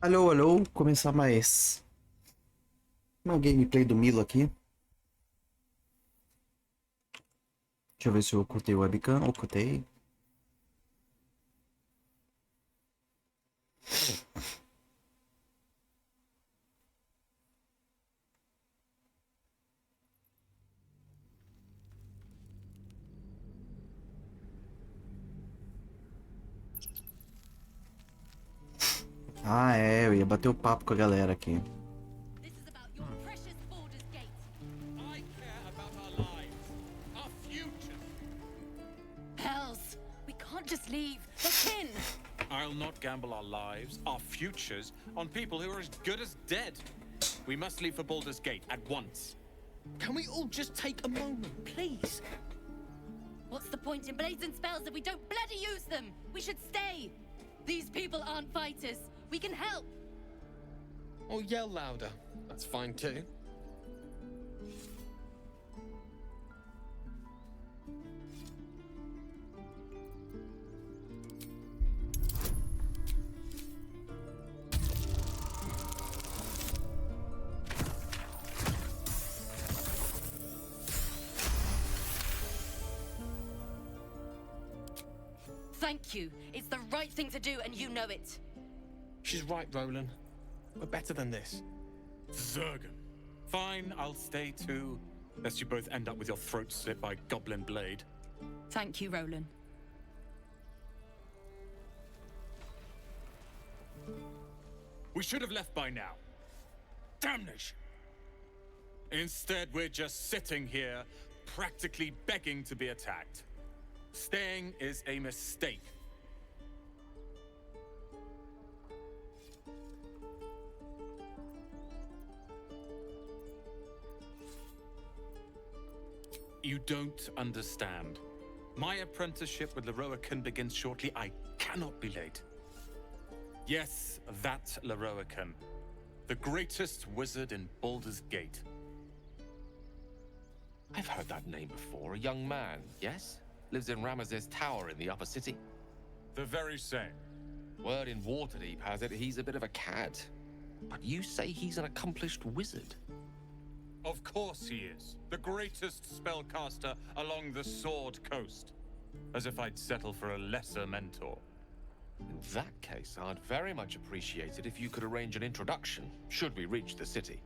Alô, alô, começar mais uma gameplay do Milo aqui. Deixa eu ver se eu ocultei o webcam. Ocultei. Ah, é, eu ia bater o papo com a galera aqui. This is about your precious Baldur's Gate. I care about our lives, our future. Hells, we can't just leave. They're kin. I'll not gamble our lives, our futures, on people who are as good as dead. We must leave for Baldur's Gate at once. Can we all just take a moment, please? What's the point in blazing spells if we don't bloody use them? We should stay. These people aren't fighters. We can help. Or yell louder. That's fine too. Thank you. It's the right thing to do, and you know it. She's right, Roland. We're better than this. Zergen. Fine, I'll stay too. Lest you both end up with your throats slit by goblin blade. Thank you, Roland. We should have left by now. Damnation! Instead, we're just sitting here, practically begging to be attacked. Staying is a mistake. You don't understand. My apprenticeship with Leroican begins shortly. I cannot be late. Yes, that Leroican. The greatest wizard in Baldur's Gate. I've heard that name before. A young man, yes? Lives in Ramaz's tower in the upper city. The very same. Word in Waterdeep has it he's a bit of a cad. But you say he's an accomplished wizard. Of course he is. The greatest spellcaster along the Sword Coast. As if I'd settle for a lesser mentor. In that case, I'd very much appreciate it if you could arrange an introduction, should we reach the city.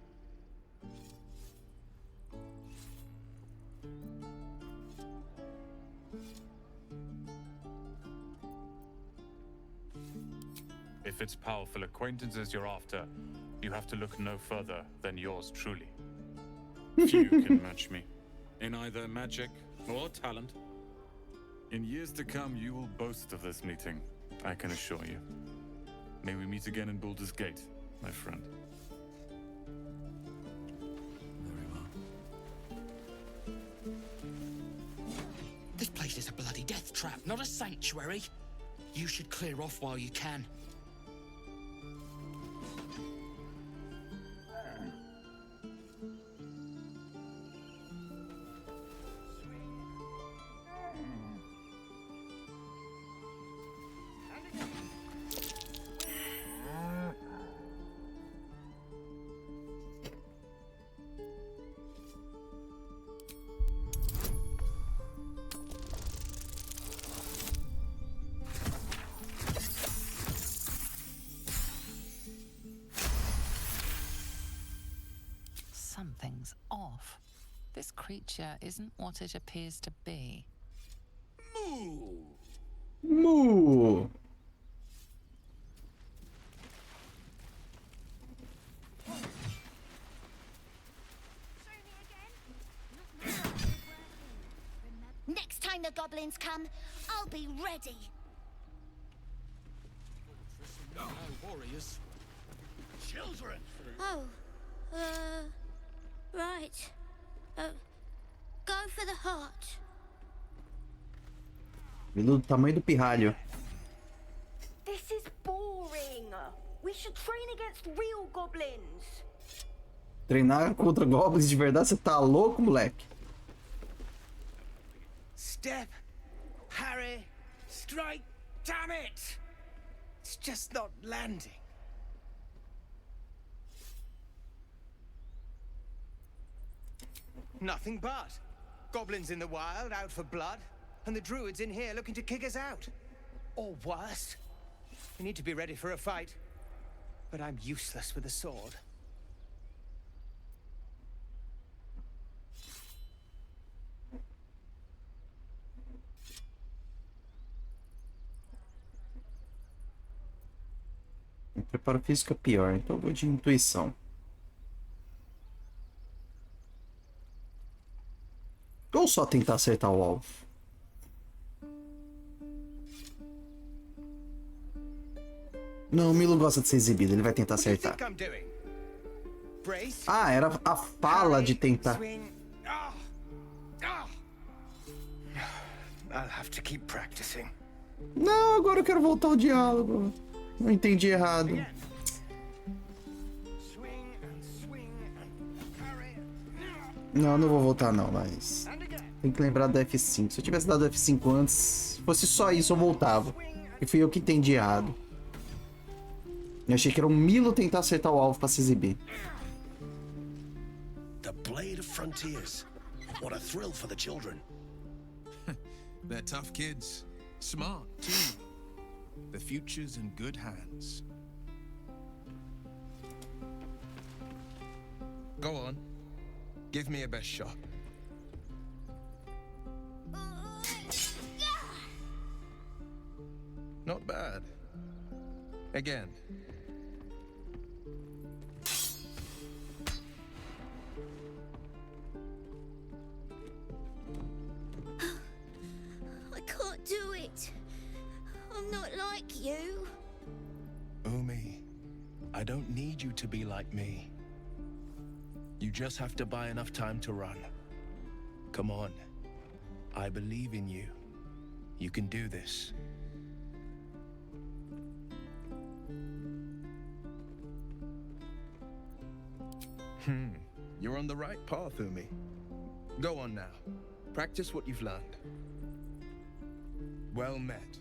If it's powerful acquaintances you're after, you have to look no further than yours truly. Few can match me, in either magic or talent. In years to come, you will boast of this meeting, I can assure you. May we meet again in Baldur's Gate, my friend. Very well. This place is a bloody death trap, not a sanctuary. You should clear off while you can. Something's off. This creature isn't what it appears to be. Mu! Next time the goblins come, I'll be ready. No warriors. Children! Oh, right. Go for the heart. Milo do tamanho do pirralho. This is boring. We should train against real goblins. Treinar contra goblins de verdade? Você tá louco, moleque? Step, Harry, strike, damn it! It's just not landing. Nothing but. Goblins in the wild, out for blood, and the druids in here looking to kick us out. Or worse. We need to be ready for a fight. But I'm useless with a sword. O preparo físico é pior, então eu vou de intuição. Ou só tentar acertar o alvo? Não, o Milo gosta de ser exibido, ele vai tentar What do you acertar. think I'm doing? Brace? Ah, era a fala de tentar. Swing. Ah! Ah! I'll have to keep practicing. Não, agora eu quero voltar ao diálogo. Não entendi errado. Again. Swing and swing and parry. Não, não vou voltar não, mas... And again. Tem que lembrar do F5. Se eu tivesse dado F5 antes, se fosse só isso eu voltava. E fui eu que entendi errado. Eu achei que era o Milo tentar acertar o alvo pra se exibir. The Blade of Frontiers. What a thrill for the children. They're tough kids. Smart, too. The future's in good hands. Go on. Give me a best shot. Not bad. Again. I can't do it. I'm not like you. Umi, I don't need you to be like me. You just have to buy enough time to run. Come on. I believe in you. You can do this. You're on the right path, Umi. Go on now. Practice what you've learned. Well met.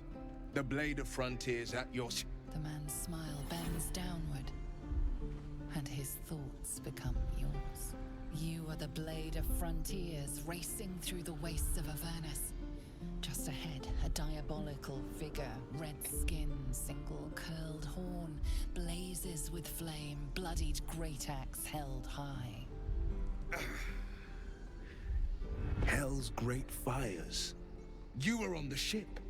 The Blade of Frontiers at your... The man's smile bends downward, and his thoughts become yours. You are the Blade of Frontiers racing through the wastes of Avernus. Just ahead, a diabolical figure, red skin, single curled horn, blazes with flame, bloodied great axe held high. Hell's great fires. You were on the ship.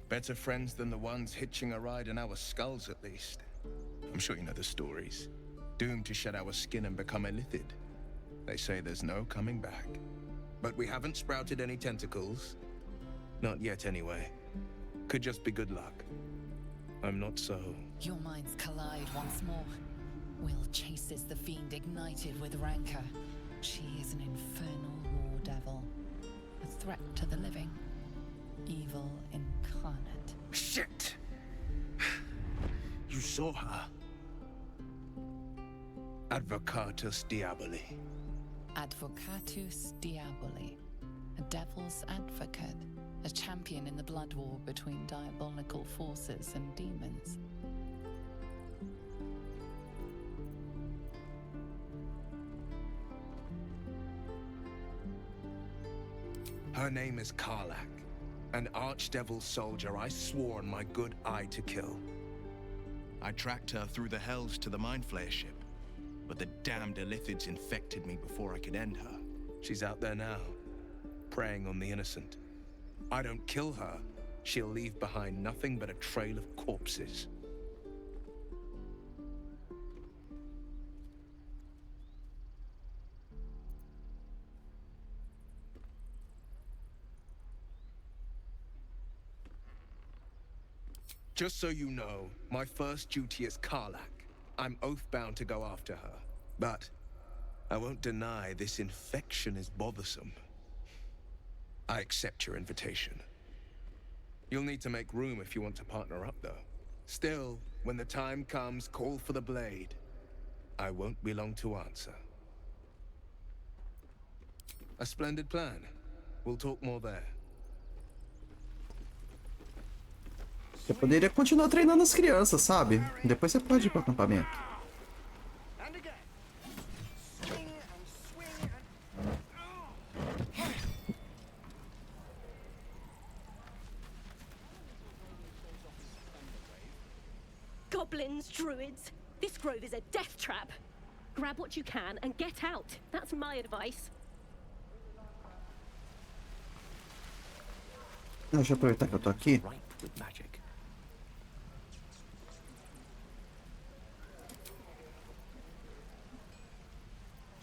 Better friends than the ones hitching a ride in our skulls, at least. I'm sure you know the stories. Doomed to shed our skin and become illithid. They say there's no coming back. But we haven't sprouted any tentacles. Not yet, anyway. Could just be good luck. I'm not so... Your minds collide once more. Will chases the fiend ignited with rancor. She is an infernal war devil. A threat to the living. Evil incarnate. Shit! You saw her. Advocatus Diaboli. Advocatus Diaboli. A devil's advocate. A champion in the blood war between diabolical forces and demons. Her name is Karlak. An archdevil soldier I swore on my good eye to kill. I tracked her through the hells to the Mind Flayer ship, but the damned illithids infected me before I could end her. She's out there now, preying on the innocent. I don't kill her, she'll leave behind nothing but a trail of corpses. Just so you know, my first duty is Karlak. I'm oath-bound to go after her. But I won't deny this infection is bothersome. I accept your invitation. You'll need to make room if you want to partner up, though. Still, when the time comes, call for the blade. I won't be long to answer. A splendid plan. We'll talk more there. Você poderia continuar treinando as crianças, sabe? Depois você pode ir pro acampamento. And again. Swing and swing and... Goblins, druids. This grove is a death trap. Grab what you can and get out. That's my advice. Deixa eu aproveitar que eu tô aqui. Right with magic.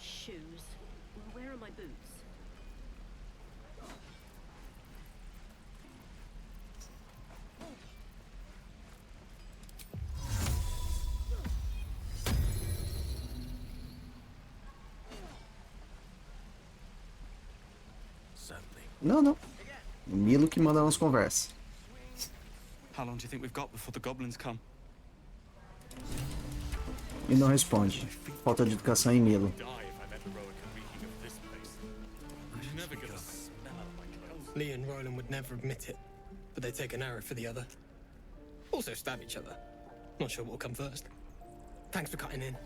Shoes. Where are my boots? Certainly. Não, não. O Milo que manda nas conversas. How long do you think we've got before the goblins come? E não responde. Falta de educação em Milo. Die if I'm ever reeking of this place. You never get the smell out of my clothes. Lee and Roland would never admit it, but they take an arrow for the other. Also stab each other. Not sure what'll come first. Thanks for cutting in.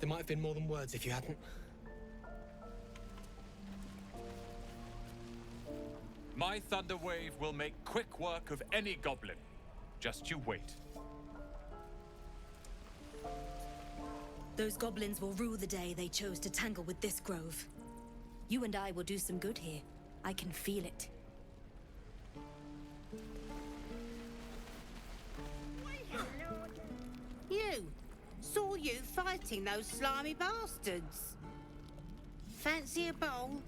There might have been more than words if you hadn't. My thunder wave will make quick work of any goblin. Just you wait. Those goblins will rue the day they chose to tangle with this grove. You and I will do some good here. I can feel it. You! Saw you fighting those slimy bastards. Fancy a bowl?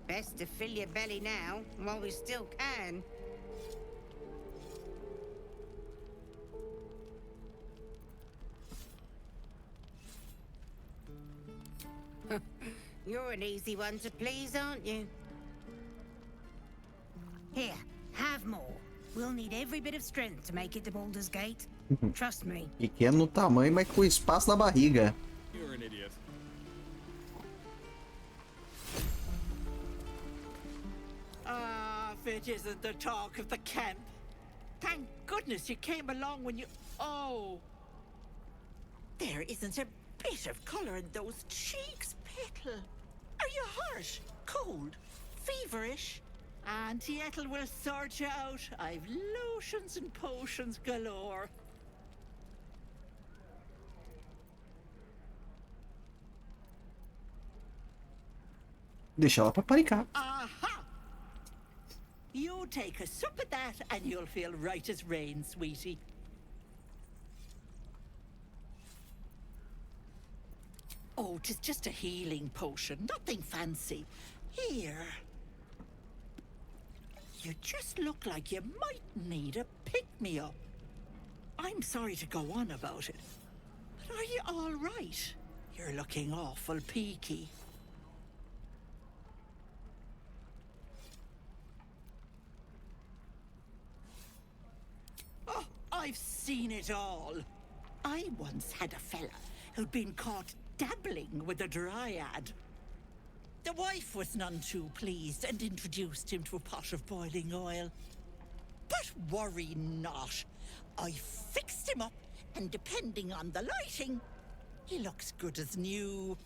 Best to fill your belly now, while we still can. You're an easy one to please, aren't you? Here, have more. We'll need every bit of strength to make it to Baldur's Gate. Trust me. Pequeno no tamanho, mas com espaço na barriga. You're an idiot. Ah, if it isn't the talk of the camp. Thank goodness you came along when you... Oh. There isn't a bit of colour in those cheeks, Petal. Are you hurt? Cold? Feverish? Auntie Ethel will sort you out. I've lotions and potions galore. Deixa ela paparicar. Aha! You take a sup at that and you'll feel right as rain, sweetie. Oh, 'tis just a healing potion, nothing fancy. Here. You just look like you might need a pick-me-up. I'm sorry to go on about it, but are you all right? You're looking awful peaky. Oh, I've seen it all. I once had a fella who'd been caught dabbling with a dryad. The wife was none too pleased and introduced him to a pot of boiling oil. But worry not. I fixed him up, and depending on the lighting, he looks good as new.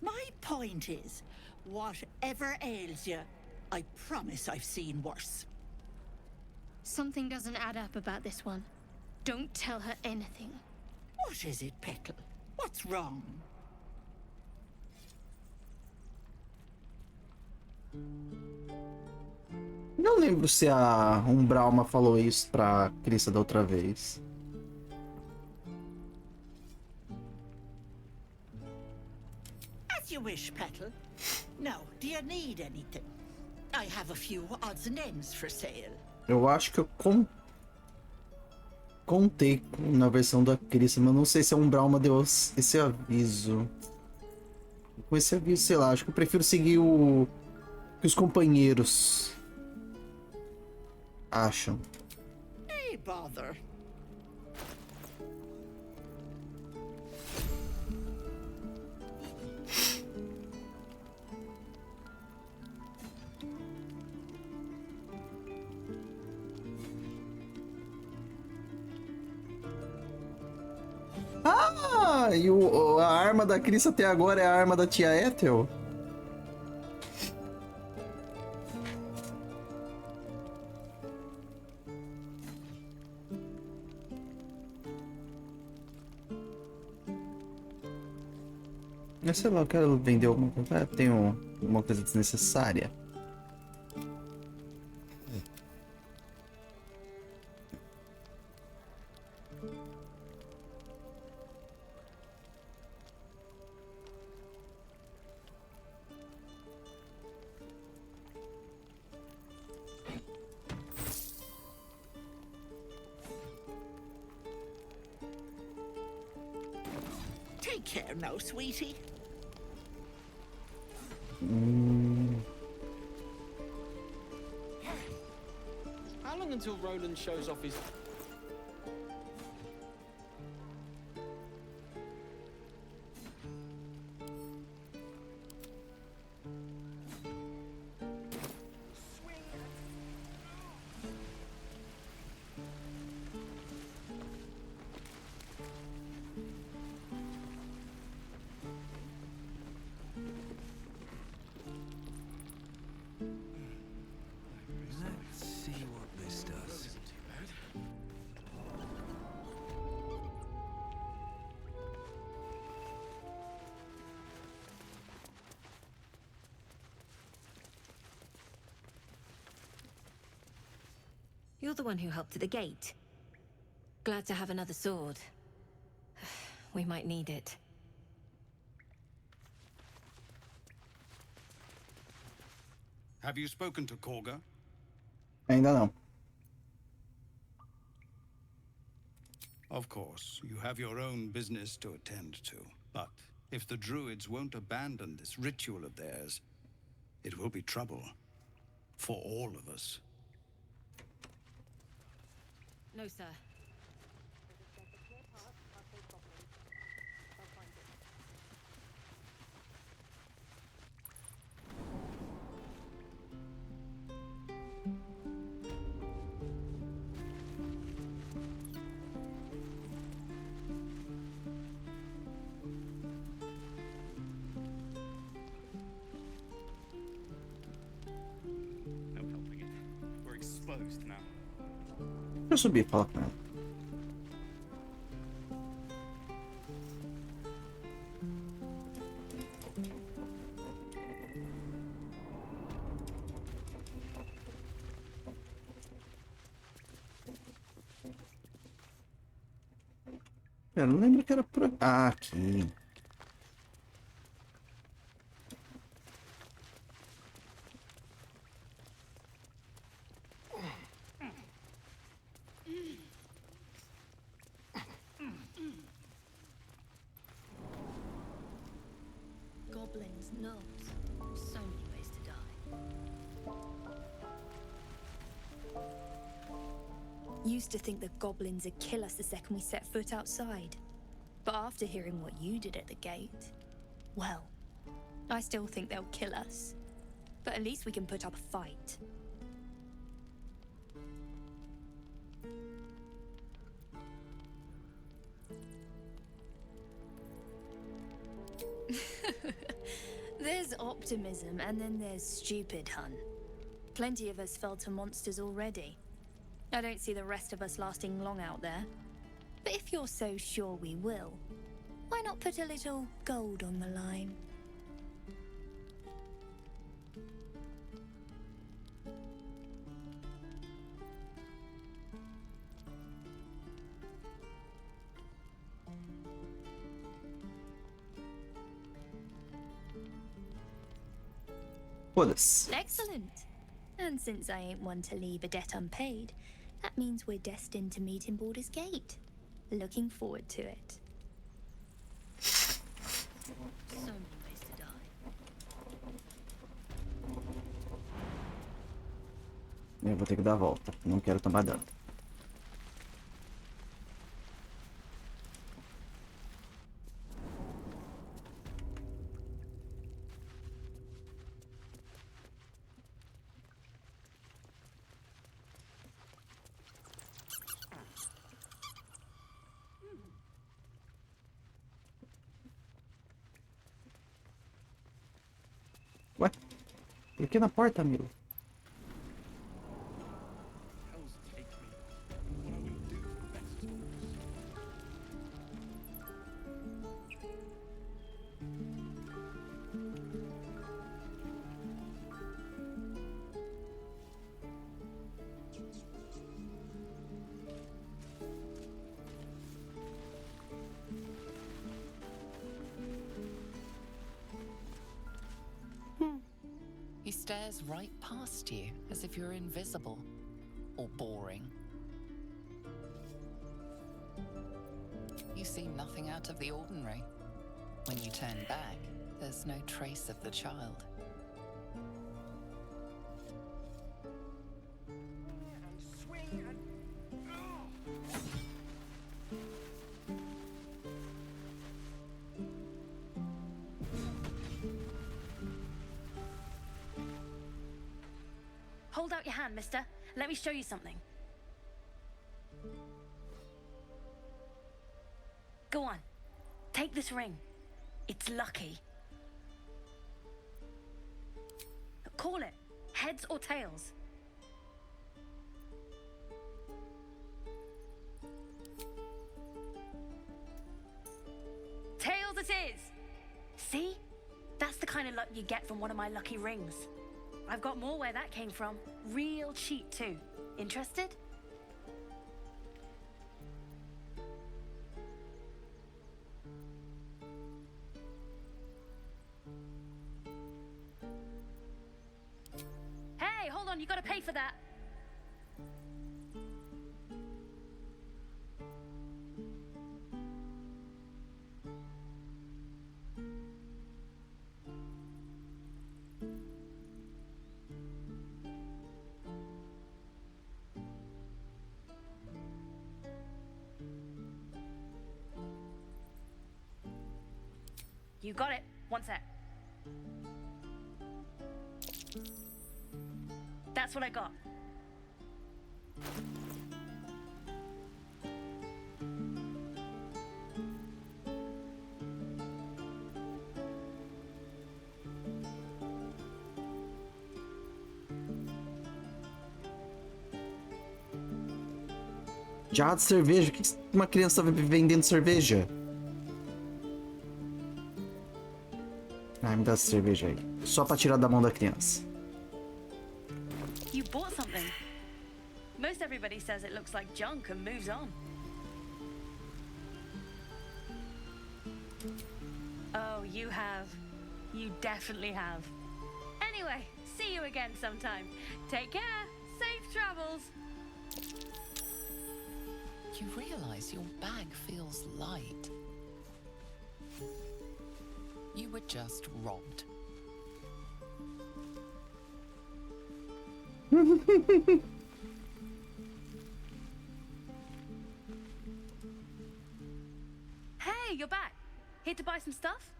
My point is, whatever ails you, I promise I've seen worse. Something doesn't add up about this one. Don't tell her anything. What is it, Petal? What's wrong? Não lembro se a Umbralma falou isso pra Crissa da outra vez. As you wish, Petal. Now, do you need anything? I have a few odds and ends for sale. Eu acho que eu contei na versão da Crissa, mas não sei se a Umbralma deu esse aviso. Com esse aviso, sei lá, acho que eu prefiro seguir o que os companheiros acham. Hey, bother. Ah, e a arma da Cris até agora é a arma da tia Ethel? Mas sei lá, eu quero vender alguma coisa. Ah, tem alguma coisa desnecessária. Take care now, sweetie. How long until Roland shows off his... Let's see what this does. You're the one who helped at the gate. Glad to have another sword. We might need it. Have you spoken to Korga? Ainda não. Of course, you have your own business to attend to. But if the druids won't abandon this ritual of theirs, it will be trouble. For all of us. No, sir. No helping it. We're exposed now. Deixa eu subir e falar com ela. Eu não lembro que era por aqui. Ah, aqui. Goblins, gnomes. So many ways to die. Used to think that goblins would kill us the second we set foot outside. But after hearing what you did at the gate, well, I still think they'll kill us. But at least we can put up a fight. There's optimism, and then there's stupid, hun. Plenty of us fell to monsters already. I don't see the rest of us lasting long out there. But if you're so sure we will, why not put a little gold on the line? Foda-se. Excellent. And since I ain't one to leave a debt unpaid, that means we're destined to meet in Baldur's Gate. Looking forward to it. So many ways to die. Eu vou ter que dar a volta. Não quero tomar dano. Ué? Por que na porta, Milo? He stares right past you, as if you're invisible or boring. You seem nothing out of the ordinary. When you turn back, there's no trace of the child. Hold out your hand, mister. Let me show you something. Go on. Take this ring. It's lucky. Call it. Heads or tails? Tails it is! See? That's the kind of luck you get from one of my lucky rings. I've got more where that came from. Real cheap, too. Interested? Hey, hold on, you gotta pay for that. You got it. One sec. That's what I got. Já de cerveja? Por que uma criança tá vendendo cerveja? Ah, me dá essa cerveja aí. Só pra tirar da mão da criança. You bought something. Most everybody says it looks like junk and moves on. Oh, you have. You definitely have. Anyway, see you again sometime. Take care. Safe travels. You realize your bag feels light. You were just robbed. Hey, you're back. Here to buy some stuff?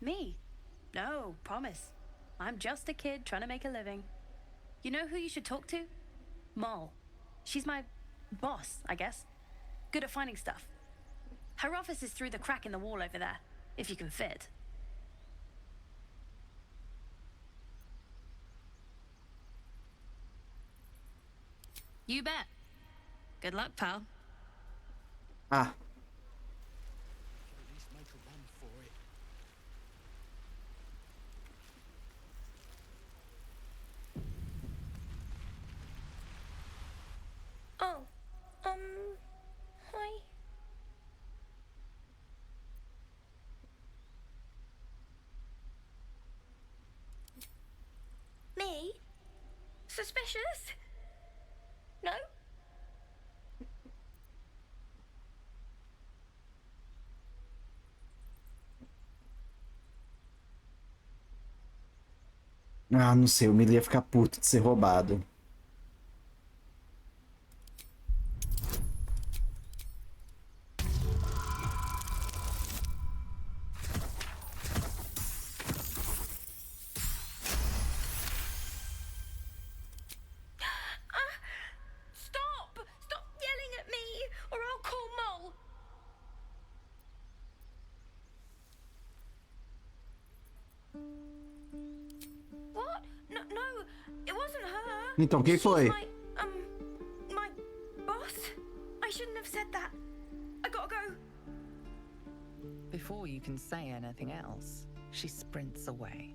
Me? No, promise. I'm just a kid trying to make a living. You know who you should talk to? Mol. She's my boss, I guess. Good at finding stuff. Her office is through the crack in the wall over there, if you can fit. You bet. Good luck, pal. Ah. Oh, hi. Me? Suspicious? No? Ah, não sei, o Milo ia ficar puto de ser roubado. Stop! Stop yelling at me, or I'll call Mole. Então, quem foi? My boss? I shouldn't have said that. I gotta go. Before you can say anything else, she sprints away.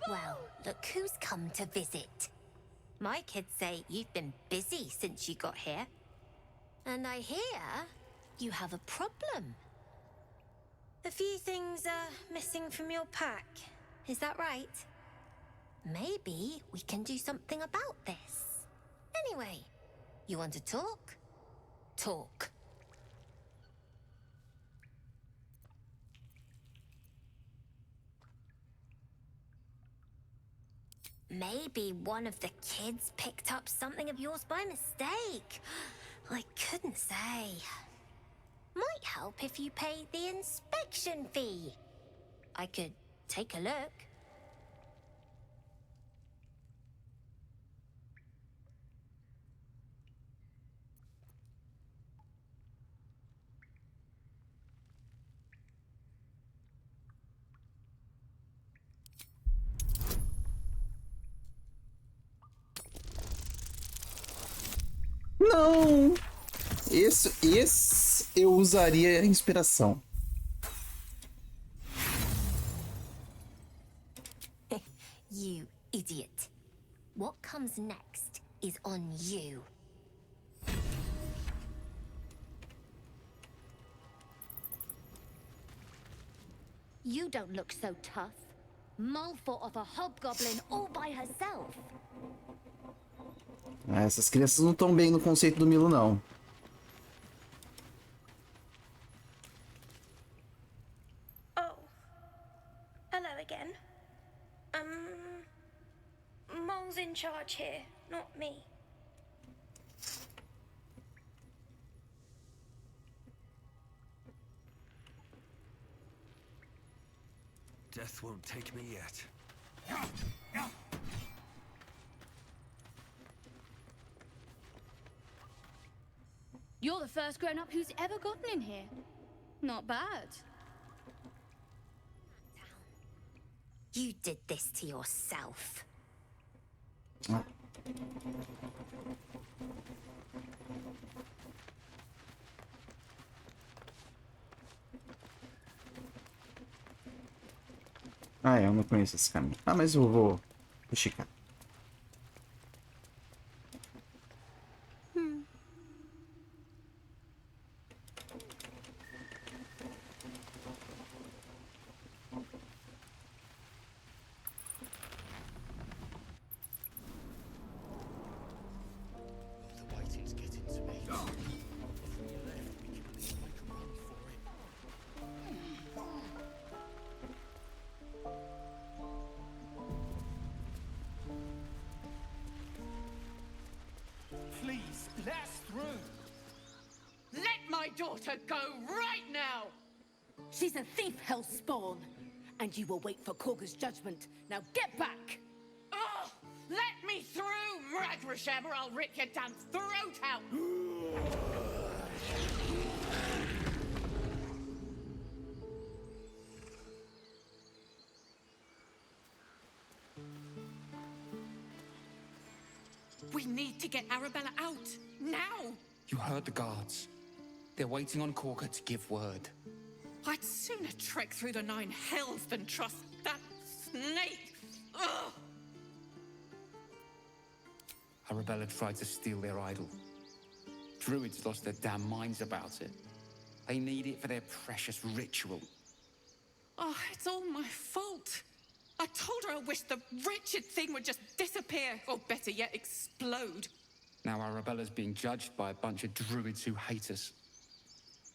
Well, look who's come to visit. My kids say you've been busy since you got here. And I hear you have a problem. A few things are missing from your pack. Is that right? Maybe we can do something about this. Anyway, you want to talk? Talk. Maybe one of the kids picked up something of yours by mistake. I couldn't say. Might help if you paid the inspection fee. I could take a look. Não! Esse eu usaria a inspiração. You idiot. What comes next is on you. You don't look so tough. Mull fought off a hobgoblin all by herself. Essas crianças não estão bem no conceito do Milo, não. Oh. Hello again. Mole's in charge here, not me. Death won't take me yet. You're the first grown-up who's ever gotten in here. Not bad. You did this to yourself. Ah, eu não conheço esse caminho. Ah, mas eu vou esticar. Please, let us through. Let my daughter go right now. She's a thief, hellspawn, and you will wait for Korga's judgment. Now get back. Oh, let me through, Ragrasham, or I'll rip your damn throat out. We need to get Arabella out, now! You heard the guards. They're waiting on Korga to give word. I'd sooner trek through the 9 hells than trust that snake! Ugh! Arabella tried to steal their idol. Druids lost their damn minds about it. They need it for their precious ritual. Oh, it's all my fault. I told her I wished the wretched thing would just disappear, or better yet, explode. Now Arabella's being judged by a bunch of druids who hate us.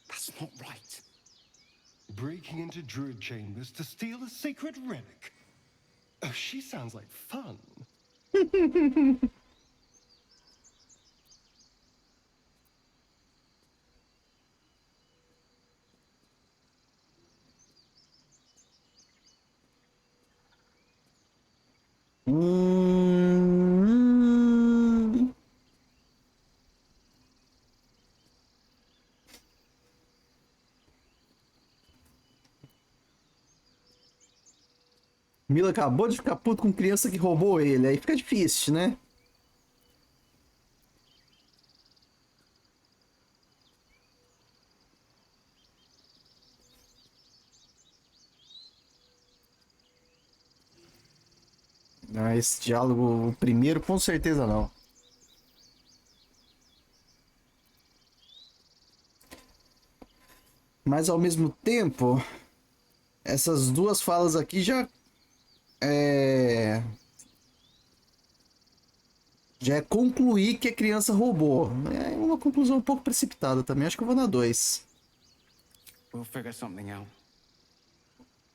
That's not right. Breaking into druid chambers to steal a sacred relic. Oh, she sounds like fun. Milo acabou de ficar puto com criança que roubou ele. Aí fica difícil, né? Ah, esse diálogo, o primeiro, com certeza não. Mas ao mesmo tempo, essas duas falas aqui já é concluir que a criança roubou. É uma conclusão um pouco precipitada também. Acho que eu vou na 2. We'll figure something out.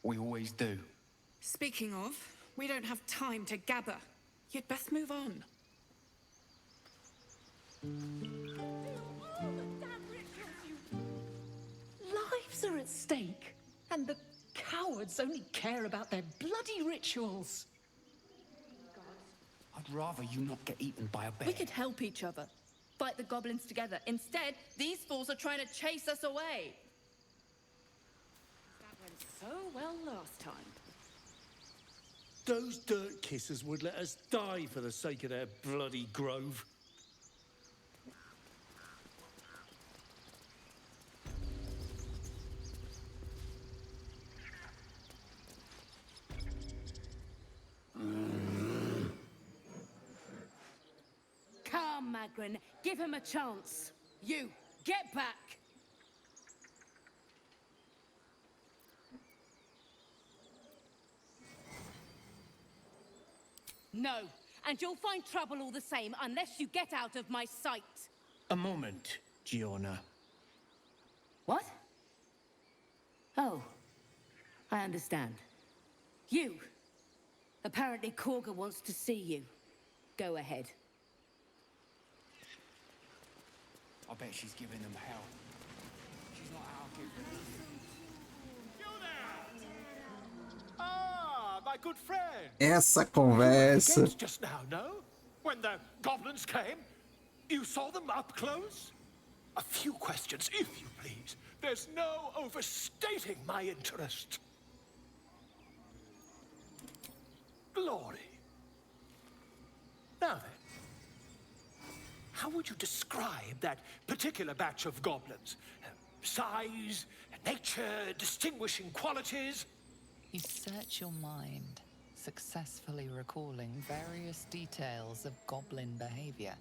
We always do. Speaking of, we don't have time to gather. You'd best move on. Lives are at stake, and the cowards only care about their bloody rituals. I'd rather you not get eaten by a bear. We could help each other. Fight the goblins together. Instead, these fools are trying to chase us away. That went so well last time. Those dirt kissers would let us die for the sake of their bloody grove. Come, Magrin, give him a chance. You, get back! No, and you'll find trouble all the same unless you get out of my sight. A moment, Giona. What? Oh, I understand. You. Apparently Korga wants to see you. Go ahead. I bet she's giving them hell. She's not our giver. Ah, my good friend. Essa conversa. Just now, no? When the goblins came, you saw them up close? A few questions, if you please. There's no overstating my interest. Glory. Now then, how would you describe that particular batch of goblins? Size, nature, distinguishing qualities? You search your mind, successfully recalling various details of goblin behavior.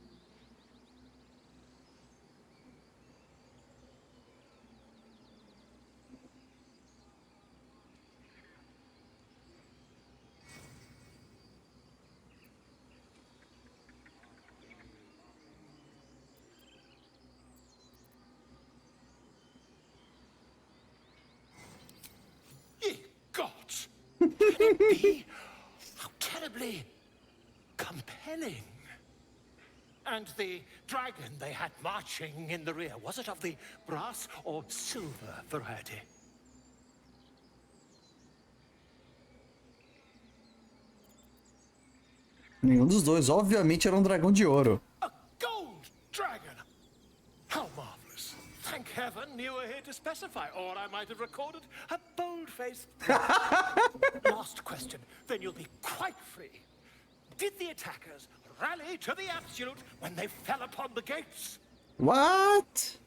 How terribly compelling. And the dragon they had marching in the rear, was it of the brass or silver variety? Nenhum dos dois. Obviamente era um dragão de ouro. Gold dragon! How marvelous. Thank heaven you were here to specify, or I might have recorded a bold-faced... Last question, then you'll be quite free. Did the attackers rally to the absolute when they fell upon the gates? What?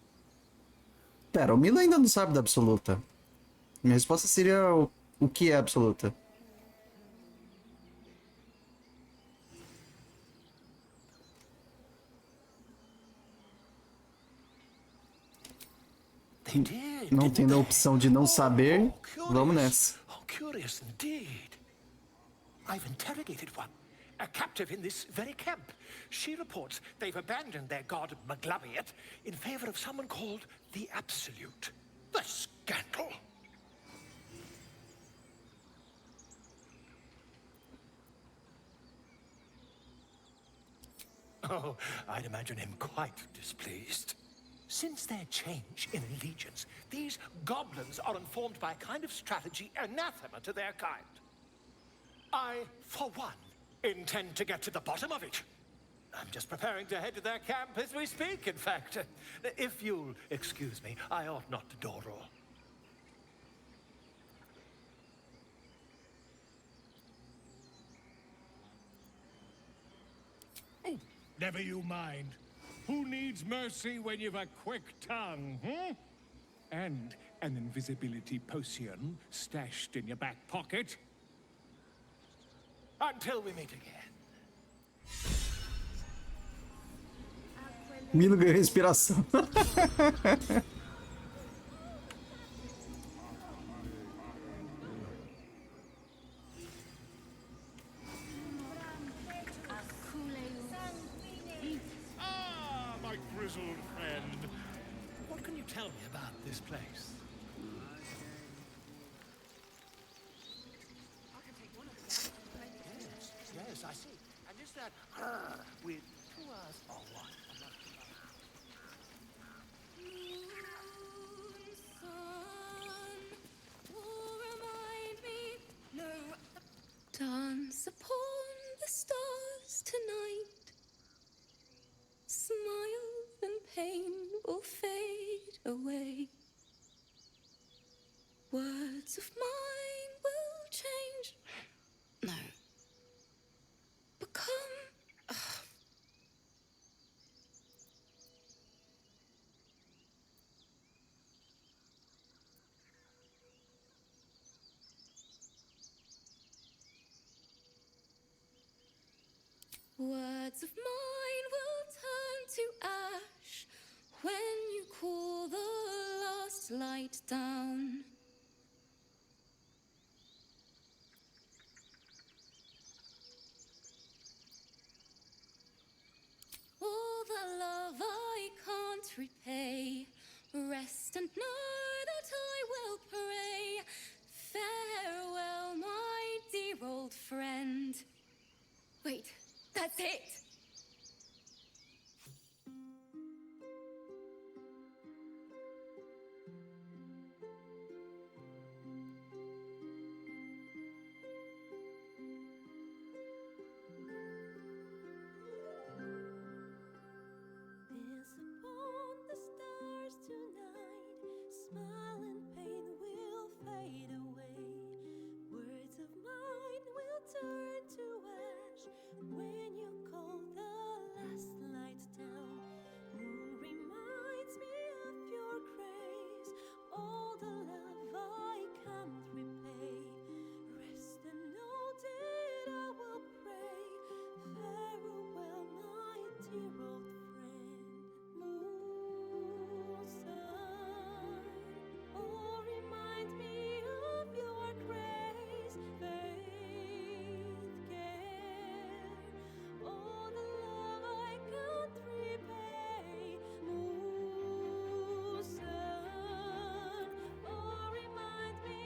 Pera, o Milo ainda não sabe da absoluta. Minha resposta seria o que é absoluta. Não tendo a opção de não saber, vamos nessa. Oh, curious indeed. I've interrogated one, a captive in this very camp. She reports they've abandoned their god Maglabiet in favor of someone called the Absolute. The scandal! Oh, I'd imagine him quite displeased. Since their change in allegiance, these goblins are informed by a kind of strategy anathema to their kind. I, for one, intend to get to the bottom of it. I'm just preparing to head to their camp as we speak, in fact. If you'll excuse me, I ought not to dawdle. Never you mind. Who needs mercy when you've a quick tongue, hmm? And an invisibility potion stashed in your back pocket? Until we meet again. Milo ganhou respiração. Ah, my grizzled friend. What can you tell me about this place? Yes, I see. And is that with two R's or one? Dance upon the stars tonight. Smile and pain will fade away. Words of mine will change. No. Become. Words of mine will turn to ash when you cool the last light down. All the love I can't repay, rest and know that I will pray. Farewell, my dear old friend. Wait, that's it! Dance upon the stars tonight. Smile and pain will fade away. Words of mine will turn to ash when you call the last light down. Moon reminds me of your grace. All the love I can't repay. Rest and know that I will pray. Farewell, my dear old friend. Moon, sun, oh, remind me of your grace. Faith, care, all the love I can't repay. Moon, sun, oh, remind me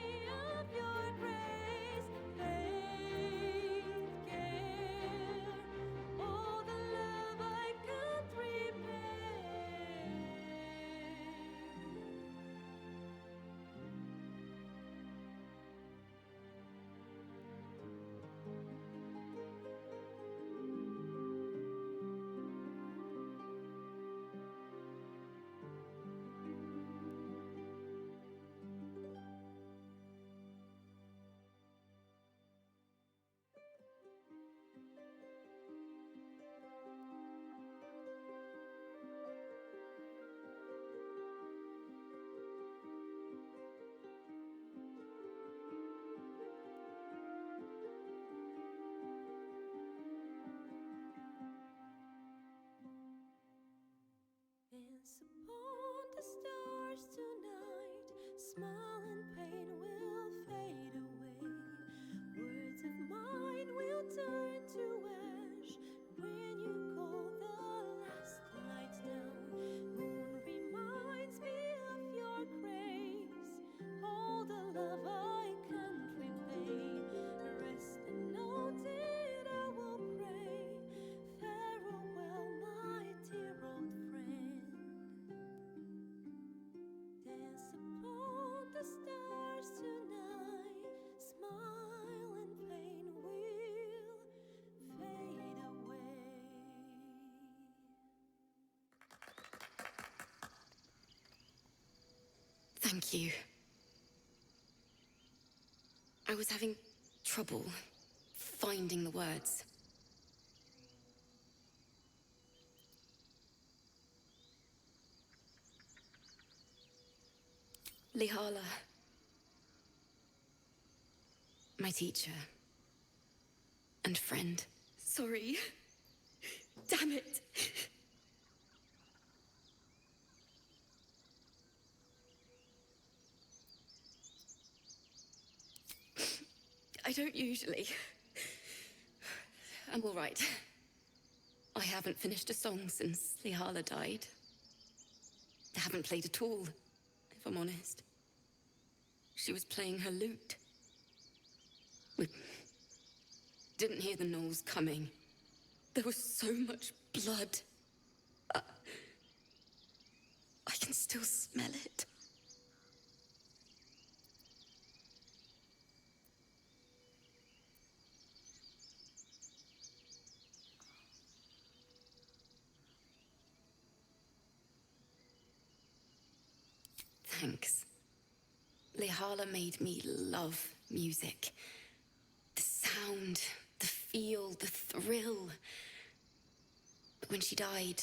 of your grace. Faith, care, all the love I can't repay. Dance upon the stars tonight. Smile and pain will fade away. Words of mine will turn to ash when you call the last light down. Moon reminds me of your grace. All the love I can't repay. Rest and know that I will pray. Farewell, my dear old friend. Dance upon the stars tonight. Smile and pain will fade away. Thank you. I was having trouble finding the words. Lihala. My teacher. And friend. Sorry. Damn it. I don't usually. I'm all right. I haven't finished a song since Lihala died. I haven't played at all, if I'm honest. She was playing her lute. We didn't hear the gnolls coming. There was so much blood. I can still smell it. Thanks. Lihala made me love music. The sound, the feel, the thrill. But when she died,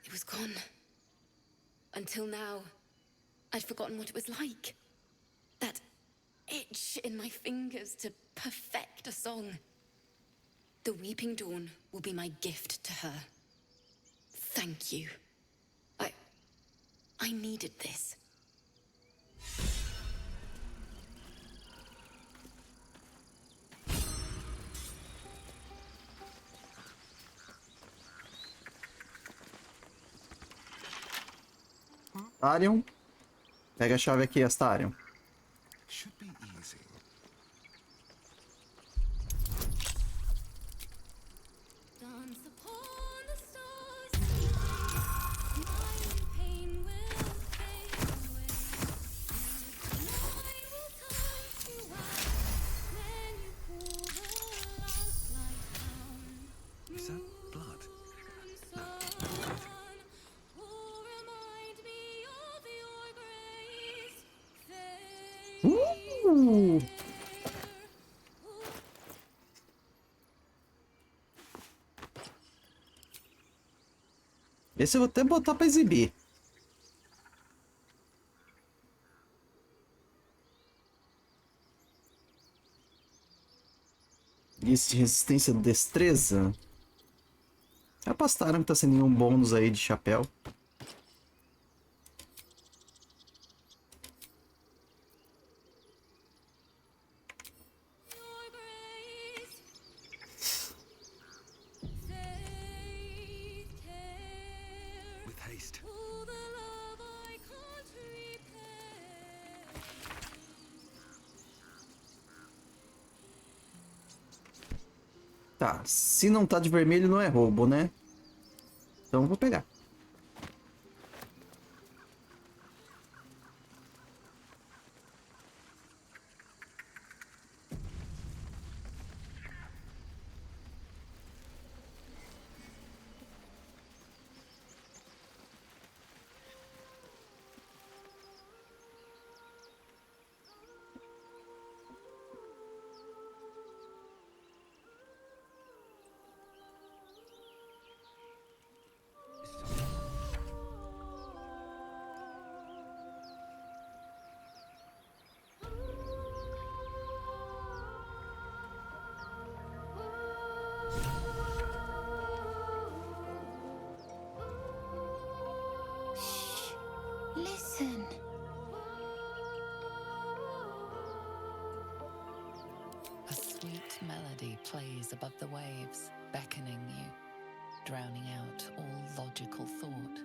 it was gone. Until now, I'd forgotten what it was like. That itch in my fingers to perfect a song. The Weeping Dawn will be my gift to her. Thank you. I needed this. Astarion. Pega a chave aqui, Astarion. Should be easy. Dance upon the stars tonight. My pain will fade away. Mine will turn to ash when you pull the last light down. Is that blood? No. Oh, remind me of your grace. Esse eu vou até botar pra exibir. Isso de resistência, destreza. Apostaram que tá sem nenhum bônus aí de chapéu. With haste. Tá, se não tá de vermelho não é roubo, né? Então eu vou pegar. Listen. A sweet melody plays above the waves, beckoning you, drowning out all logical thought.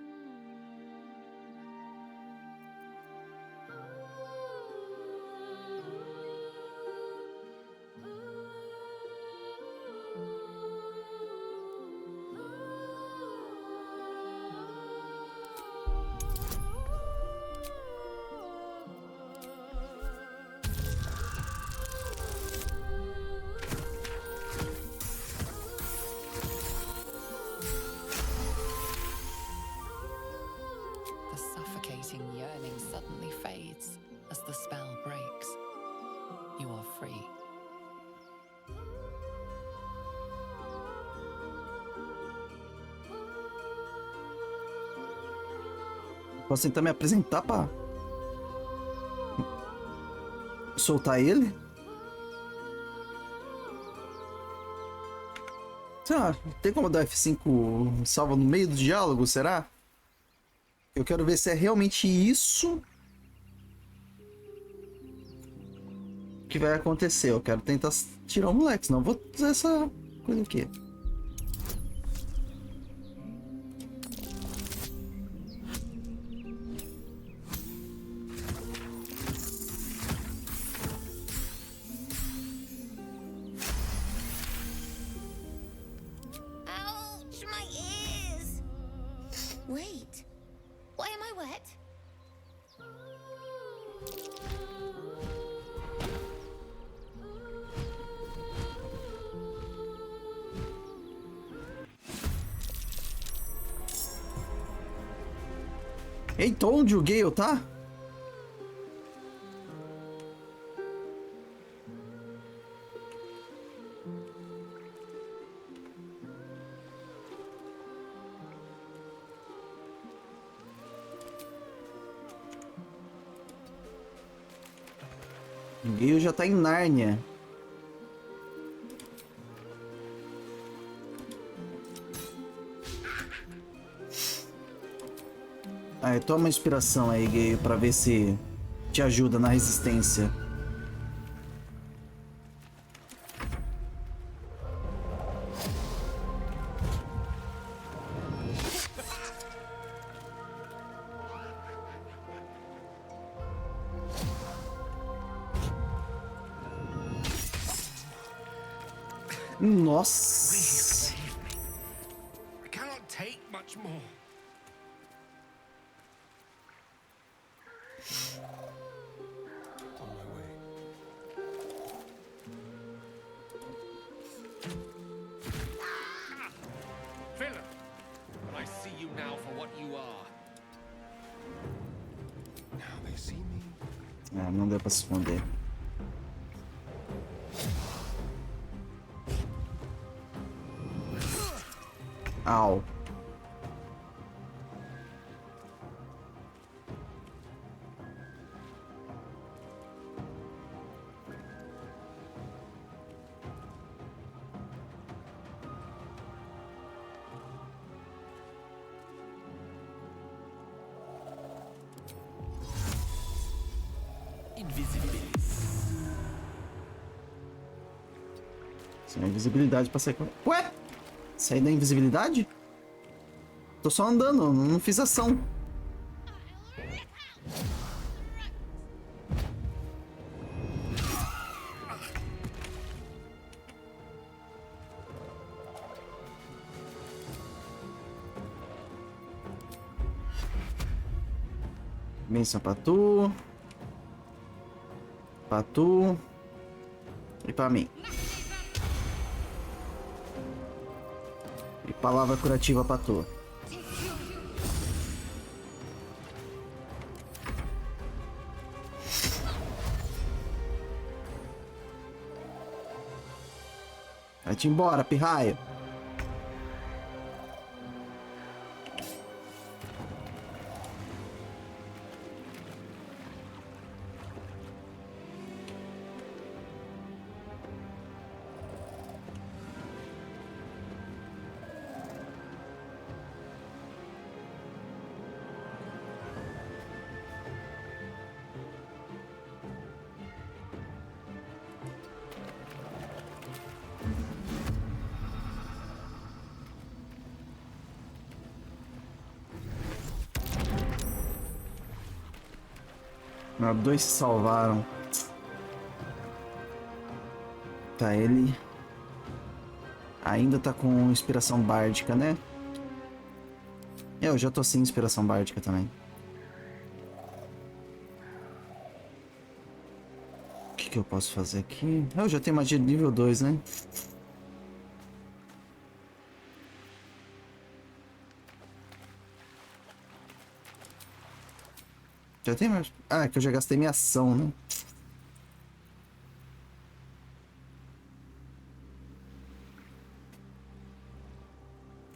The suffocating yearning suddenly fades as the spell breaks. You are free. Posso tentar me apresentar pra soltar ele? Tá, tem como dar F5 salva no meio do diálogo, será? Eu quero ver se é realmente isso que vai acontecer. Eu quero tentar tirar o moleque, senão eu vou usar essa coisa aqui. Ouch, my ears! Wait, why am I wet? Eita, onde o Gale tá? O Gale já tá em Nárnia. Aí, toma inspiração aí, Gale, pra ver se te ajuda na resistência. Nossa! I cannot take much more. On my way. Villain! But I see you now for what you are. Now they see me. Ah, não deu pra se esconder. Au. Sem invisibilidade pra sair. Ué? Sair da invisibilidade? Tô só andando, não fiz ação. Bênção pra tu. Pra tu. E pra mim. E palavra curativa pra tu. Vai-te embora, pirraia. Ah, dois se salvaram. Tá, ele ainda tá com inspiração bárdica, né? Eu já tô sem inspiração bárdica também. O que eu posso fazer aqui? Eu já tenho magia de nível 2, né? Já tem mais... Ah, é que eu já gastei minha ação, né?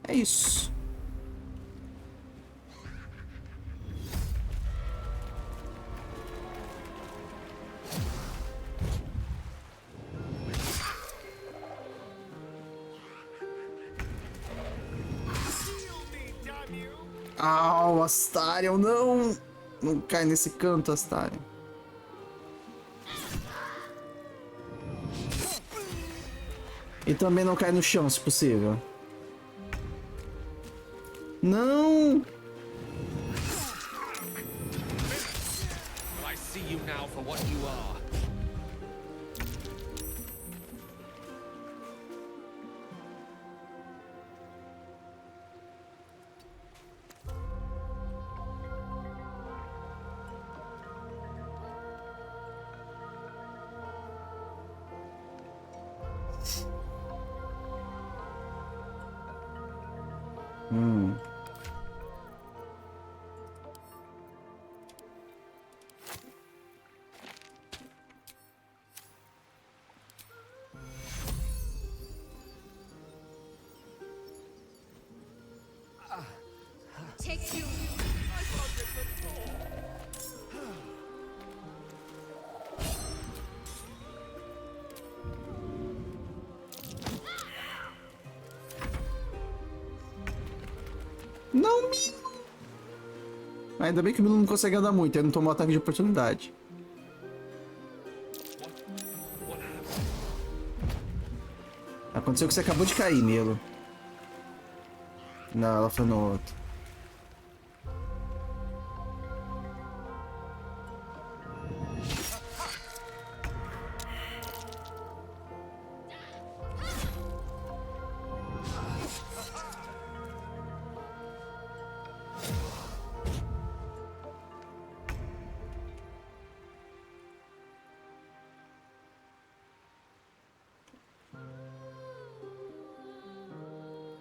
É isso. Au, Astarion, não! Não cai nesse canto, Astarion. E também não cai no chão, se possível. Não! I see you now for what you are. Take you. Não, Milo! Ainda bem que o Milo não consegue andar muito, ele não tomou ataque de oportunidade. Aconteceu que você acabou de cair, Milo. Não, ela foi no outro.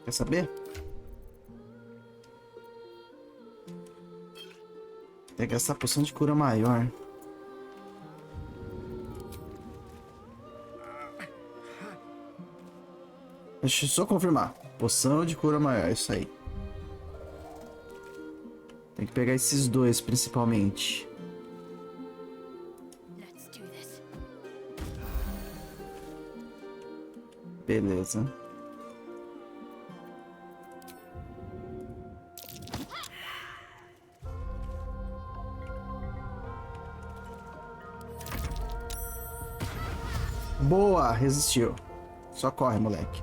Quer saber? Tem que gastar poção de cura maior. Deixa eu só confirmar. Poção de cura maior, isso aí. Tem que pegar esses dois, principalmente. Beleza. Boa, resistiu. Só corre, moleque.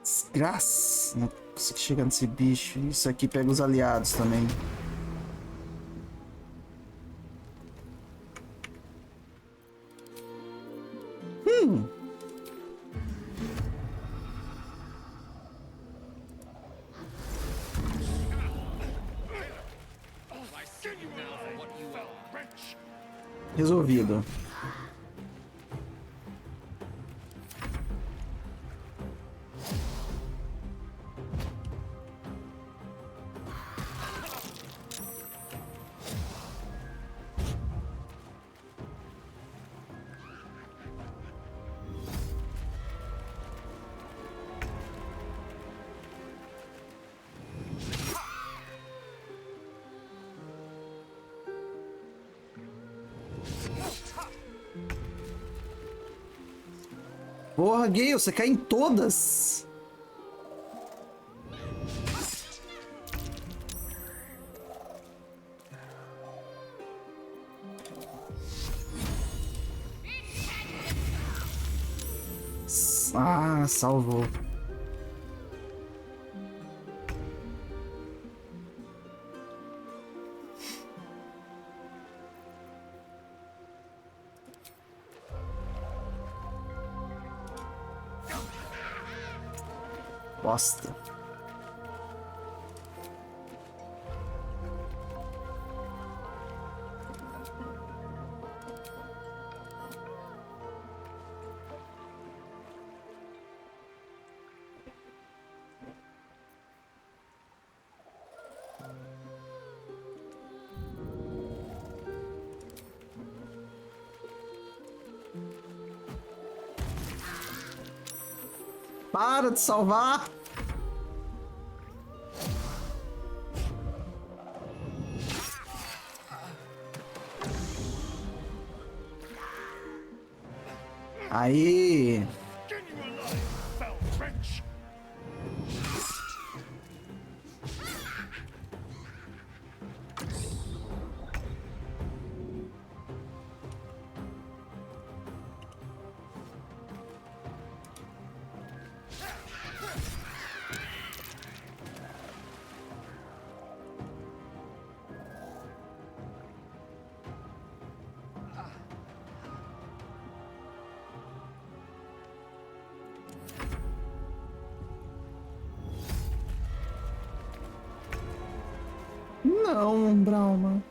Desgraça. Não consigo chegar nesse bicho. Isso aqui pega os aliados também. Resolvido. Porra, Gale, você cai em todas. Ah, salvou. Bosta. Para de salvar! Aí! Não, Brauma.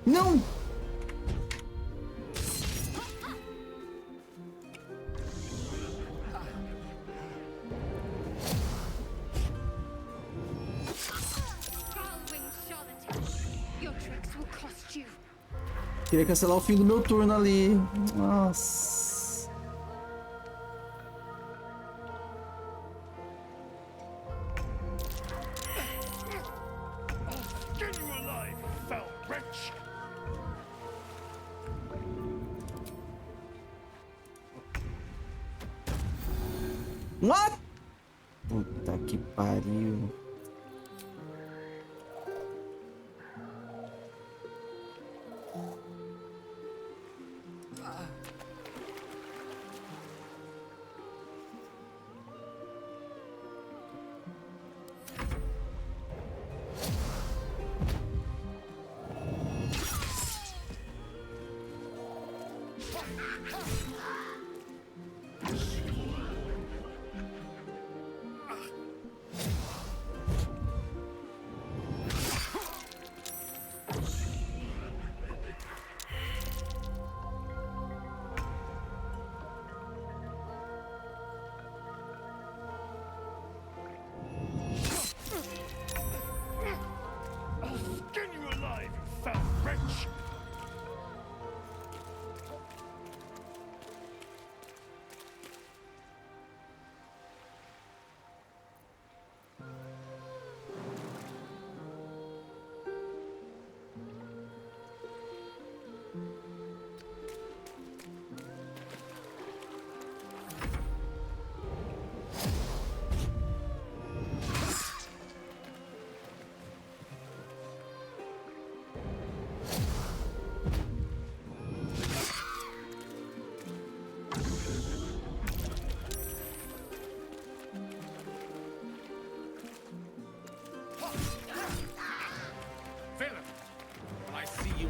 Não! Queria cancelar o fim do meu turno ali. Nossa. What? Puta que pariu.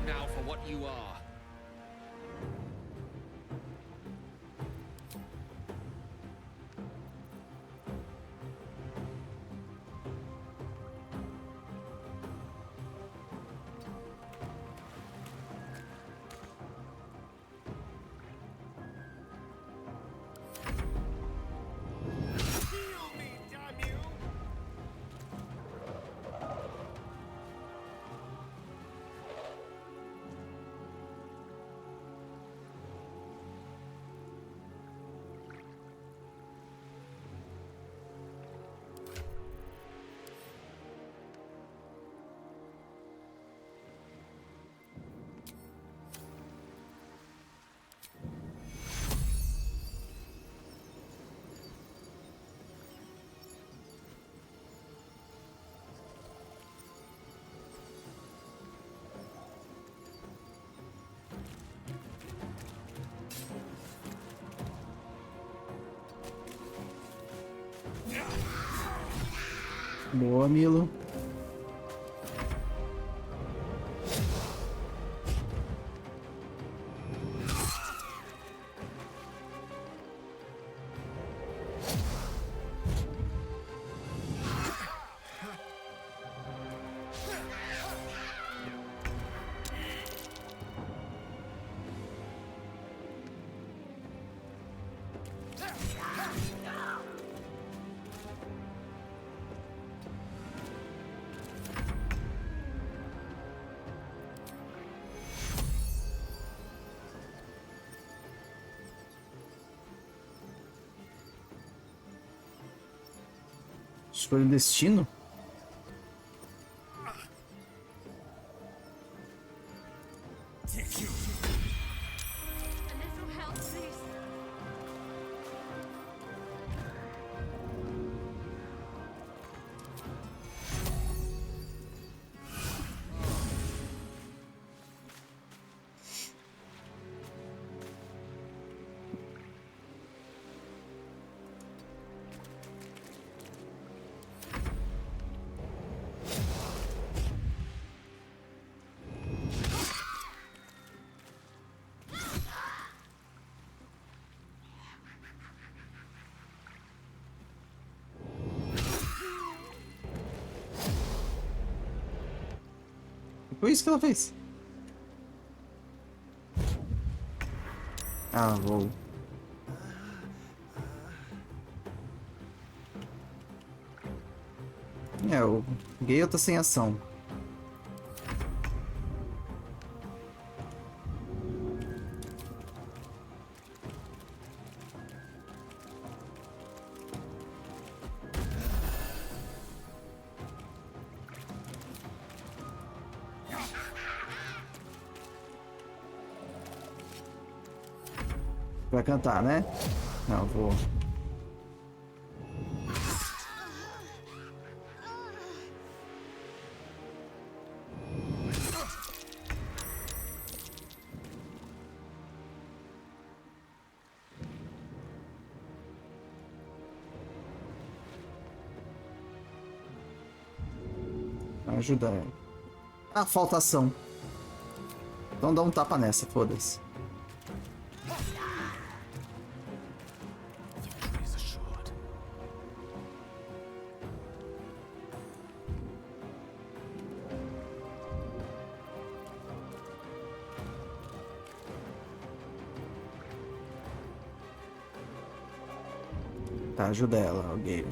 Now for what you are. Boa, Milo. Escolha o destino? Foi isso que ela fez. Ah, vou. É, o Gale tá sem ação. Vai cantar, né? Não, vou. Ajuda ela. Ah, falta ação. Então dá um tapa nessa, foda-se. Tá, ajuda ela, o Gale.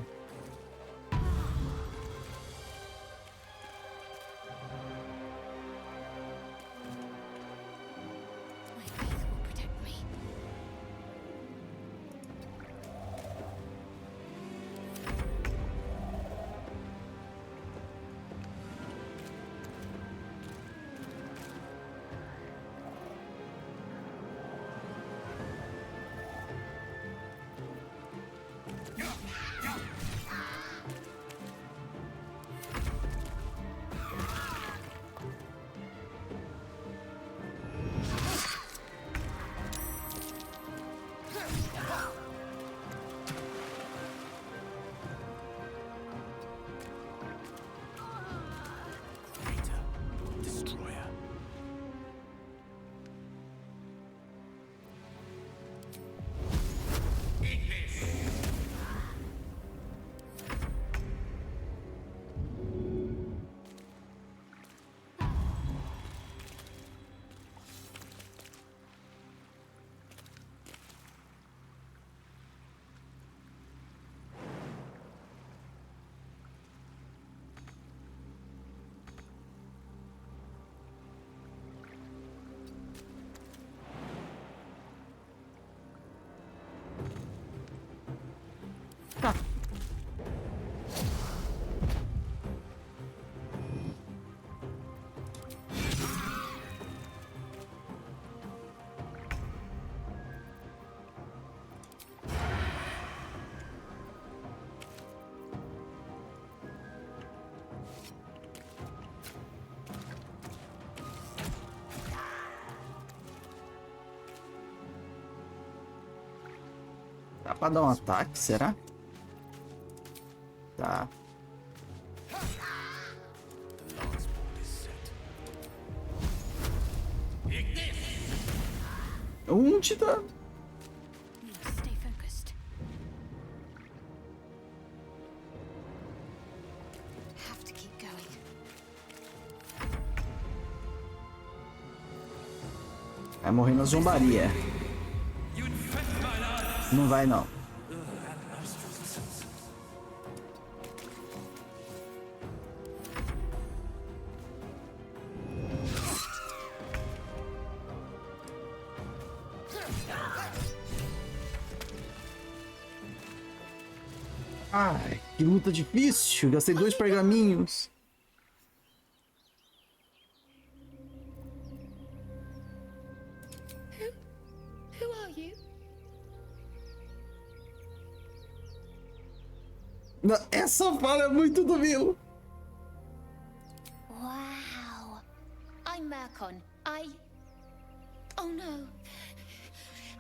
Dá pra dar um ataque, será? Tá. Um titã. Stay focused. Have to keep going. Vai morrer na zombaria. Não vai, não. Ai, que luta difícil. Gastei 2 pergaminhos. Who are you? Essa fala é muito do Milo. Wow. I'm Mercon. Oh no.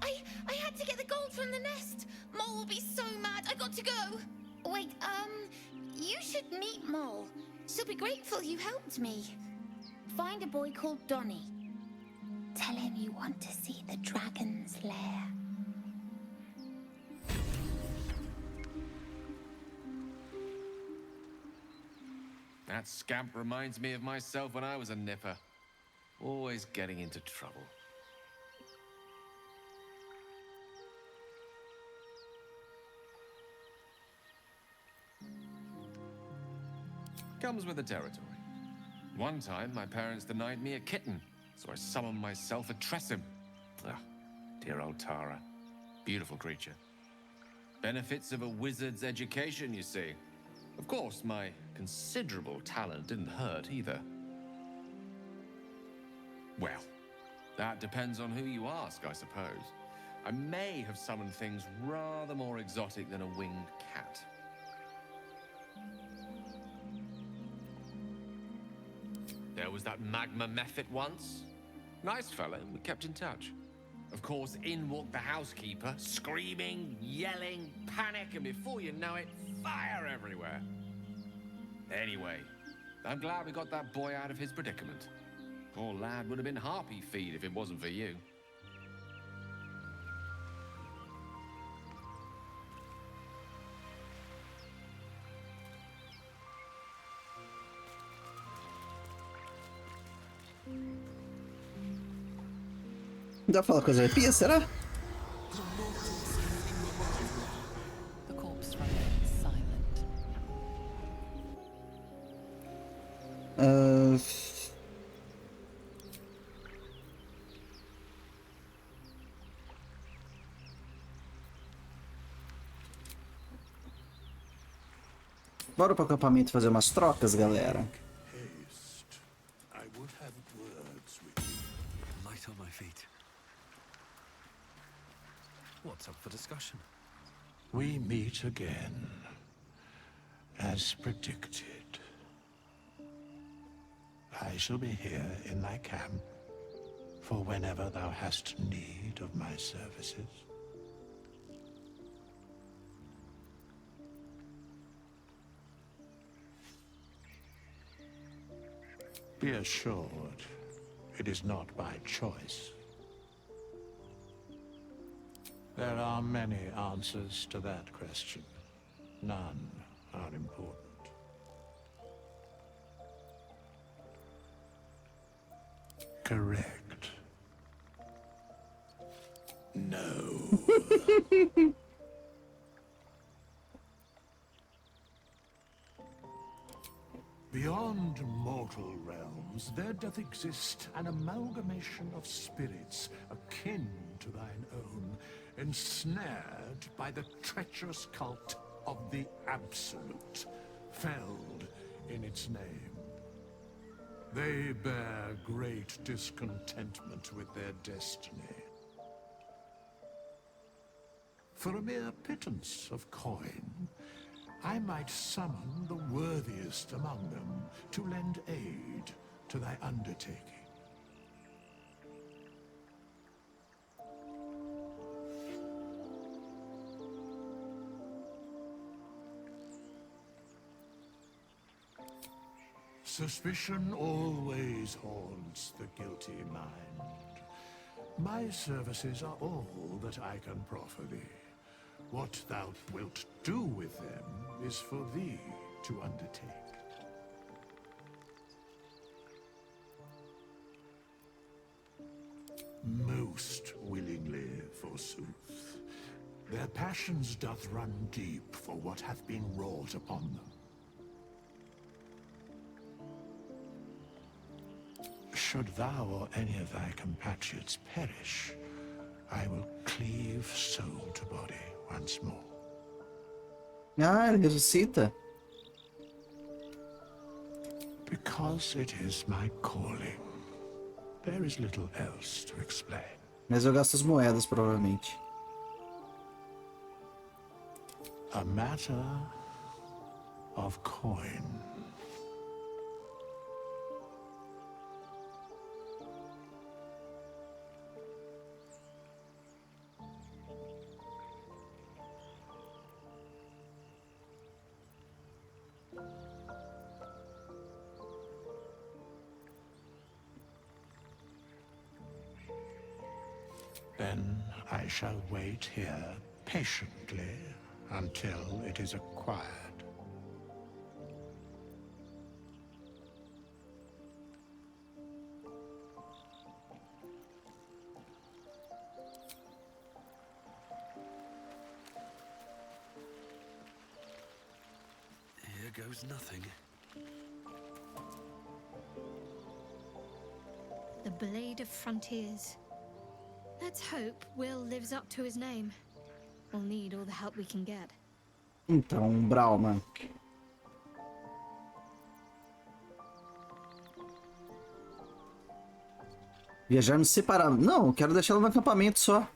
I had to get the gold from the nest. Mole will be so mad. I got to go. Wait, you should meet Mole. She'll be grateful you helped me. Find a boy called Donny. Tell him you want to see the dragon's lair. That scamp reminds me of myself when I was a nipper. Always getting into trouble. Comes with the territory. One time, my parents denied me a kitten, so I summoned myself a Tressim. Ah, dear old Tara. Beautiful creature. Benefits of a wizard's education, you see. Of course, my considerable talent didn't hurt either. Well, that depends on who you ask, I suppose. I may have summoned things rather more exotic than a winged cat. There was that magma mephit once. Nice fella, we kept in touch. Of course, in walked the housekeeper, screaming, yelling, panic, and before you know it, fire everywhere. Anyway, I'm glad we got that boy out of his predicament. Poor lad would have been harpy feed if it wasn't for you. Dá pra falar com as arpias, será? The corpse remains silent. Bora pro acampamento fazer umas trocas, galera. I would have words with you. Light on my feet. What's up for discussion? We meet again, as predicted. I shall be here in thy camp for whenever thou hast need of my services. Be assured, it is not by choice. There are many answers to that question. None are important. Correct. No. Beyond mortal realms, there doth exist an amalgamation of spirits akin to thine own, ensnared by the treacherous cult of the Absolute, felled in its name. They bear great discontentment with their destiny. For a mere pittance of coin, I might summon the worthiest among them to lend aid to thy undertaking. Suspicion always haunts the guilty mind. My services are all that I can proffer thee. What thou wilt do with them is for thee to undertake. Most willingly, forsooth. Their passions doth run deep for what hath been wrought upon them. Should thou or any of thy compatriots perish, I will cleave soul to body once more. Ah, ele ressuscita? Because it is my calling. There is little else to explain. Mas eu gasto as moedas, provavelmente. A matter of coin. Then I shall wait here patiently until it is acquired. Here goes nothing. The Blade of Frontiers. Let's hope Will lives up to his name. We'll need all the help we can get. Então, Brahma. Viajarmos separados. Não, eu quero deixar ela no acampamento só.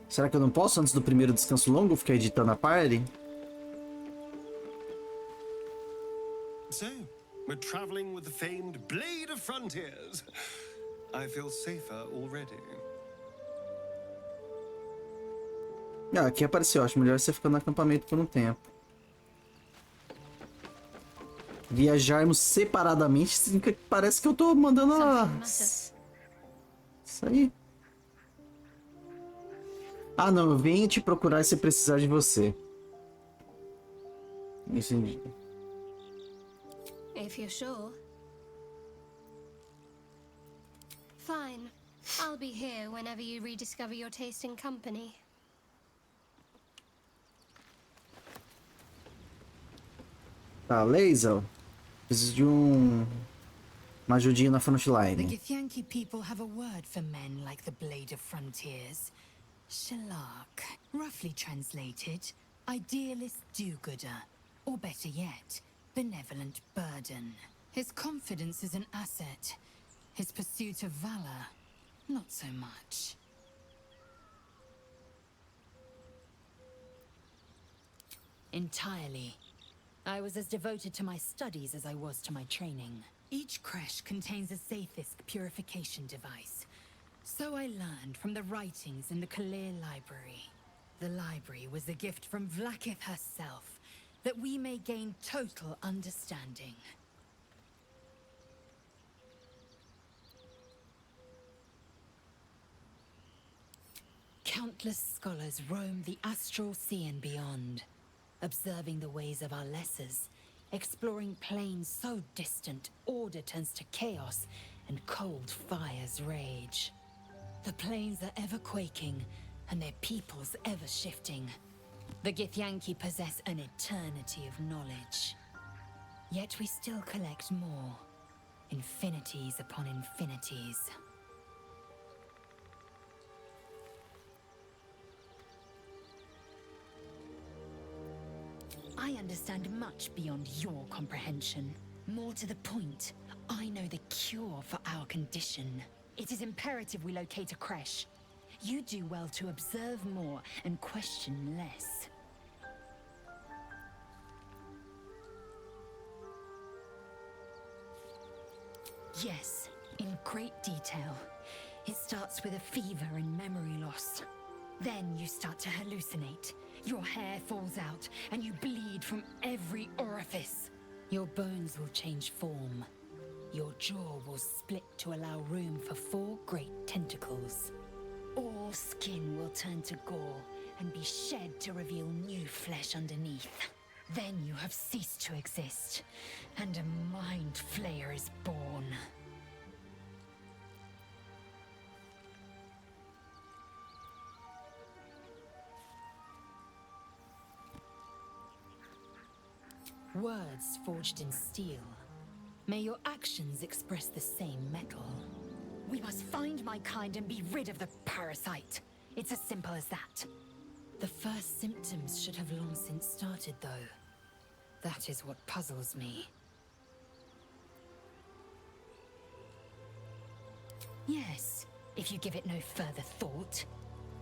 Será que eu não posso, antes do primeiro descanso longo, ficar editando a party? So, we're traveling with the famed Blade of Frontiers. I feel safer already. Ah, aqui apareceu. Acho melhor você ficar no acampamento por um tempo. Viajarmos separadamente, parece que eu tô mandando a... Isso aí. Ah, não. Eu venho te procurar se precisar de você. Entendi. If you're sure. Fine. I'll be here whenever you rediscover your taste in company. Tá, Lazel. Preciso de uma ajudinha na The frontline. Githyanki people have a word for men like the Blade of Frontiers. Shalak. Roughly translated, idealist do-gooder. Or better yet, benevolent burden. His confidence is an asset. His pursuit of valor, not so much. Entirely. I was as devoted to my studies as I was to my training. Each creche contains a Zaithisk purification device. So I learned from the writings in the Kalir Library. The library was a gift from Vlakith herself, that we may gain total understanding. Countless scholars roam the astral sea and beyond, observing the ways of our lessers, exploring planes so distant, order turns to chaos, and cold fires rage. The planes are ever quaking, and their peoples ever shifting. The Githyanki possess an eternity of knowledge. Yet we still collect more. Infinities upon infinities. I understand much beyond your comprehension. More to the point, I know the cure for our condition. It is imperative we locate a creche. You do well to observe more and question less. Yes, in great detail. It starts with a fever and memory loss. Then you start to hallucinate. Your hair falls out, and you bleed from every orifice. Your bones will change form. Your jaw will split to allow room for 4 great tentacles. All skin will turn to gore and be shed to reveal new flesh underneath. Then you have ceased to exist, and a mind flayer is born. Words forged in steel. May your actions express the same metal. We must find my kind and be rid of the parasite. It's as simple as that. The first symptoms should have long since started, though. That is what puzzles me. Yes, if you give it no further thought.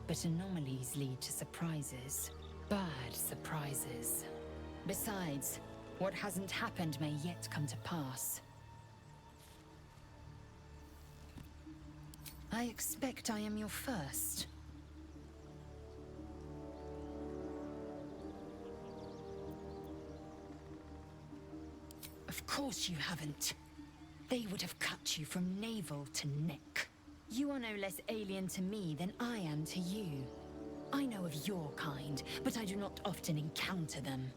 But anomalies lead to surprises. Bad surprises. Besides, what hasn't happened may yet come to pass. I expect I am your first. Of course you haven't. They would have cut you from navel to neck. You are no less alien to me than I am to you. I know of your kind, but I do not often encounter them.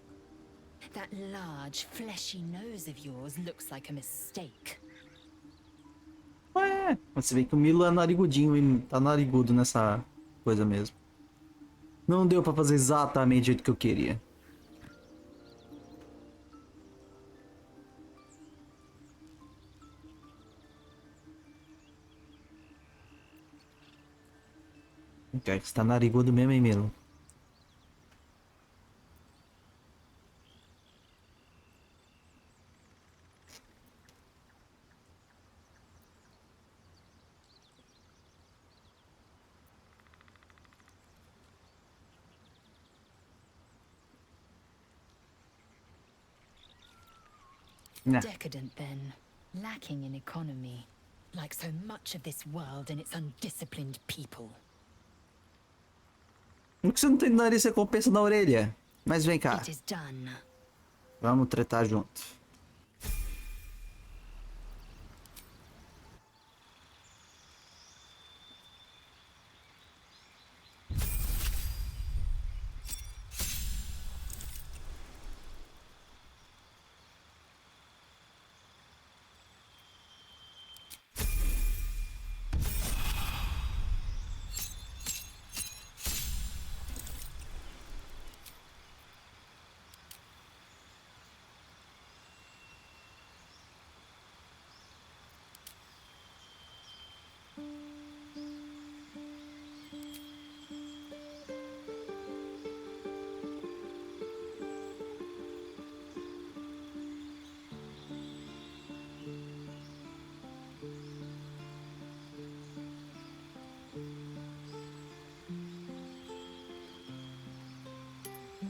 That large, fleshy nose of yours looks like a mistake. Ué, você vê que o Milo é narigudinho e tá narigudo nessa coisa mesmo. Não deu pra fazer exatamente do jeito que eu queria. Cara, você tá narigudo mesmo, hein, Milo? Decadent, then. Lacking in economy. Like so much of this world and its undisciplined people. Por que você não tem nariz e recompensa na orelha? Mas vem cá. It is done. Vamos tretar junto.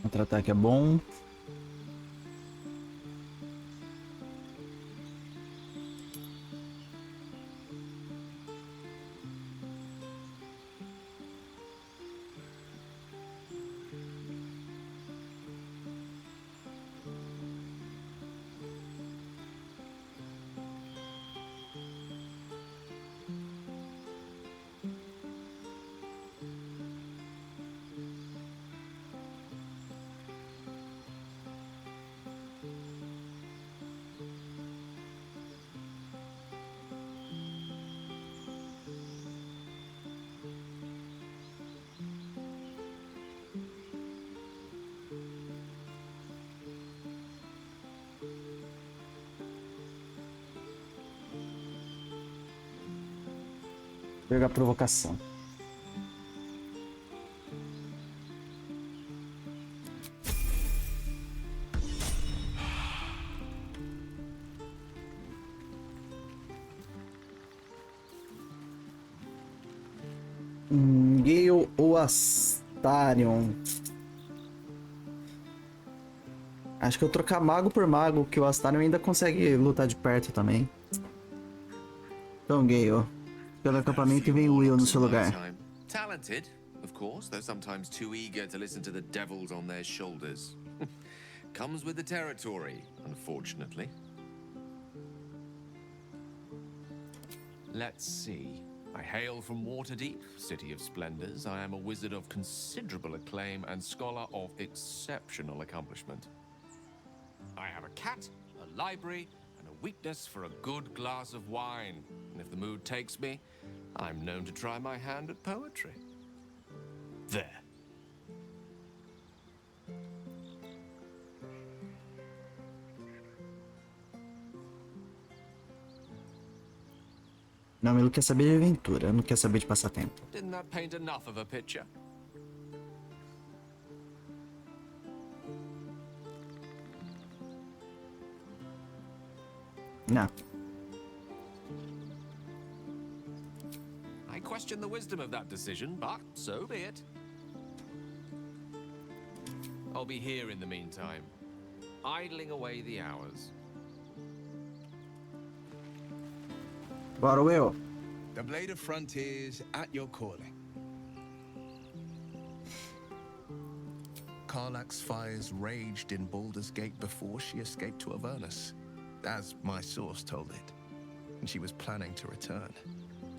Contra-ataque é bom. Pega a provocação. Gale ou Astarion? Acho que eu trocar mago por mago, que o Astarion ainda consegue lutar de perto também. Então, Gale, pelo acampamento e vem o Will no seu lugar. Talented, of course, though sometimes too eager to listen to the devils on their shoulders. Comes with the territory, unfortunately. Let's see. I hail from Waterdeep, city of splendors. I am a wizard of considerable acclaim and scholar of exceptional accomplishment. I have a cat, a library, and a weakness for a good glass of wine. And if the mood takes me, I'm known to try my hand at poetry. There. Não, Milo quer saber de aventura, não quer saber de passatempo. Didn't that paint enough of a picture? Não. I question the wisdom of that decision, but so be it. I'll be here in the meantime, idling away the hours. Bora, Will. The Blade of Frontiers at your calling. Karlach's fires raged in Baldur's Gate before she escaped to Avernus, as my source told it. And she was planning to return.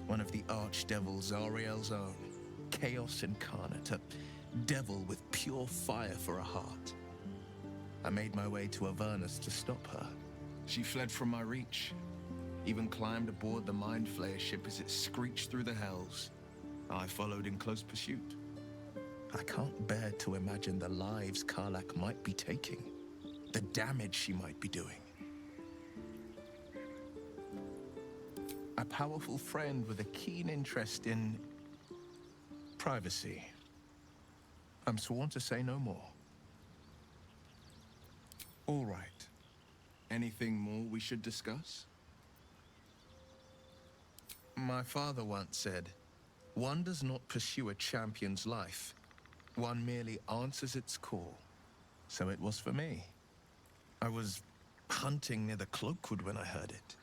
One of the archdevils Zariel's own, chaos incarnate, a devil with pure fire for a heart. I made my way to Avernus to stop her. She fled from my reach, even climbed aboard the Mind Flayer ship as it screeched through the hells. I followed in close pursuit. I can't bear to imagine the lives Karlach might be taking, the damage she might be doing. A powerful friend with a keen interest in privacy. I'm sworn to say no more. All right. Anything more we should discuss? My father once said, one does not pursue a champion's life. One merely answers its call. So it was for me. I was hunting near the Cloakwood when I heard it.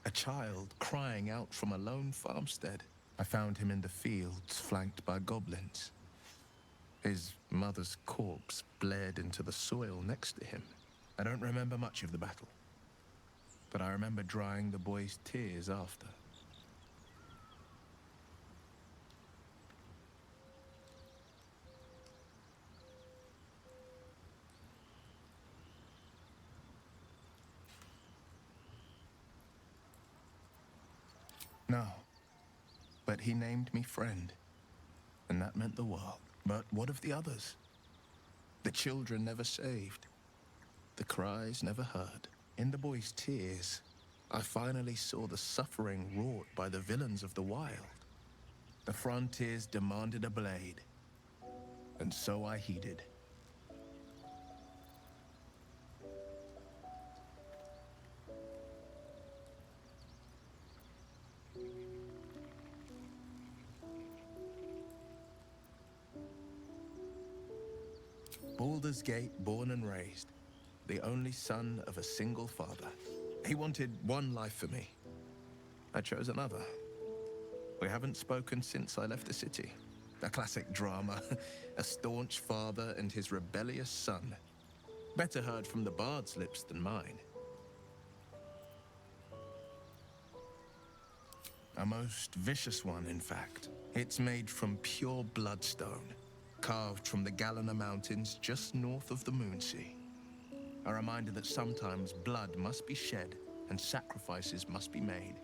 A child crying out from a lone farmstead. I found him in the fields, flanked by goblins. His mother's corpse bled into the soil next to him. I don't remember much of the battle, but I remember drying the boy's tears after. No, but he named me friend, and that meant the world. But what of the others? The children never saved, the cries never heard. In the boy's tears, I finally saw the suffering wrought by the villains of the wild. The frontiers demanded a blade, and so I heeded. Baldur's Gate, born and raised, the only son of a single father. He wanted one life for me. I chose another. We haven't spoken since I left the city. A classic drama, a staunch father and his rebellious son. Better heard from the bard's lips than mine. A most vicious one, in fact. It's made from pure bloodstone, carved from the Galena Mountains just north of the Moonsea. A reminder that sometimes blood must be shed and sacrifices must be made.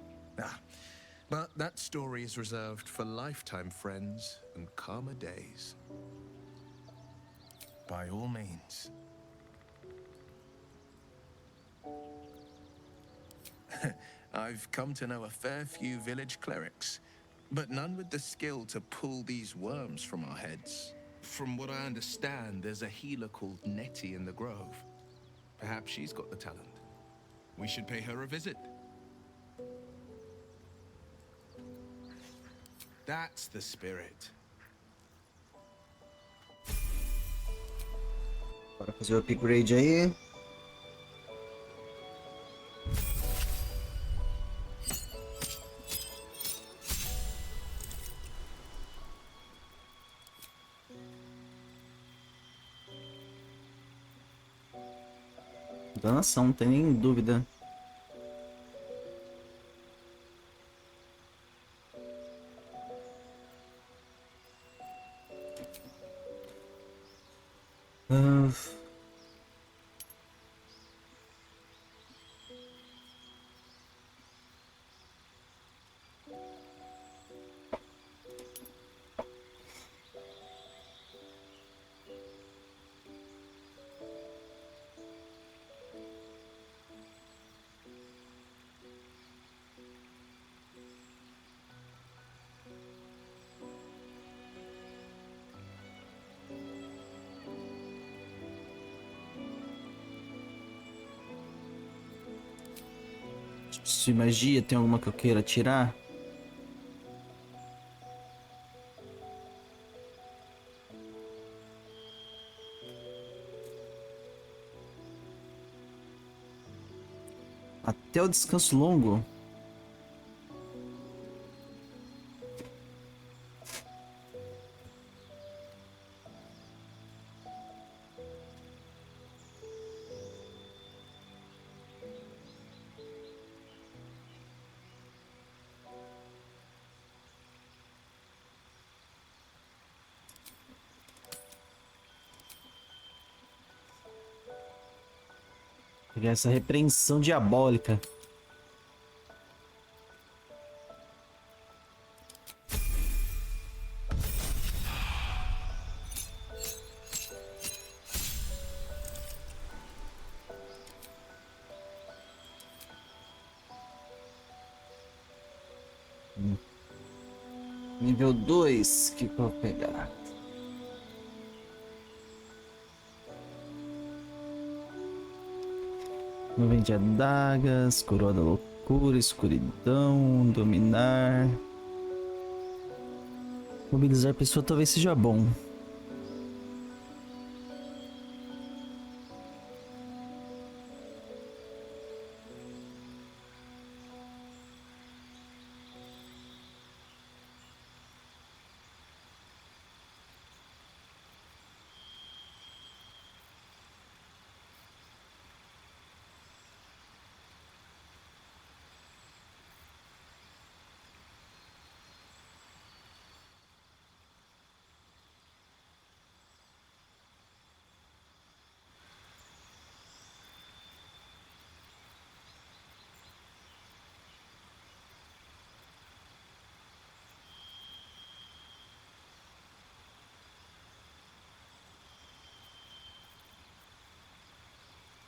But that story is reserved for lifetime friends and calmer days. By all means. I've come to know a fair few village clerics, but none with the skill to pull these worms from our heads. From what I understand, there's a healer called Nettie in the Grove. Perhaps she's got the talent. We should pay her a visit. That's the spirit. Bora fazer o upgrade aí. Danação, não tem nem dúvida. Se magia, tem alguma que eu queira tirar? Até o descanso longo. Pegar essa repreensão diabólica. Nível 2, que eu vou pegar? Nuvem de adagas, coroa da loucura, escuridão, dominar. Mobilizar a pessoa talvez seja bom.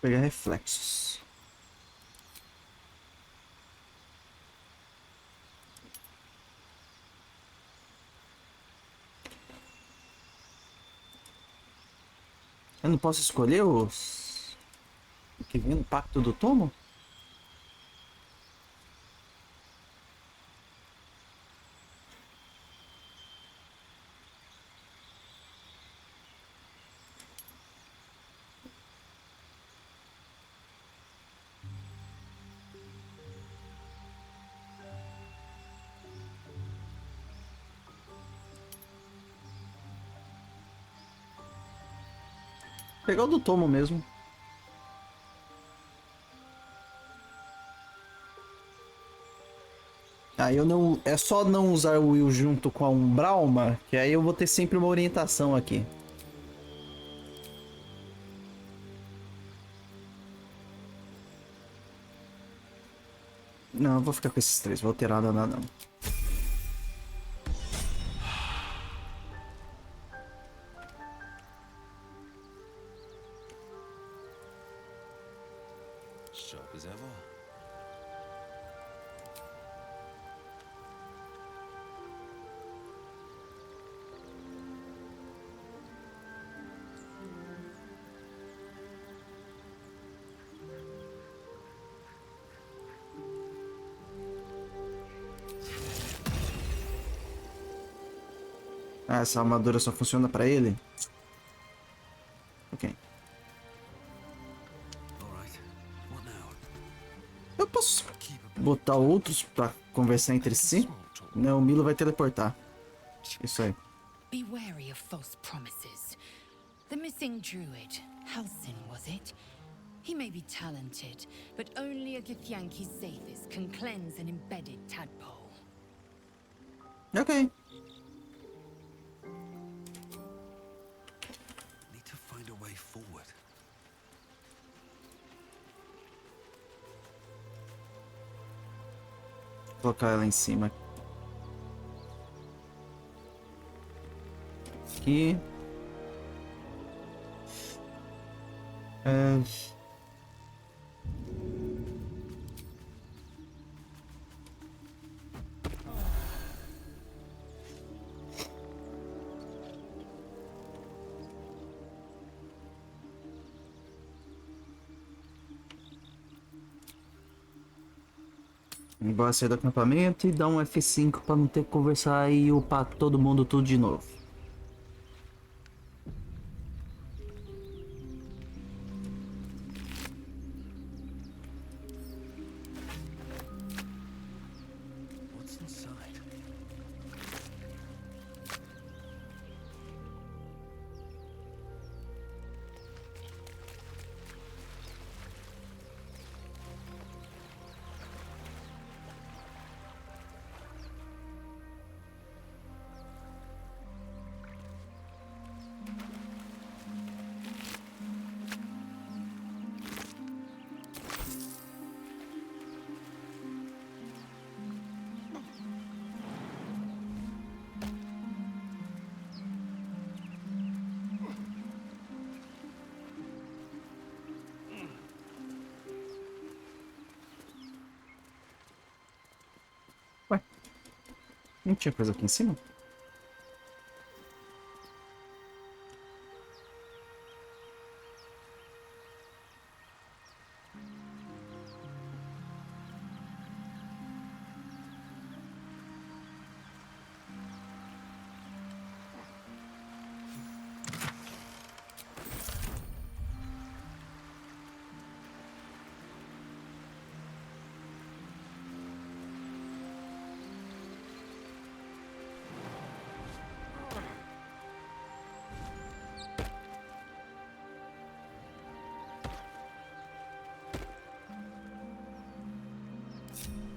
Pegar reflexos. Eu não posso escolher os que vem no pacto do tomo? Pegar o do tomo mesmo. Aí eu não. É só não usar o Will junto com a Umbralma, que aí eu vou ter sempre uma orientação aqui. Não, eu vou ficar com esses três, vou alterar nada não. Sharp as ever. Ah, essa armadura só funciona pra ele? Ok. Eu posso botar outros pra conversar entre si? Não, o Milo vai teleportar. Isso aí. Be wary of false promises. The missing druid, Halsin, was it? He may be talented, but only a Githyanki Zathis can cleanse an embedded tadpole. Ok. Need to find a way forward. Vou colocar ela em cima. Aqui. Embora sair do acampamento e dar um F5 pra não ter que conversar e upar todo mundo tudo de novo. What's inside? Não tinha coisa aqui em cima?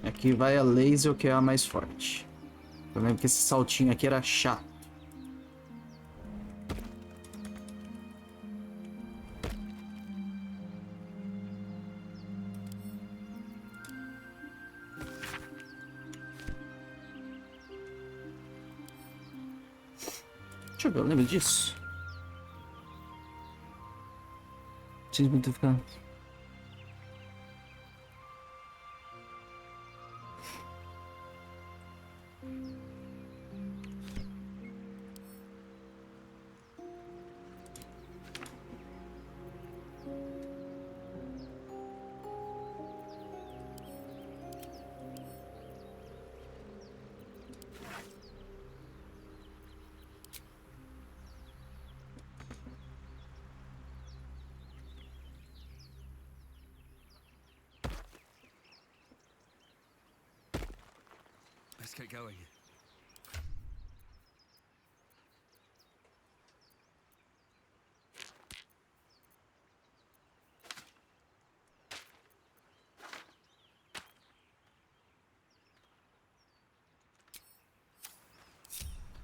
Aqui vai a laser, que é a mais forte. Eu lembro que esse saltinho aqui era chato. Deixa eu ver, eu lembro disso. Tinha muito ficar. Let's get going.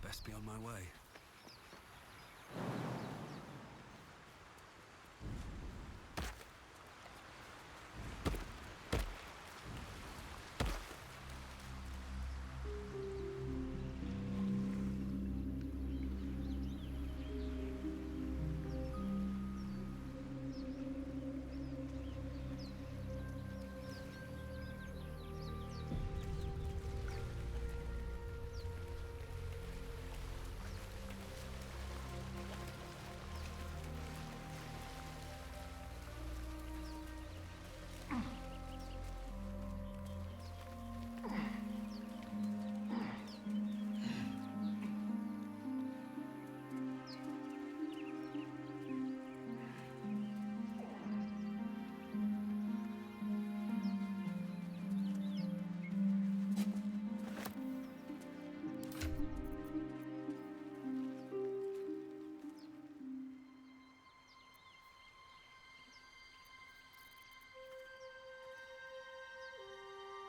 Best be on my way.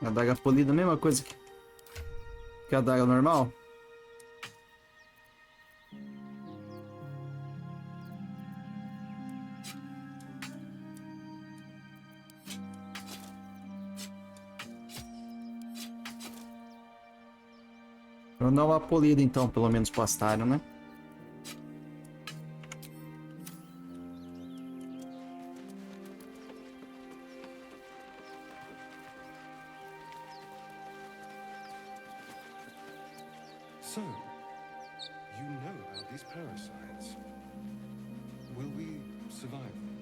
A adaga polida, a mesma coisa que a adaga normal. Vou dar uma polida então, pelo menos pro Astário, né? So, you know about these parasites. Will we survive them?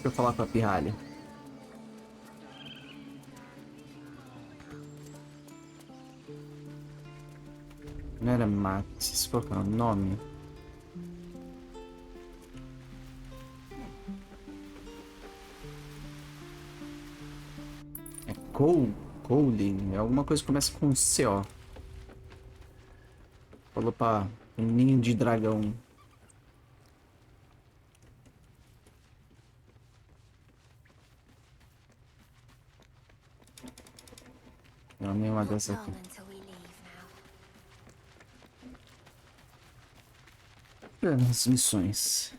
Deixa eu falar com a pirralha. Não era Max, qual que é o nome? É Cole, é alguma coisa que começa com CO. Falou pra um ninho de dragão. Não, nenhuma dessa aqui. As missões.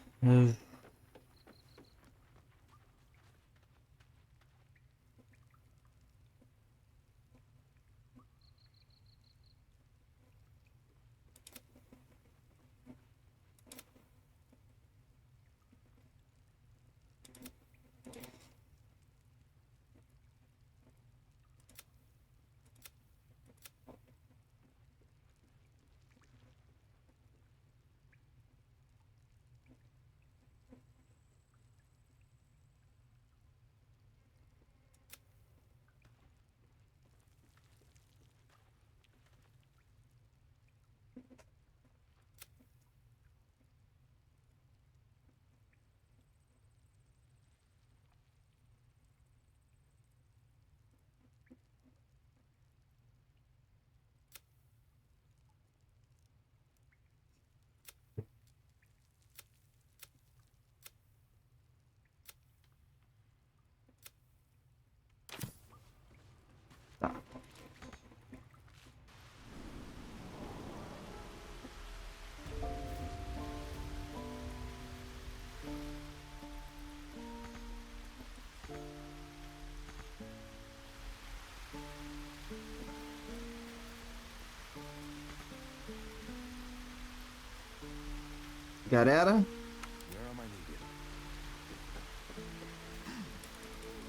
Galera,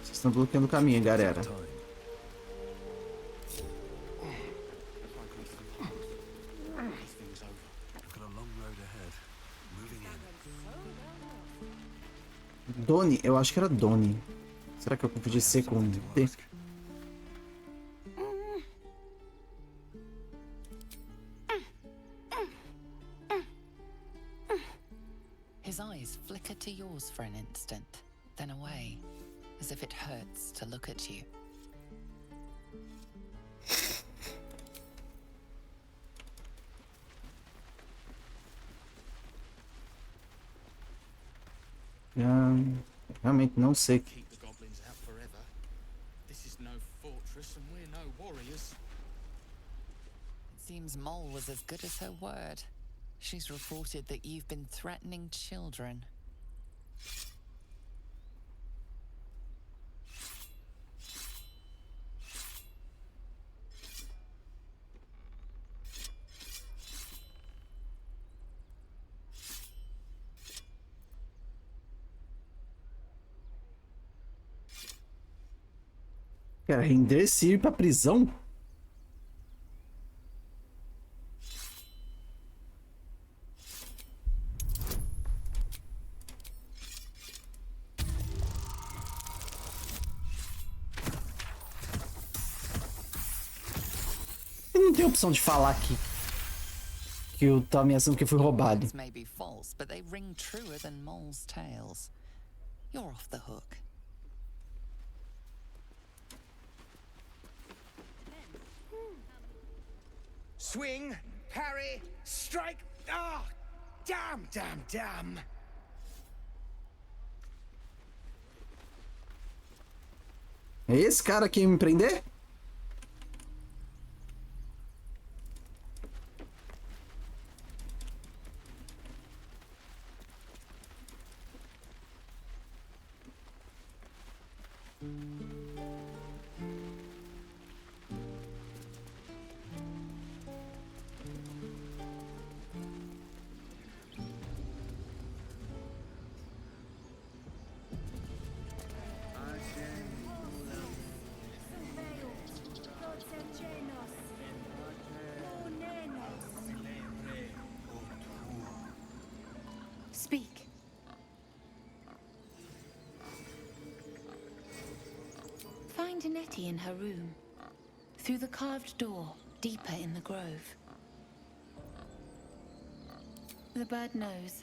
vocês estão bloqueando o caminho, galera. Doni, eu acho que era Doni. Será que eu confundi C com D? His eyes flicker to yours for an instant, then away, as if it hurts to look at you. Realmente não sei. Keep the goblins out forever. This is no fortress and we're no warriors. It seems Mole was as good as her word. She's reported that you've been threatening children. Cara, render se ir pra prisão? Não tem opção de falar que eu tô ameaçando que eu fui roubado. May be false, but they ring truer than Mole's tales. You're off the hook. Swing, parry, strike. Ah, damn, damn, damn. É esse cara que ia me prender? Speak. find Nettie in her room, through the carved door, deeper in the grove. The bird knows.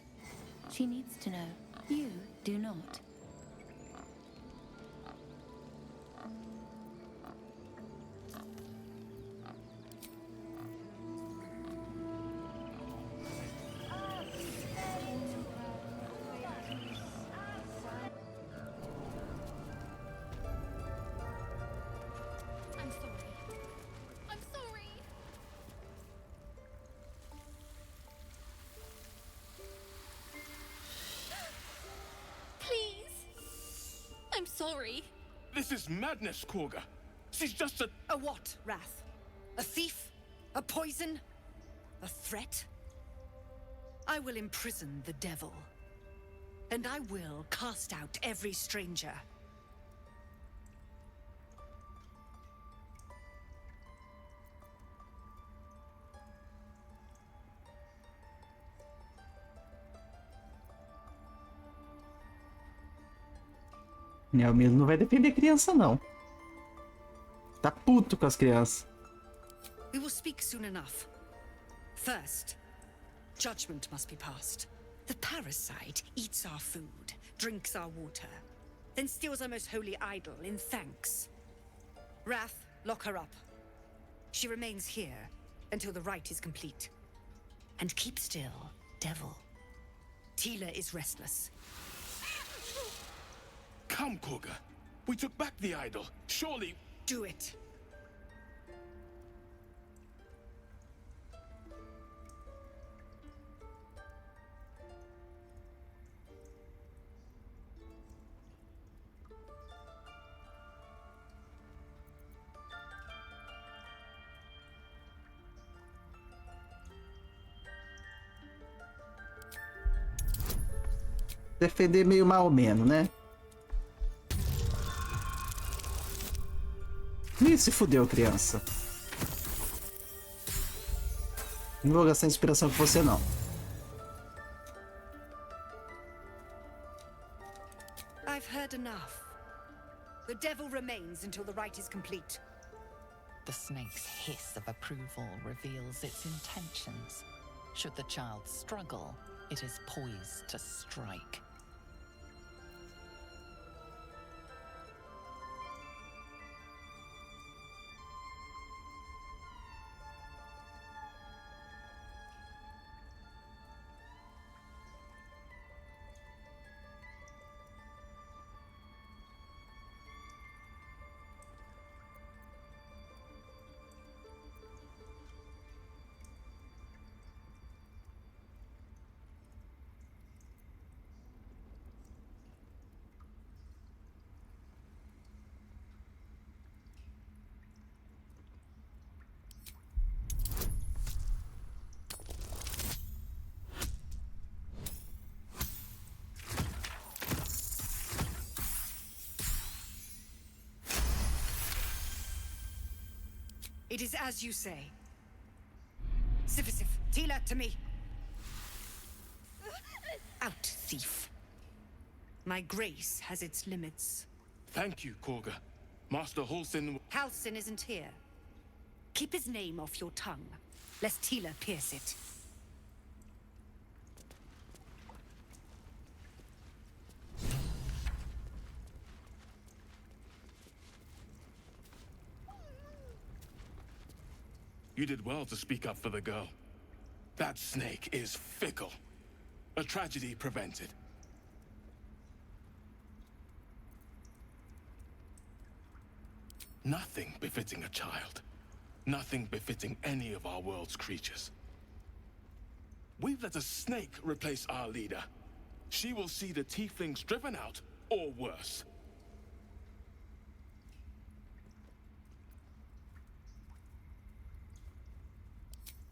She needs to know. You do not. I'm sorry. I'm sorry. Please. I'm sorry. This is madness, Korga. She's just a... A what, Wrath? A thief? A poison? A threat? I will imprison the devil. And I will cast out every stranger. O Milo não vai defender criança, não. Tá puto com as crianças. We will speak soon enough. First, judgment must be passed. The parasite eats our food, drinks our water, then steals our most holy idol in thanks. Wrath, lock her up. She remains here until the rite is complete. And keep still, devil. Tila is restless. Come, Korga. We took back the idol. Surely... Do it. Defender meio mal ou menos, né? Ih, se fudeu, criança. Não vou gastar inspiração com você, não. I've heard enough. The devil remains until the rite is complete. The snake's hiss of approval reveals its intentions. Should the child struggle, it is poised to strike. It is as you say. Sifisif, Tila, to me. Out, thief. My grace has its limits. Thank you, Korga. Master Halsin... Halsin isn't here. Keep his name off your tongue, lest Tila pierce it. You did well to speak up for the girl. That snake is fickle. A tragedy prevented. Nothing befitting a child. Nothing befitting any of our world's creatures. We've let a snake replace our leader. She will see the tieflings driven out, or worse.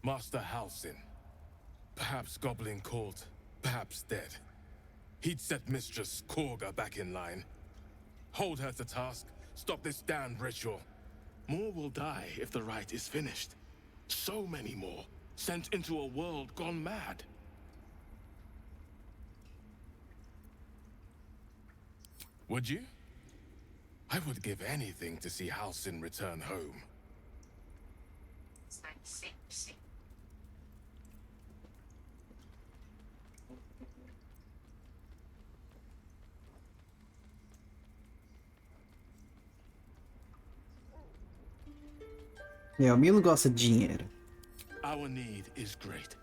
Master Halsin. Perhaps goblin caught, perhaps dead. He'd set Mistress Korga back in line. Hold her to task, stop this damned ritual. More will die if the rite is finished. So many more, sent into a world gone mad. Would you? I would give anything to see Halsin return home. O Milo gosta de dinheiro. Our need is great.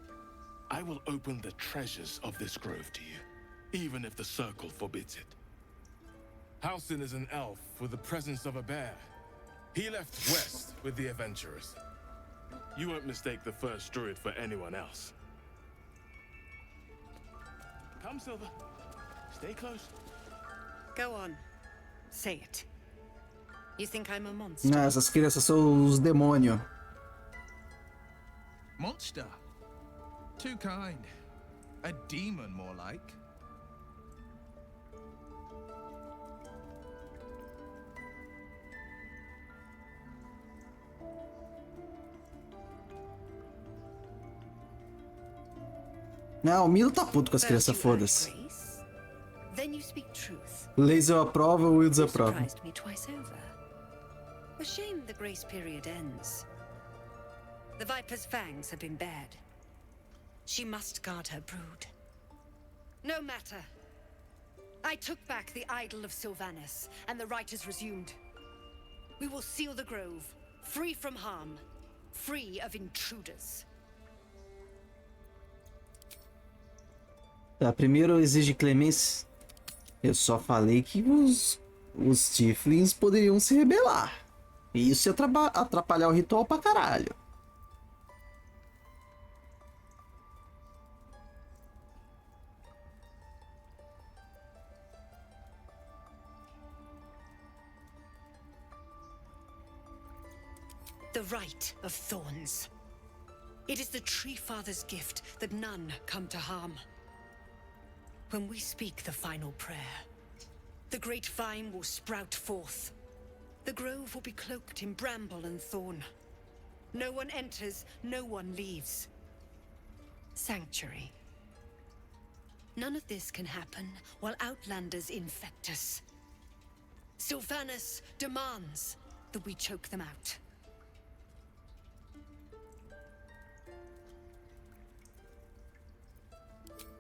I will open the treasures of this grove to you, even if the circle forbids it. Halsin is an elf with the presence of a bear. He left west with the adventurers. You won't mistake the first druid for anyone else. Come, Silver. Stay close. Go on. Say it. You think I'm a monster? Ah, essas crianças são os demônios. Monster? Too kind. A demon, more like. Não, o Milo tá puto com as crianças, foda-se. Then you speak truth. Laser aprova, o Will desaprova. Surprised me twice over. A shame the grace period ends. The Viper's fangs have been bared. She must guard her brood. No matter. I took back the idol of Sylvanas, and the rite is resumed. We will seal the grove, free from harm, free of intruders. Tá, primeiro exige clemência. Eu só falei que os Tieflings poderiam se rebelar. E isso ia atrapalhar o ritual pra caralho. The Rite of Thorns. It is the Tree Father's gift that none come to harm. When we speak the final prayer, the great vine will sprout forth. The grove will be cloaked in bramble and thorn. No one enters, no one leaves. Sanctuary. None of this can happen while Outlanders infect us. Sylvanas demands that we choke them out.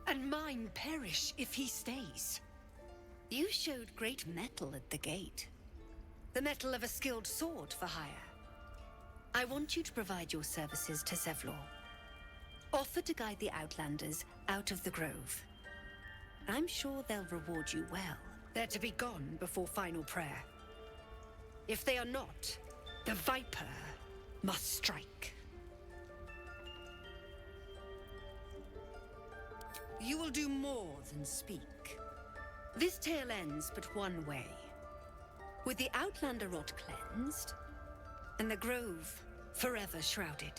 And mine perish if he stays. You showed great mettle at the gate. The mettle of a skilled sword for hire. I want you to provide your services to Zevlor. Offer to guide the Outlanders out of the grove. I'm sure they'll reward you well. They're to be gone before final prayer. If they are not, the Viper must strike. You will do more than speak. This tale ends but one way. With the Outlander rot cleansed, and the grove forever shrouded.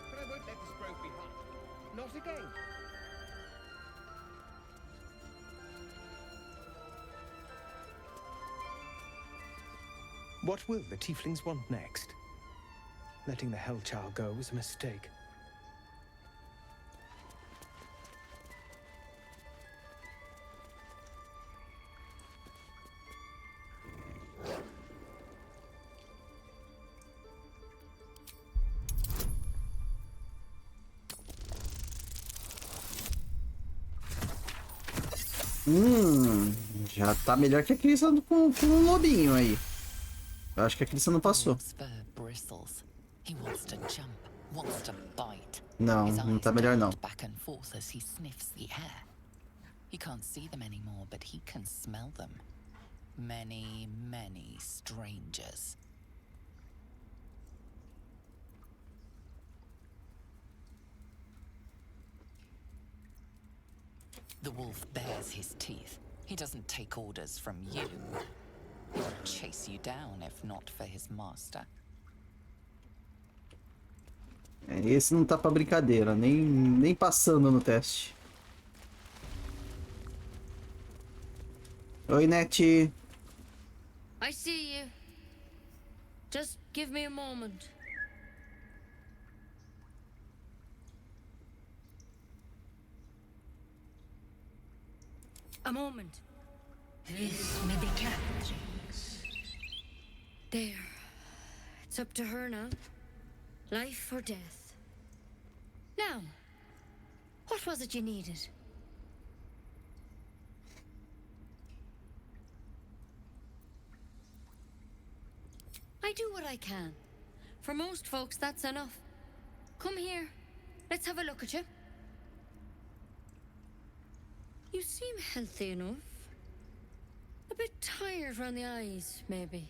But I won't let this grove be harmed. Not again. What will the Tieflings want next? Letting the Hellchild go was a mistake. Já tá melhor que a Crissa com o lobinho aí. Eu acho que a Crissa não passou. He wants to jump, wants to bite. Não, não tá melhor não. Back and forth as he sniffs the air. He can't see them anymore, but he can smell them. Many, many strangers. The wolf bares his teeth. He doesn't take orders from you. He would chase you down if not for his master. Esse não tá pra brincadeira, nem passando no teste. Oi, Net. I see you. Just give me a moment. A moment. This may be Catherine's. There. It's up to her now. Life or death. Now, what was it you needed? I do what I can. For most folks, that's enough. Come here. Let's have a look at you. You seem healthy enough. A bit tired around the eyes, maybe.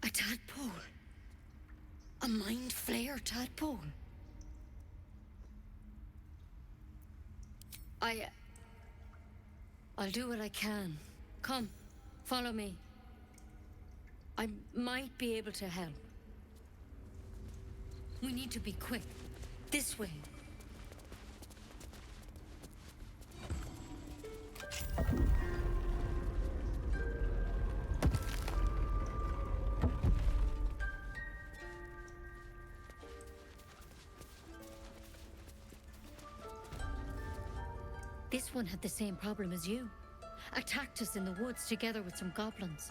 A tadpole. A mind flayer tadpole. I'll do what I can. Come, follow me. I might be able to help. We need to be quick. This way. This one had the same problem as you. Attacked us in the woods together with some goblins.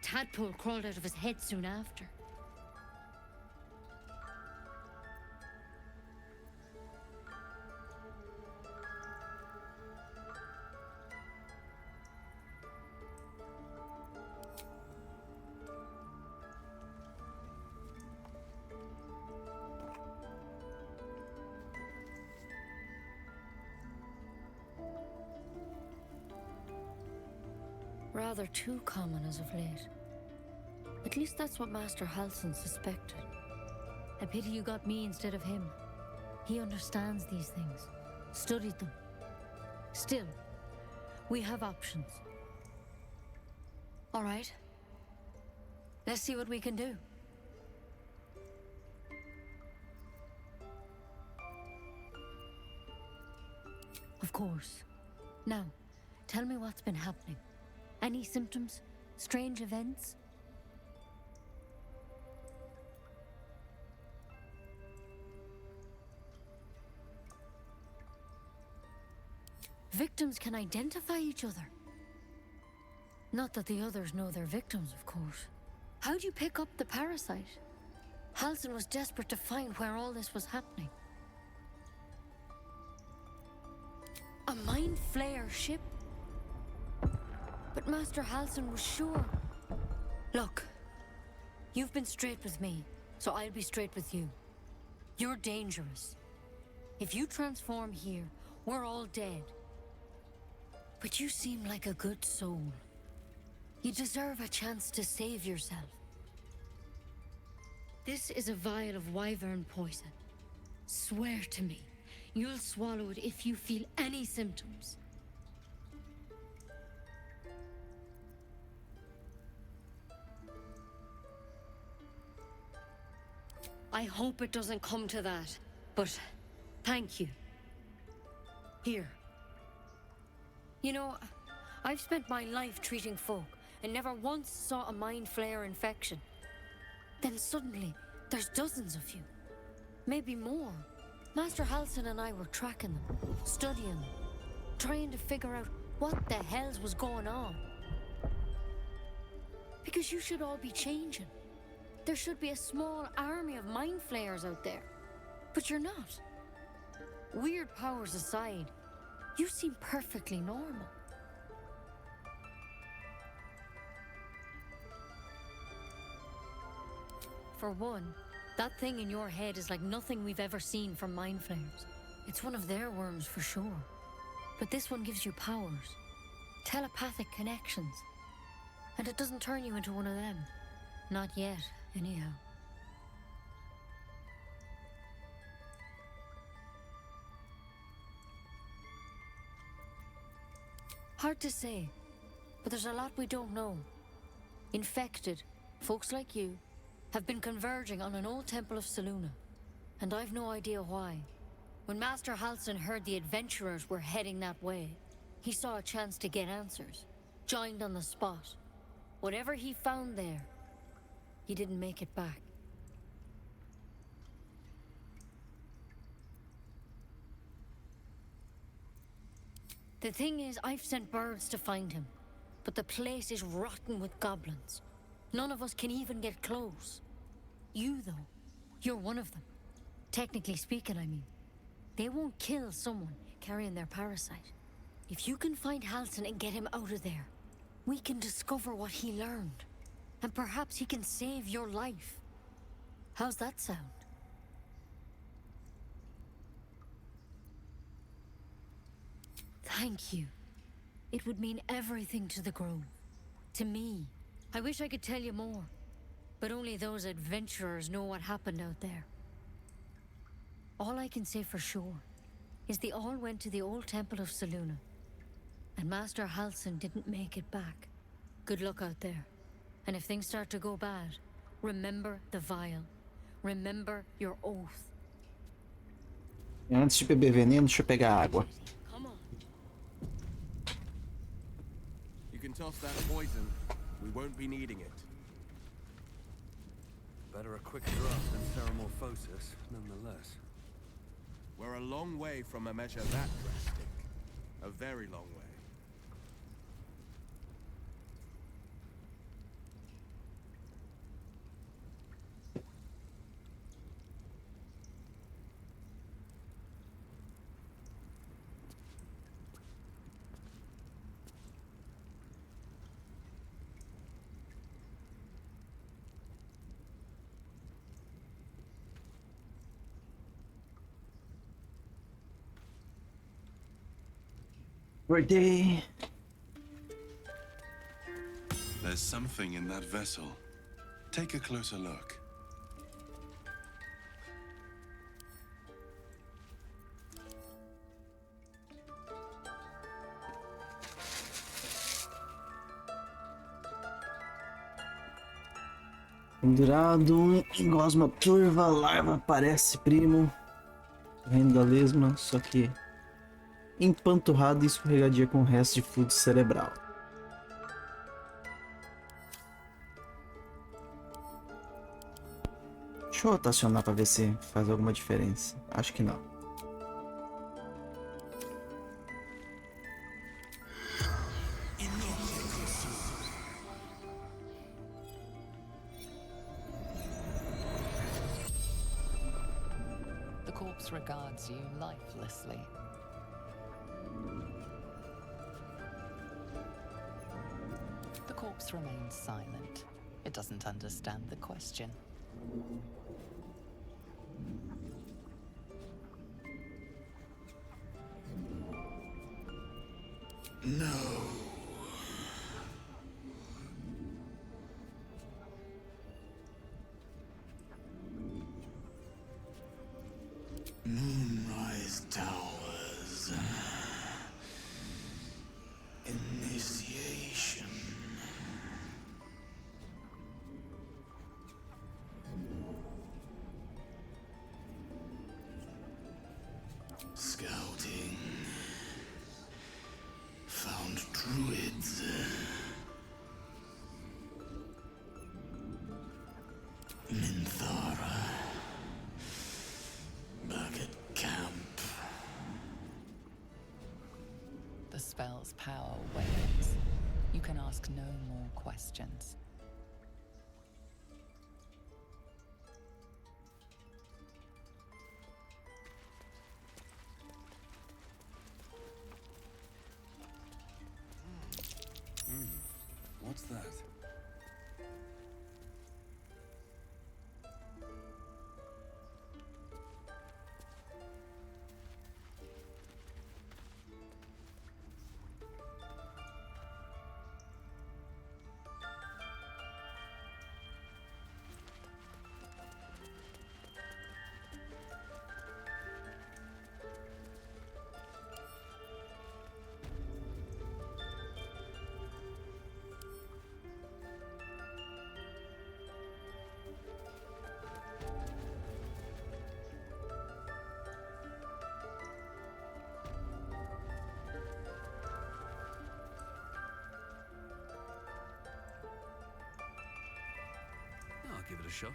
Tadpole crawled out of his head soon after. Rather too common as of late. At least that's what Master Halsin suspected. A pity you got me instead of him. He understands these things, studied them. Still, we have options. All right. Let's see what we can do. Of course. Now, tell me what's been happening. Any symptoms? Strange events? Victims can identify each other. Not that the others know they're victims, of course. How'd you pick up the parasite? Halsin was desperate to find where all this was happening. A mind flayer ship? But Master Halsin was sure. Look, you've been straight with me, so I'll be straight with you. You're dangerous. If you transform here, we're all dead. But you seem like a good soul. You deserve a chance to save yourself. This is a vial of wyvern poison. Swear to me, you'll swallow it if you feel any symptoms. I hope it doesn't come to that, but thank you. Here. You know, I've spent my life treating folk and never once saw a mind flayer infection. Then suddenly, there's dozens of you. Maybe more. Master Halsin and I were tracking them, studying them, trying to figure out what the hells was going on. Because you should all be changing. There should be a small army of mind flayers out there. But you're not. Weird powers aside, you seem perfectly normal. For one, that thing in your head is like nothing we've ever seen from mind flayers. It's one of their worms for sure. But this one gives you powers. Telepathic connections. And it doesn't turn you into one of them. Not yet. Anyhow. Hard to say, but there's a lot we don't know. Infected, folks like you, have been converging on an old temple of Selûne, and I've no idea why. When Master Halsin heard the adventurers were heading that way, he saw a chance to get answers, joined on the spot. Whatever he found there, he didn't make it back. The thing is, I've sent birds to find him, but the place is rotten with goblins. None of us can even get close. You, though, you're one of them. Technically speaking, I mean. They won't kill someone carrying their parasite. If you can find Halsin and get him out of there, we can discover what he learned. And perhaps he can save your life. How's that sound? Thank you. It would mean everything to the Grove. To me. I wish I could tell you more. But only those adventurers know what happened out there. All I can say for sure is they all went to the old temple of Selûne. And Master Halsin didn't make it back. Good luck out there. And if things start to go bad, remember the vial. Remember your oath. Antes de beber veneno, deixa eu pegar água. You can toss that poison. We won't be needing it. Better a quick draft than Ceramorphosis, nonetheless. We're a long way from a measure that drastic. A very long way. Birthday. There's something in that vessel. Take a closer look. Pendurado, gosma turva, larva parece primo. Reino da lesma, só que empanturrado e escorregadia com o resto de fluido cerebral. Deixa eu rotacionar pra ver se faz alguma diferença. Acho que não. The corpse regards you lifelessly. The corpse remains silent. It doesn't understand the question. No. Moonrise Towers. Initiation. Scouting. Found druids. Minthara. Back at camp. The spell's power wanes. You can ask no more questions. What's that? I'll give it a shot.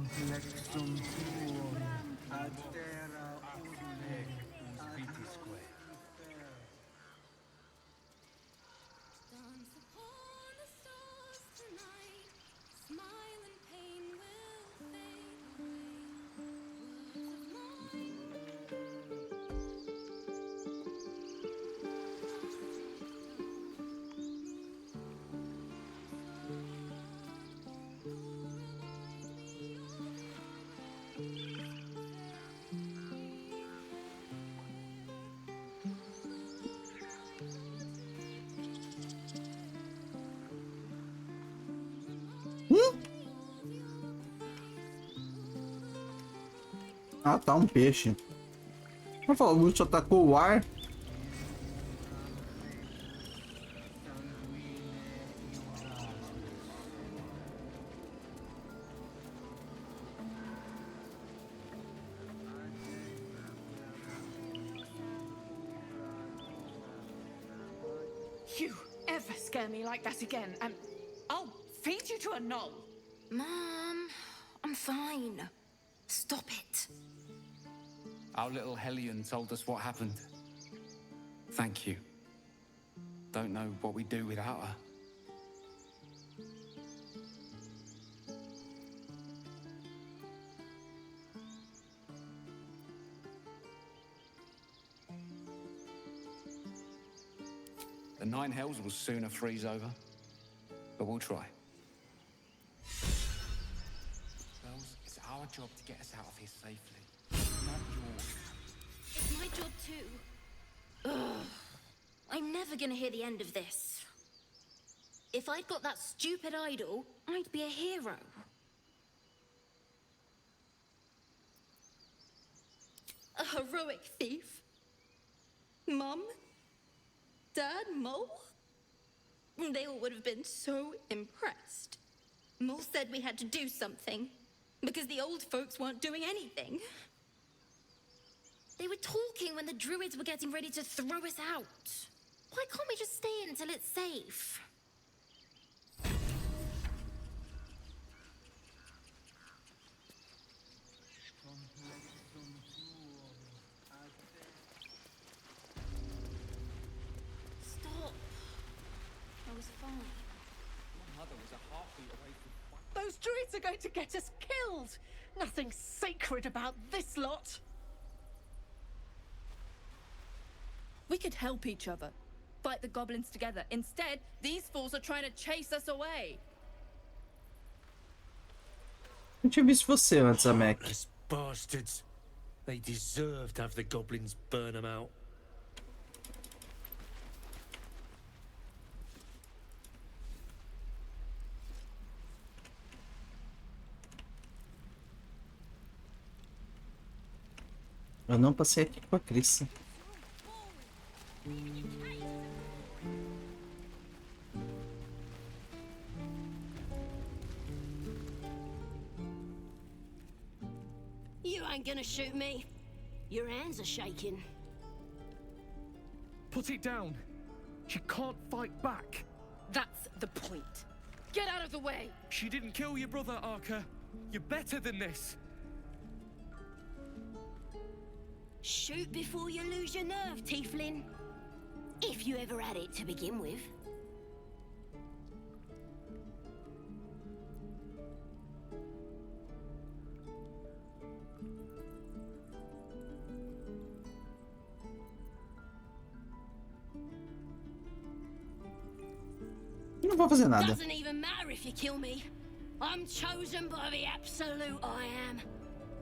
Complexum tuum ad terra udine vitisque. Dance upon the stars tonight. Smile and pain will fade away. Ah, tá, um peixe. Eu falo, o Lúcio atacou o ar. You ever scare me like that again, and I'll feed you to a knoll. Mom, I'm fine. Stop it. Our little Hellion told us what happened. Thank you. Don't know what we'd do without her. The Nine Hells will sooner freeze over, but we'll try. Girls, it's our job to get us out of here safely, not yours. It's my job too. Ugh. I'm never gonna hear the end of this. If I'd got that stupid idol, I'd be a hero. A heroic thief? Mum? Dad? Mole? They all would have been so impressed. Mole said we had to do something, because the old folks weren't doing anything. They were talking when the druids were getting ready to throw us out. Why can't we just stay until it's safe? Stop. I was fine. My mother was a heartbeat away from... Those druids are going to get us killed! Nothing sacred about this lot! We could help each other. Fight the goblins together. Instead, these fools are trying to chase us away. Eu tinha visto você antes, Mac. Those bastards. They deserve to have the goblins burn them out. Eu não passei aqui com a Cris. You ain't gonna shoot me. Your hands are shaking. Put it down. She can't fight back. That's the point. Get out of the way! She didn't kill your brother, Arca. You're better than this. Shoot before you lose your nerve, Tiefling. If you ever had it to begin with. Não vou fazer nada. Doesn't even matter if you kill me. I'm chosen by the absolute I am.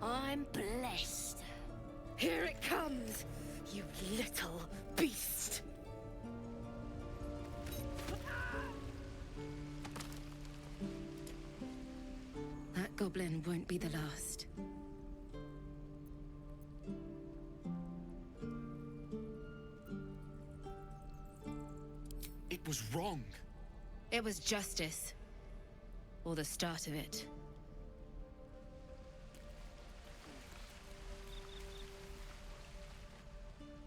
I'm blessed. Here it comes, you little beast! That goblin won't be the last. It was wrong. It was justice. Or the start of it.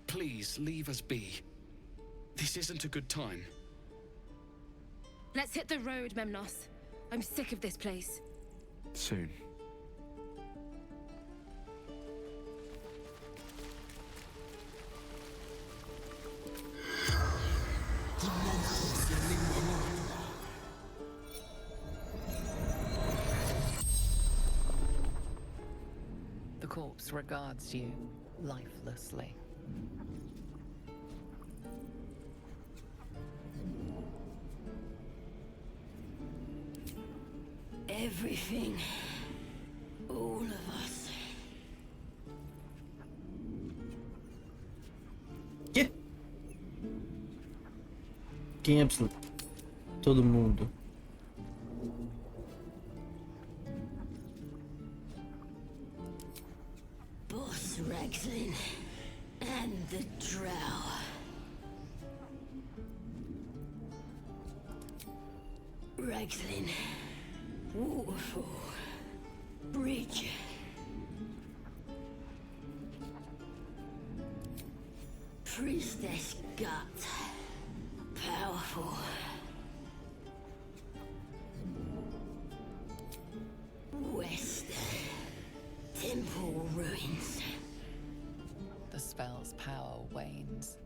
Please, leave us be. This isn't a good time. Let's hit the road, Memnos. I'm sick of this place. Soon. The corpse regards you lifelessly. Everything. All of us. Que? Quem é absoluto? Todo mundo. Boss Ragslin and the Drow. Ragslin. Waterfall. Bridge. Priestess Gut. Powerful. West. Temple ruins. The spell's power wanes.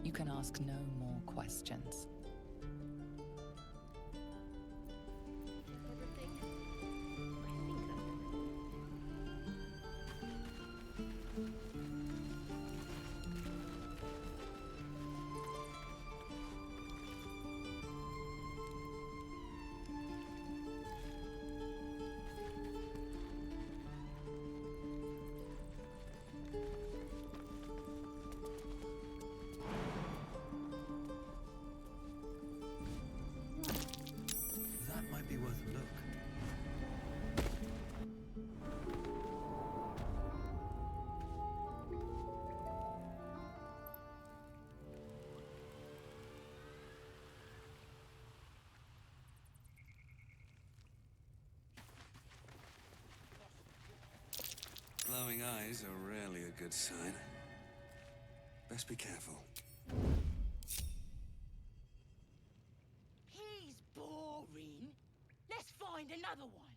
You can ask no more questions. That might be worth a look. Glowing eyes are rarely a good sign. Best be careful. He's boring. Let's find another one.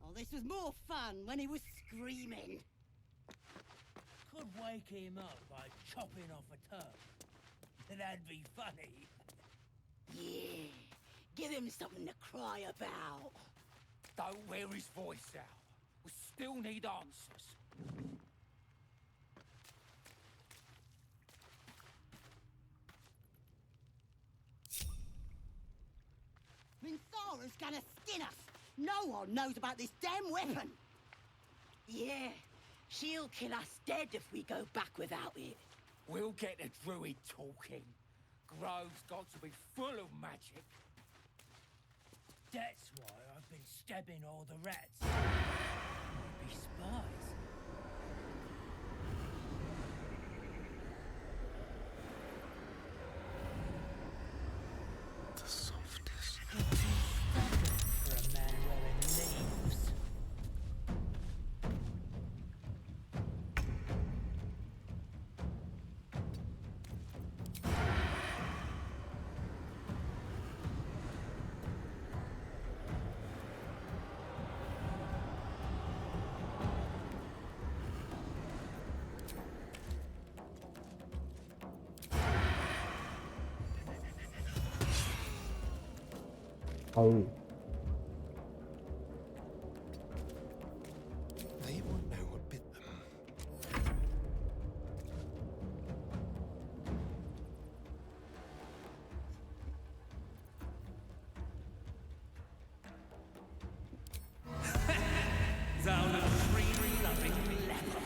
Oh, this was more fun when he was screaming. Could wake him up by chopping off a toe. That'd be funny. Yeah, give him something to cry about. Don't wear his voice out. We still need answers. Minthara's gonna skin us. No one knows about this damn weapon. Yeah, she'll kill us dead if we go back without it. We'll get the druid talking. Grove's got to be full of magic. That's why I've been stabbing all the rats. Might be spies. The softest. For a man wearing leaves. Oh. They won't know what bit them. Thou the free-loving leper.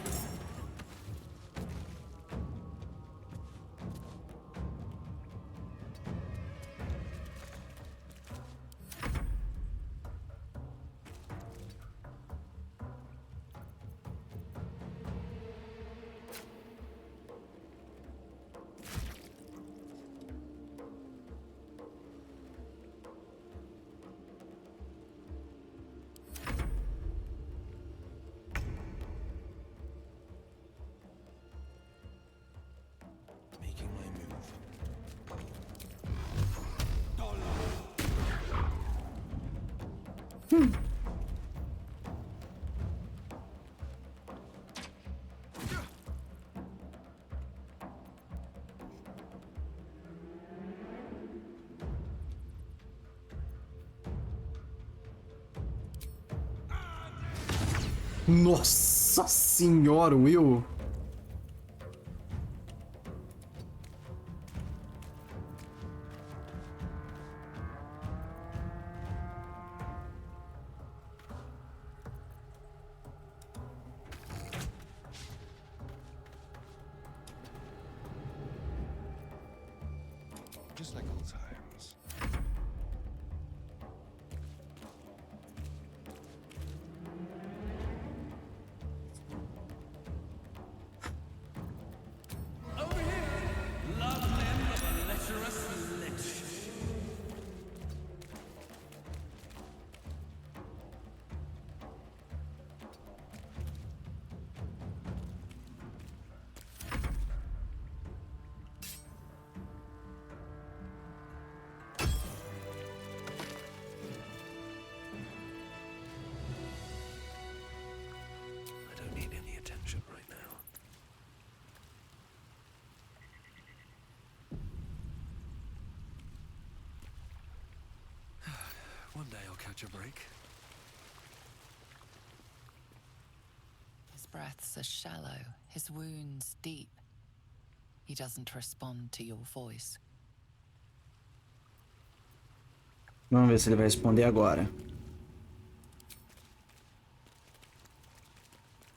Nossa senhora, Will. Just like old times. Over here, love limb of a lecherous lich. I don't need any attention right now. One day I'll catch a break. His breaths are shallow, his wounds deep. He doesn't respond to your voice. Vamos ver se ele vai responder agora.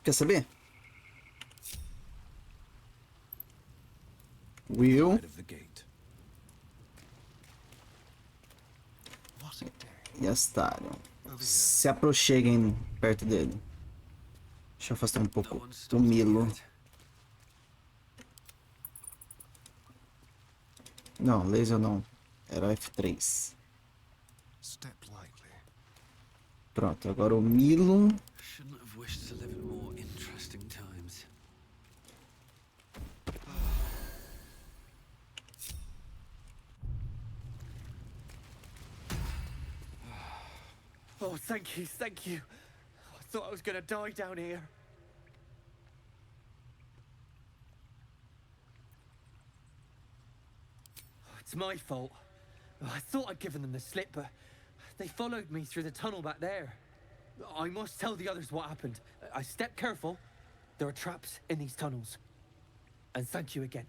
Quer saber? Will. E Astarion. Se aproxeguem perto dele. Deixa eu afastar um pouco o Milo. Não, laser não. Era F3. Step lightly. Pronto, agora o Milo. Shouldn't have wished to live in more interesting times. Oh, thank you, thank you. I thought I was gonna die down here. It's my fault. I thought I'd given them the slip, but they followed me through the tunnel back there. I must tell the others what happened. I stepped careful. There are traps in these tunnels. And thank you again.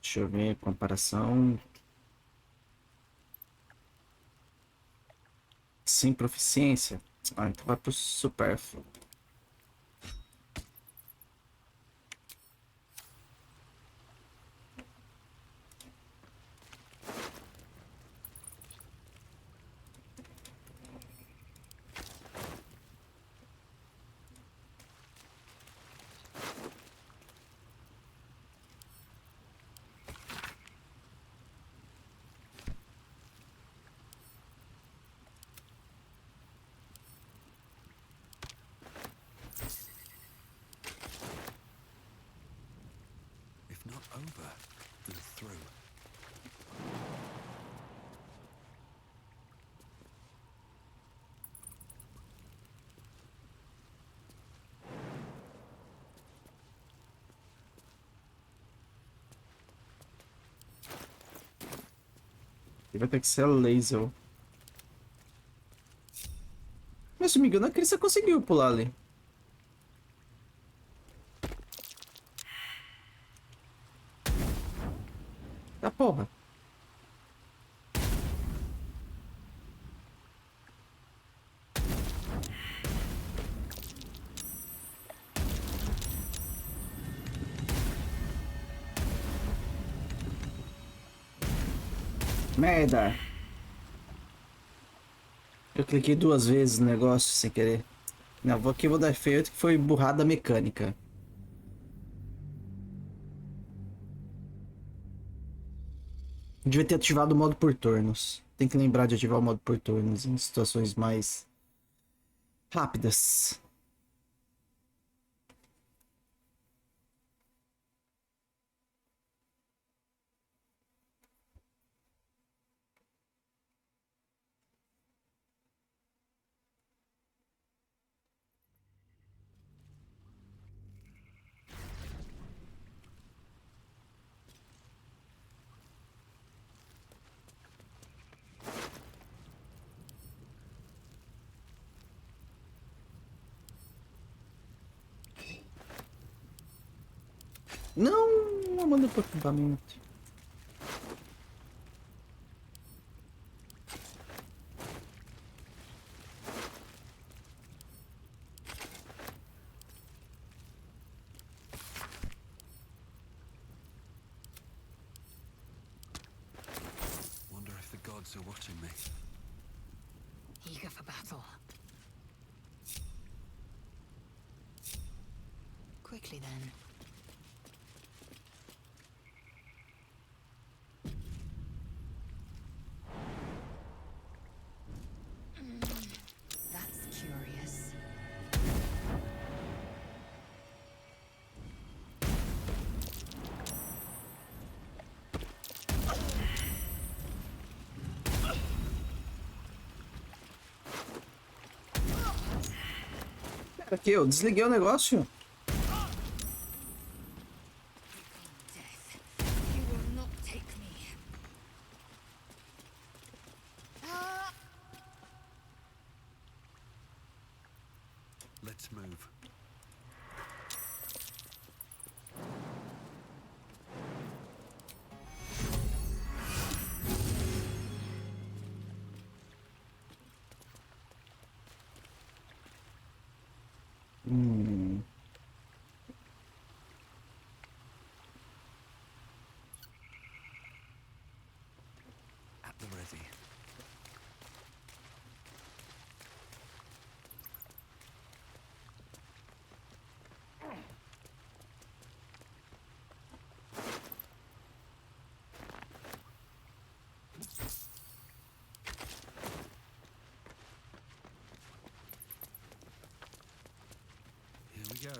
Deixa eu ver, comparação. Sem proficiência. Ah, então vai pro supérfluo. If not over, then through. Ele vai ter que ser laser. Mas se não me engano, a Crissa conseguiu pular ali. Ah, porra. Merda. Eu cliquei 2 vezes no negócio sem querer. Não, vou dar efeito que foi burrada mecânica. Devia ter ativado o modo por turnos. Tem que lembrar de ativar o modo por turnos em situações mais rápidas. Não manda pro acampamento. Wonder if the gods are watching me. Eager for battle. Quickly then. That's curious. Pera aqui, eu desliguei o negócio. You will not take me. Let's move. At the ready. Here we go.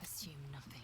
Assume nothing.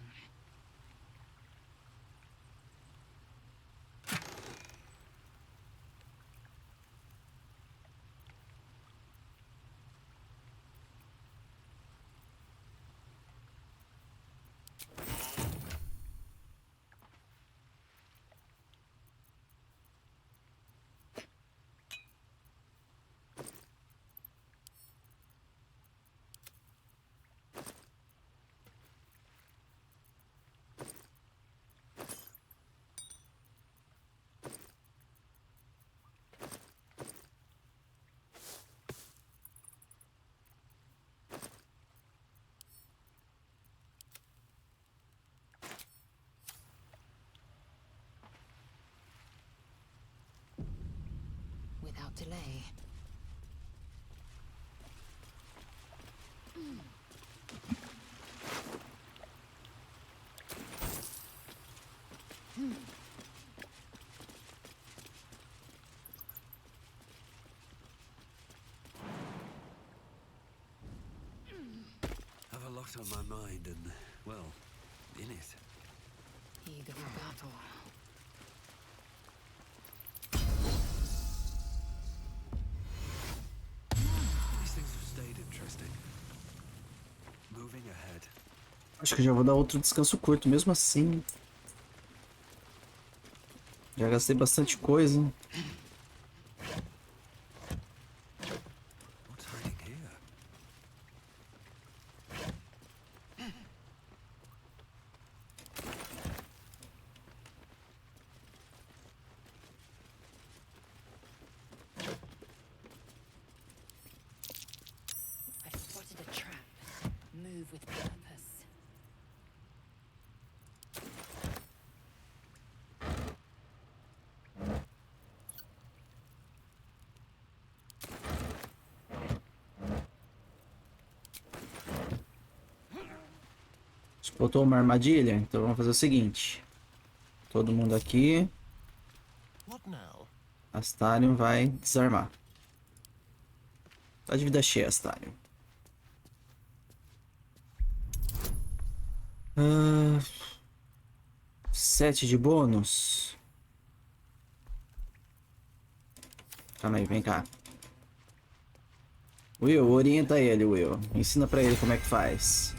Without delay. Have a lot on my mind and, well, in it. Eager for battle. These things have stayed interesting. Moving ahead. Acho que já vou dar outro descanso curto, mesmo assim. Já gastei bastante coisa. What's hiding here? I've spotted a trap. Move with purpose. Botou uma armadilha? Então vamos fazer o seguinte. Todo mundo aqui. Astarion vai desarmar. Tá de vida cheia, Astarion. 7 de bônus. Calma aí, vem cá. Will, orienta ele, Will. Ensina pra ele como é que faz.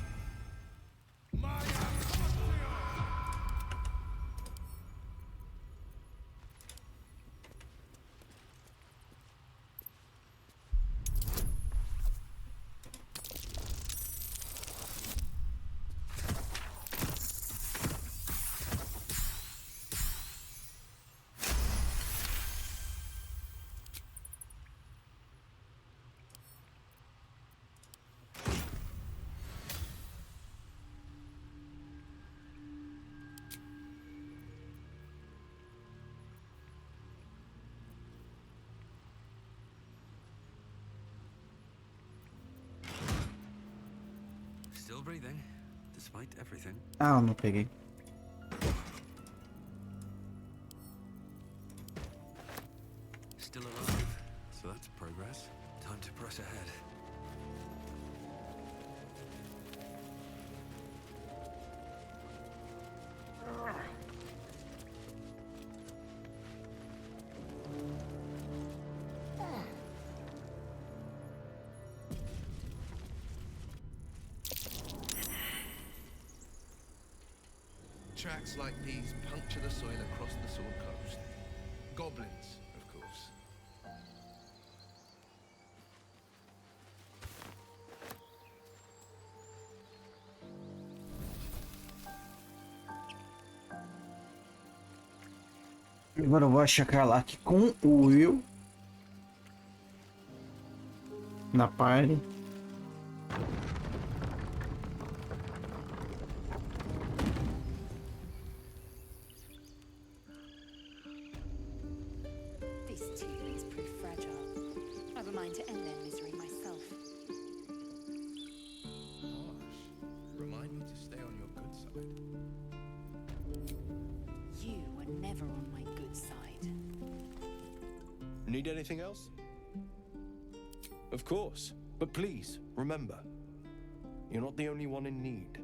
Still breathing, despite everything. Ah, eu não peguei. Still alive, so that's progress. Time to press ahead. Tracks like these puncture the soil across the Sword Coast. Goblins, of course. Agora eu vou achacar lá aqui com o Will. Na party. This tiefling's pretty fragile. I have a mind to end their misery myself. Remind me to stay on your good side. You were never on my good side. Need anything else? Of course. But please, remember, you're not the only one in need.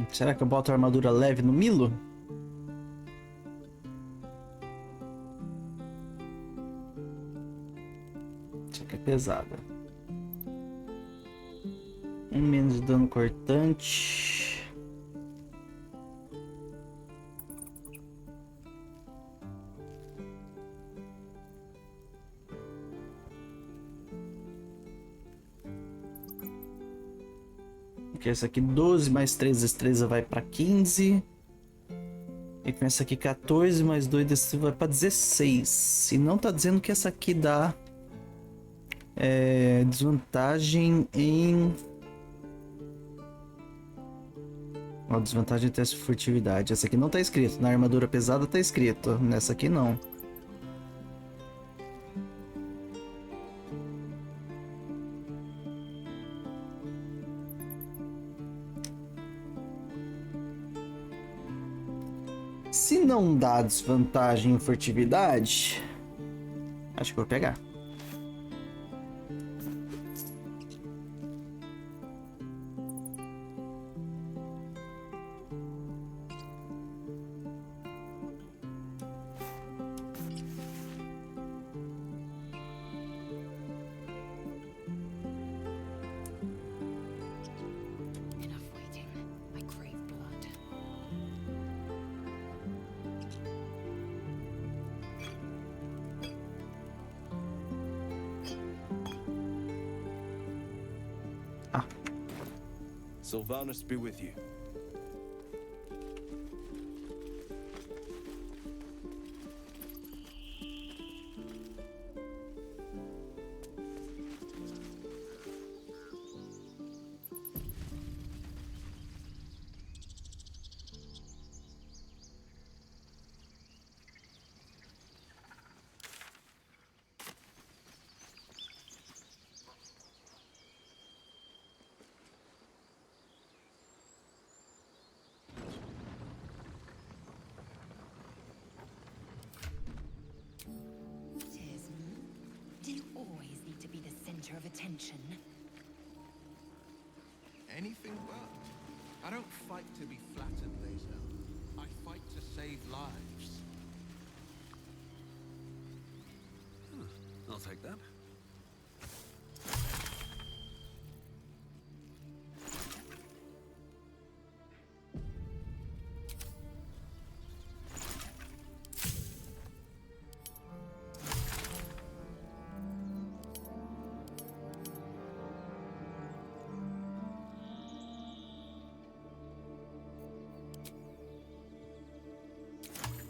Será que eu boto a armadura leve no Milo? Isso aqui é pesada. Menos de dano cortante. Porque essa aqui 12 mais 3 destreza vai para 15. E com essa aqui 14 mais 2 destreza vai para 16. E não tá dizendo que essa aqui dá desvantagem em... Ó, desvantagem em teste de furtividade. Essa aqui não tá escrito. Na armadura pesada tá escrito. Nessa aqui não. Se não dá desvantagem em furtividade, acho que eu vou pegar. Sylvanus be with you. Do you always need to be the center of attention? Anything but. I don't fight to be flattered, Laser. I fight to save lives. I'll take that.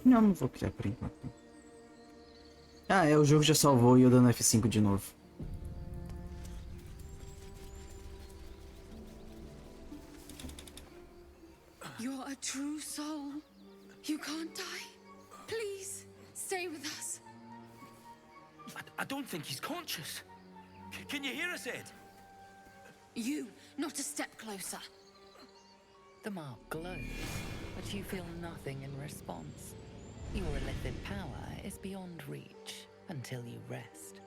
Não vou criar por enquanto. Ah, o jogo já salvou e eu dando F5 de novo. You're a true soul. You can't die. Please, stay with us. I don't think he's conscious. Can you hear us, Ed? You, not a step closer. The mark glows, but you feel nothing in response. Your illithid power is beyond reach until you rest.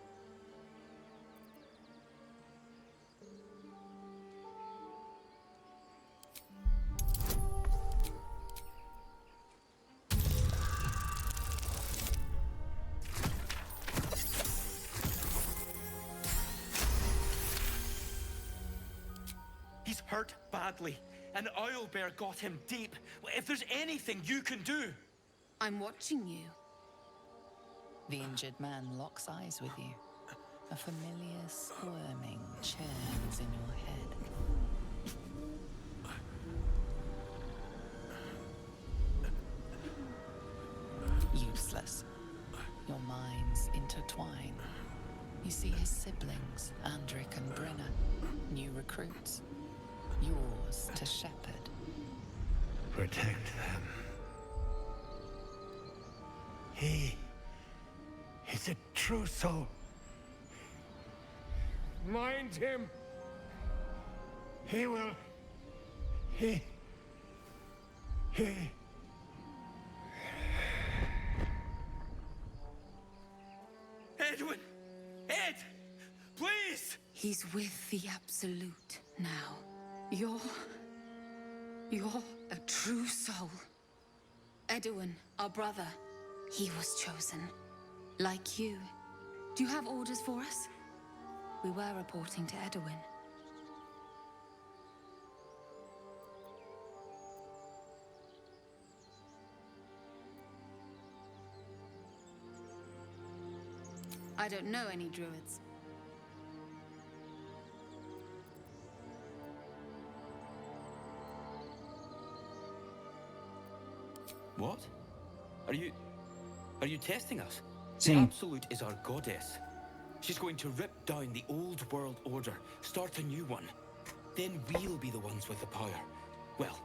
He's hurt badly. An owlbear got him deep. If there's anything you can do... I'm watching you. The injured man locks eyes with you. A familiar squirming churns in your head. Useless. Your minds intertwine. You see his siblings, Andric and Brenna, new recruits. Yours to shepherd. Protect them. He's a true soul. Mind him. He will... He... Edwin! Ed! Please! He's with the Absolute now. You're a true soul. Edwin, our brother, he was chosen. Like you. Do you have orders for us? We were reporting to Edwin. I don't know any druids. What? Are you testing us? Sim. The Absolute is our goddess. She's going to rip down the old world order, start a new one. Then we'll be the ones with the power. Well,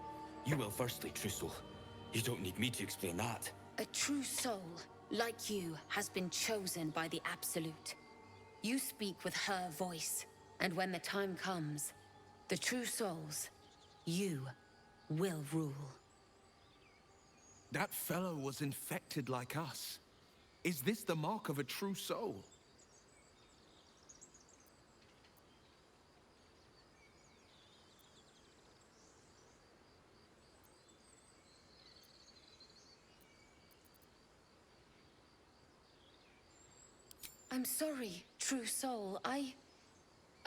you will firstly, True Soul. You don't need me to explain that. A true soul, like you, has been chosen by the Absolute. You speak with her voice, and when the time comes, the true souls, you, will rule. That fellow was infected like us. Is this the mark of a true soul? I'm sorry, true soul. I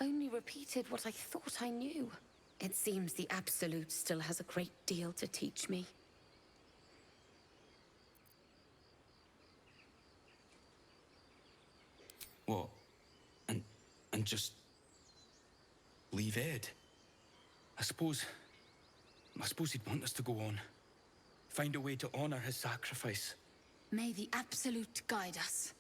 only repeated what I thought I knew. It seems the Absolute still has a great deal to teach me. What? And just leave Ed? I suppose he'd want us to go on. Find a way to honor his sacrifice. May the Absolute guide us.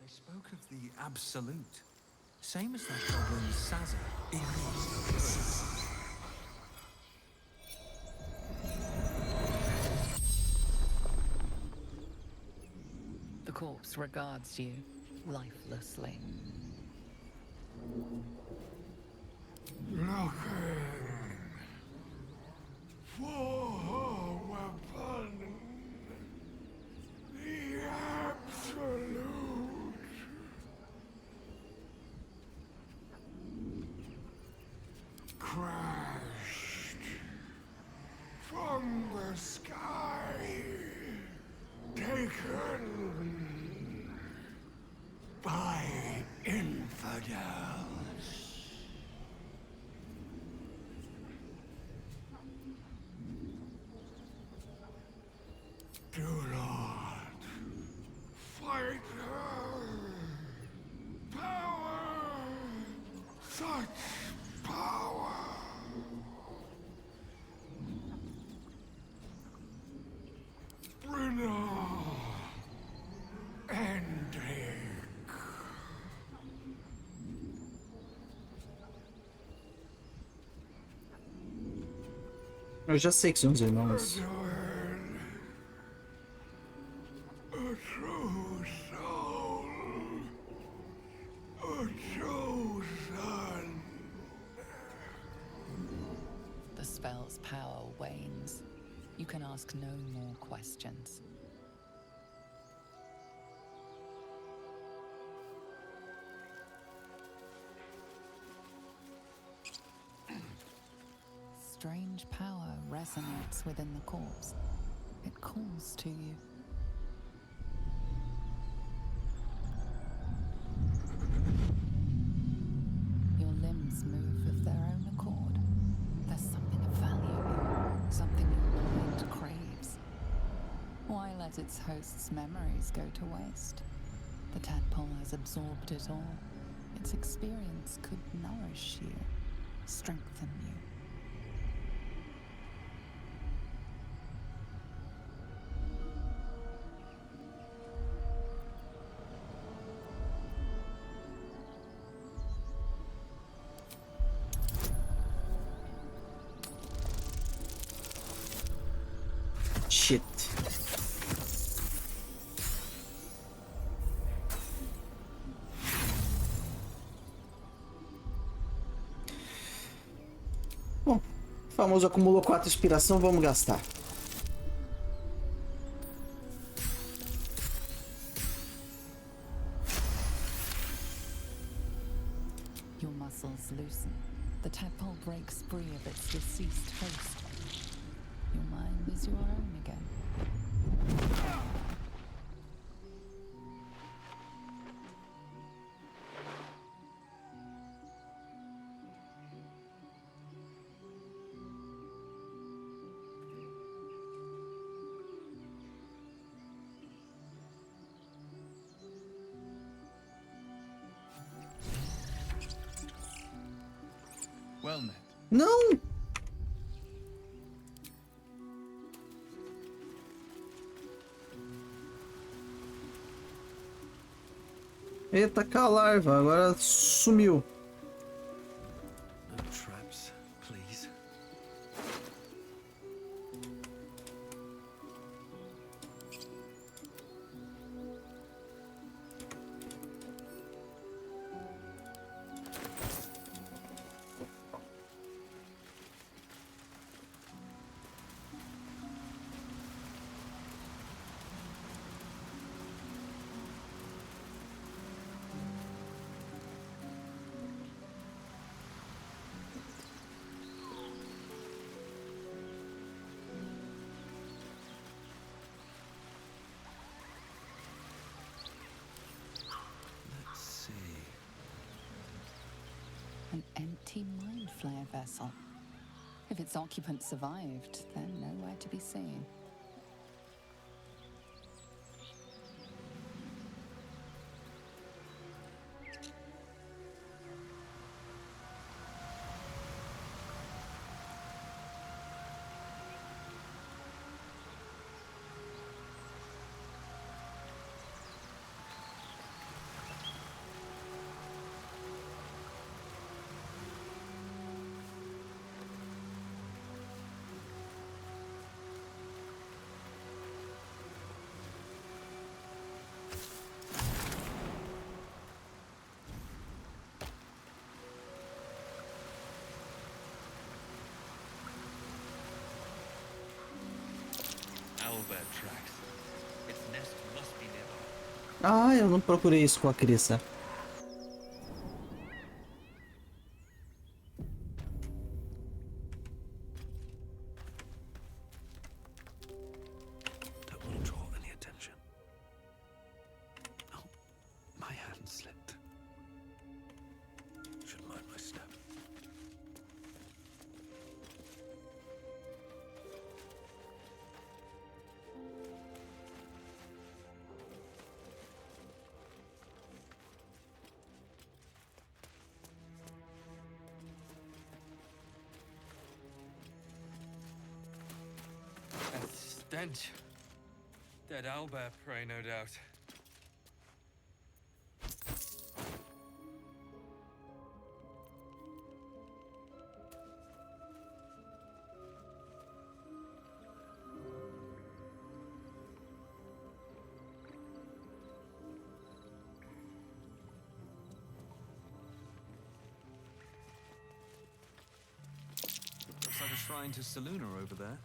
They spoke of the Absolute. Same as that goblin Sazza. The corpse regards you lifelessly. Looking for a weapon. The Absolute. Crashed from the sky, taken by infidels. Do not fight her. Power, such power. Brina and Drake. Eu já sei que são os irmãos. A true soul. A chosen. The spell's power wanes. You can ask no more questions. Strange power resonates within the corpse. It calls to you. Your limbs move of their own accord. There's something of value here, something your mind craves. Why let its host's memories go to waste? The tadpole has absorbed it all. Its experience could nourish you, strengthen you. Shit. Bom, o famoso acumulou 4 inspiração, vamos gastar. Your muscles loosen. The tadpole breaks free of its deceased host. Your mind is your own again. Well met. Não! Eita, calarva, agora sumiu. No traps, please. empty mind flayer vessel. If its occupants survived, they're nowhere to be seen. Owlbear tracks. Its nest must be nearby. Ah, eu não procurei isso com a Crissa. Don't want to draw any attention. Oh, my hand slipped. Should mind my step. That stench. Dead owlbear prey, no doubt. Looks like a shrine to Saluna over there.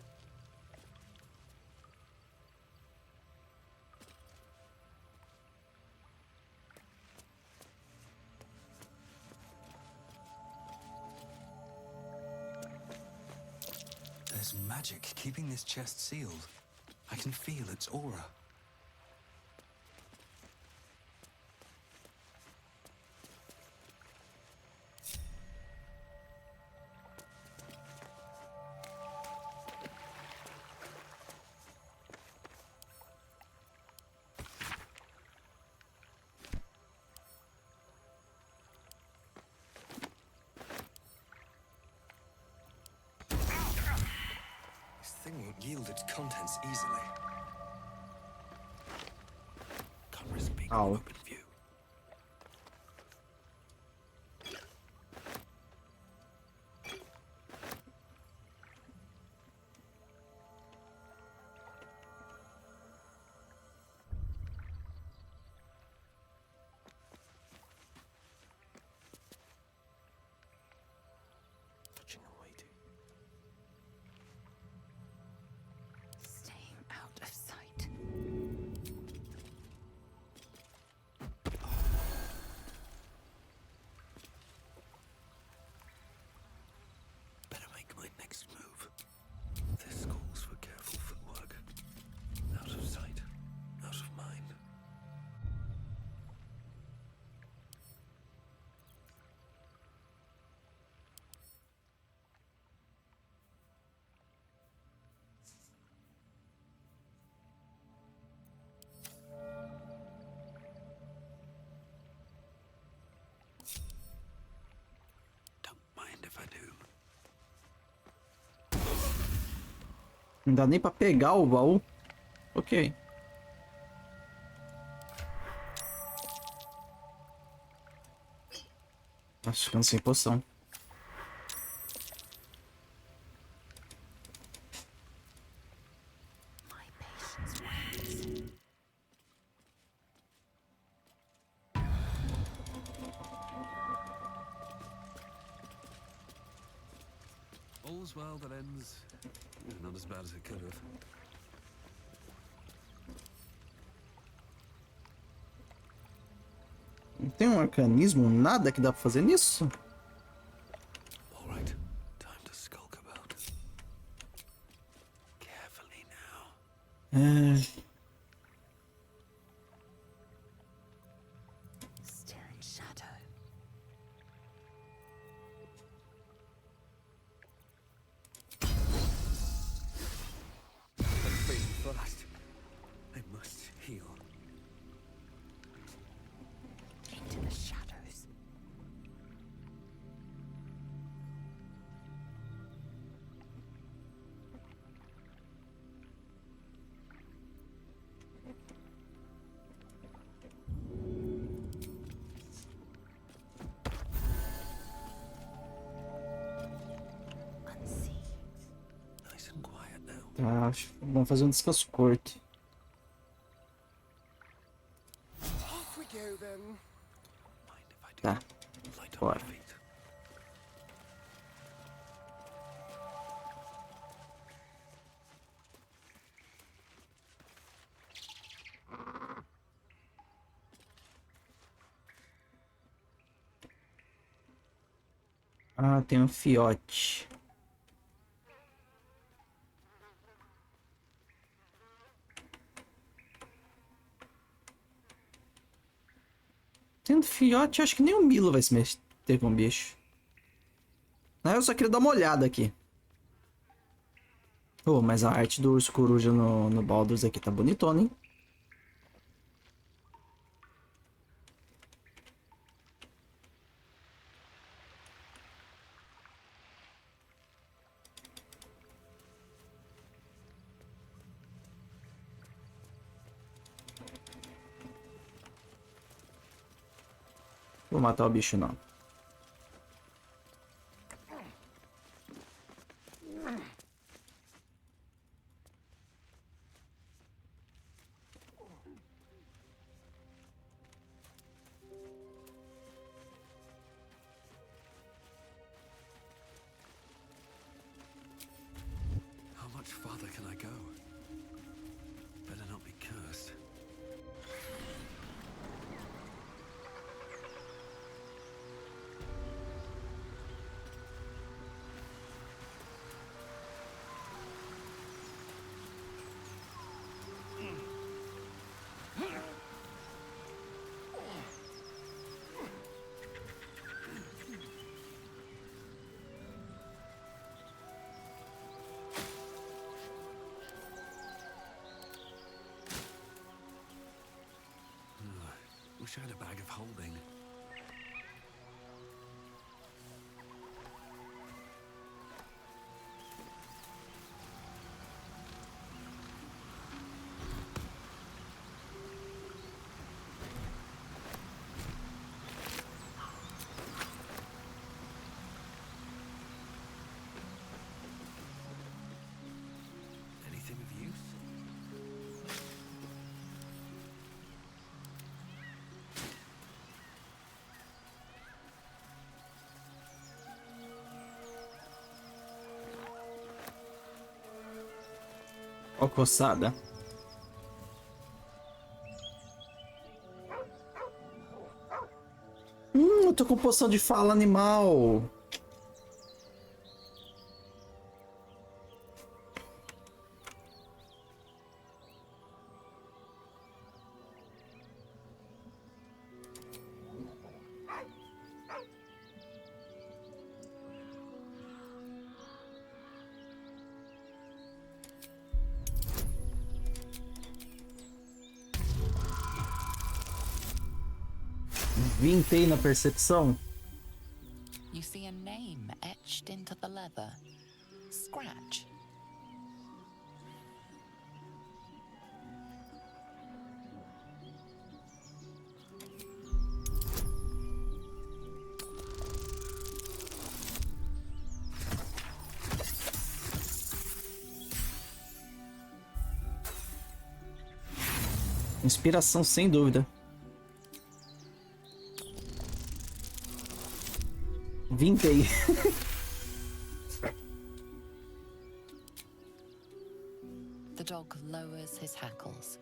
There's magic keeping this chest sealed. I can feel its aura. This thing won't yield its contents easily. Can't risk being Ow. in open view. Touching and waiting. Staying out of sight. Better make my next move. This calls for careful footwork. Out of sight, out of mind. Don't mind if I do. Não dá nem pra pegar o baú. Ok. Acho que eu não sei poção. My patience wanes. All's well that ends not as bad as it could have. Não tem um arcanismo, nada que dá pra fazer nisso? All right, time to skulk about. Carefully now. Still in shadow. Acho que vamos fazer um descanso curto. Off we go then. Tá. Bora. Ah, tem um fiote. Tendo fiote, acho que nem o Milo vai se meter com o bicho. Ah, eu só queria dar uma olhada aqui. Oh, mas a arte do urso coruja no Baldur's aqui tá bonitona, hein? Vou matar o bicho, não. How much farther can I go? Better not be cursed. Wish I had a bag of holding. Anything of use? Ó, coçada. Eu tô com poção de fala animal. Vintei na percepção. You see a name etched into the leather. Scratch. Inspiração, sem dúvida. Vintei. The dog lowers his hackles,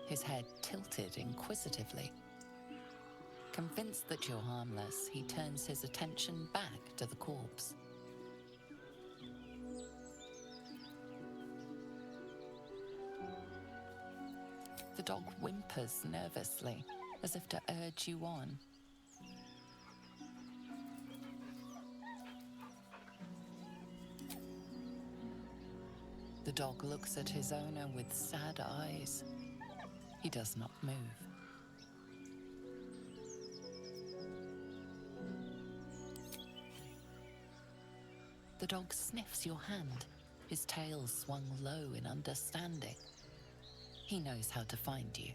his head tilted inquisitively. Convinced that you're harmless, he turns his attention back to the corpse. The dog whimpers nervously, as if to urge you on. The dog looks at his owner with sad eyes. He does not move. The dog sniffs your hand, his tail swung low in understanding. He knows how to find you.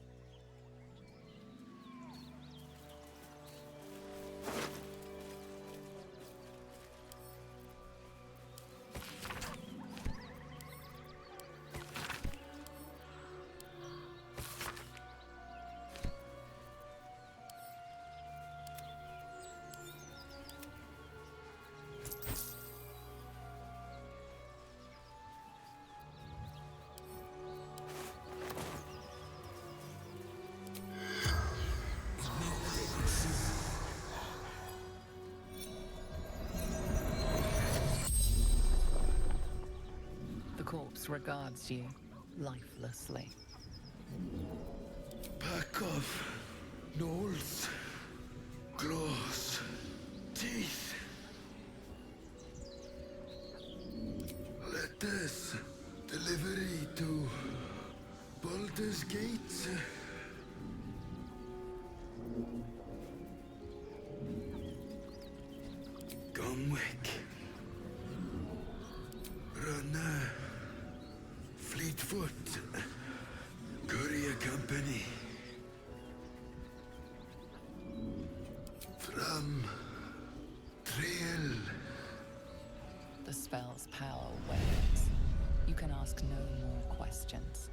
regards you lifelessly. Back off. Nose. Claws. Teeth. Letters. Delivery to Baldur's Gate. Gunwick. Runner. Fleetfoot. Courier Company. From Trail. The spell's power wanes. You can ask no more questions.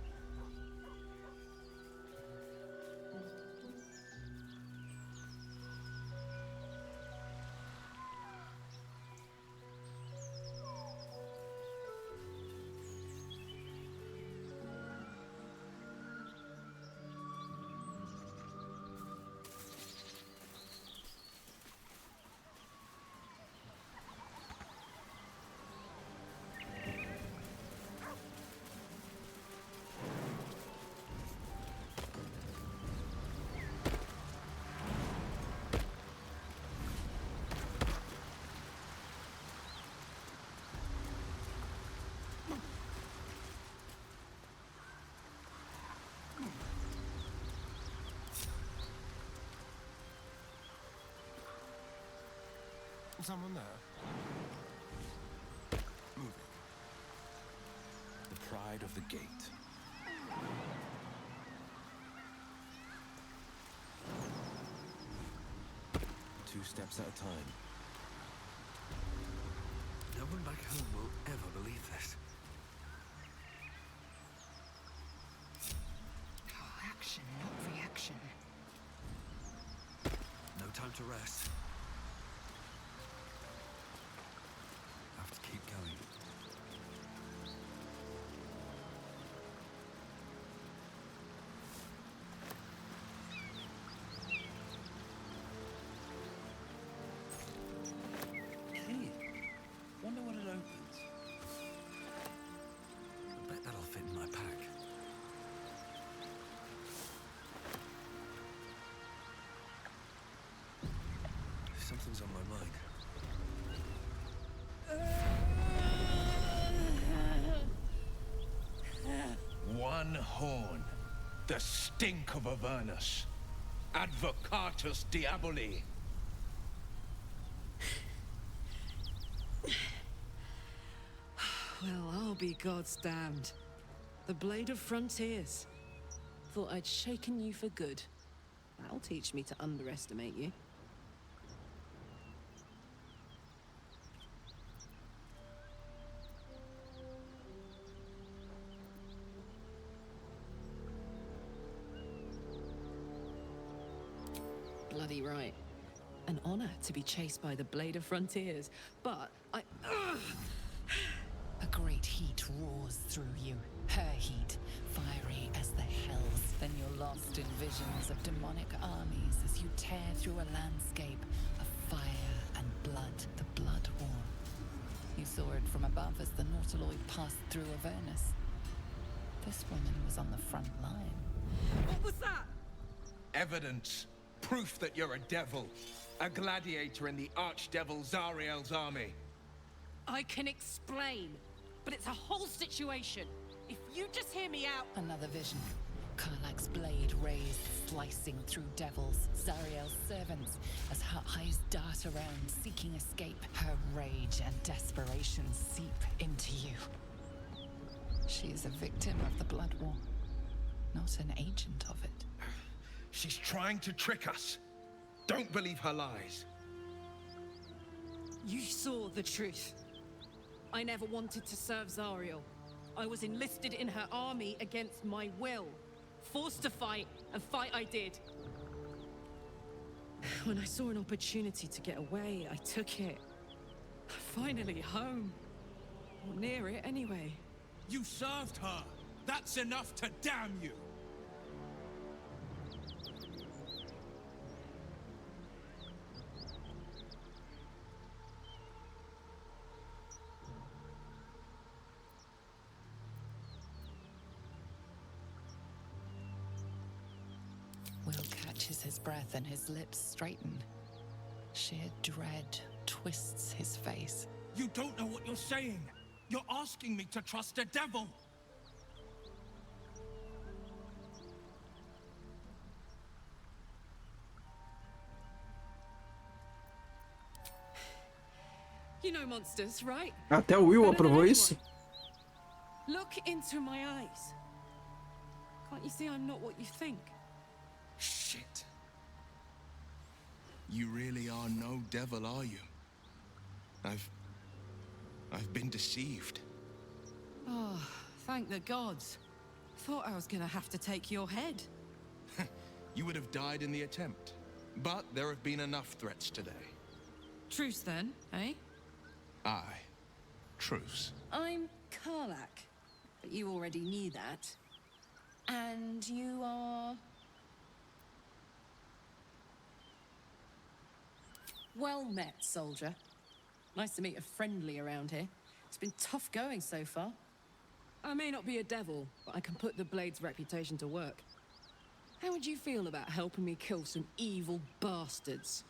Someone there? Moving. The pride of the gate. Two steps at a time. No one back home will ever believe this. Oh, action, not reaction. No time to rest. Have to keep going. Hey, wonder what it opens. I bet that'll fit in my pack. Something's on my mind. One horn. The stink of Avernus. Advocatus Diaboli. Well, I'll be God's damned. The Blade of Frontiers. Thought I'd shaken you for good. That'll teach me to underestimate you. Bloody right. An honor to be chased by the Blade of Frontiers, but I... A great heat roars through you. Her heat, fiery as the hells. Then you're lost in visions of demonic armies as you tear through a landscape of fire and blood, the Blood War. You saw it from above as the Nautiloid passed through Avernus. This woman was on the front line. What was that? Evidence. Proof that you're a devil. A gladiator in the archdevil Zariel's army. I can explain, but it's a whole situation. If you just hear me out... Another vision. Karlach's blade raised, slicing through devils, Zariel's servants, as her eyes dart around, seeking escape. Her rage and desperation seep into you. She is a victim of the Blood War, not an agent of it. She's trying to trick us. Don't believe her lies. You saw the truth. I never wanted to serve Zariel. I was enlisted in her army against my will. Forced to fight, and fight I did. When I saw an opportunity to get away, I took it. Finally home. Or near it, anyway. You served her! That's enough to damn you! catches his breath and his lips straighten. Sheer dread twists his face. You don't know what you're saying. You're asking me to trust a devil. You know monsters, right? Até o Will Better than aprovou anyone. isso. Look into my eyes. Can't you see I'm not what you think? Shit. You really are no devil, are you? I've been deceived. Oh, thank the gods. Thought I was gonna have to take your head. You would have died in the attempt. But there have been enough threats today. Truce then, eh? Aye. Truce. I'm Karlak, but you already knew that. And you are... Well met, soldier. Nice to meet a friendly around here. It's been tough going so far. I may not be a devil, but I can put the Blade's reputation to work. How would you feel about helping me kill some evil bastards?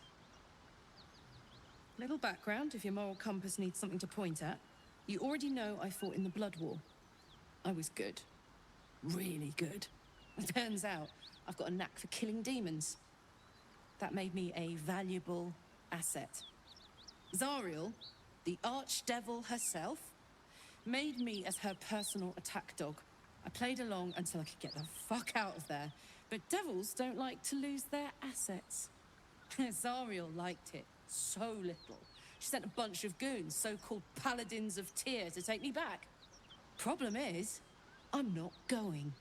Little background, if your moral compass needs something to point at. You already know I fought in the Blood War. I was good. Really good. It turns out I've got a knack for killing demons. That made me a valuable asset. Zariel, the archdevil herself, made me as her personal attack dog. I played along until I could get the fuck out of there. But devils don't like to lose their assets. Zariel liked it so little. She sent a bunch of goons, so-called paladins of Tyr, to take me back. Problem is, I'm not going.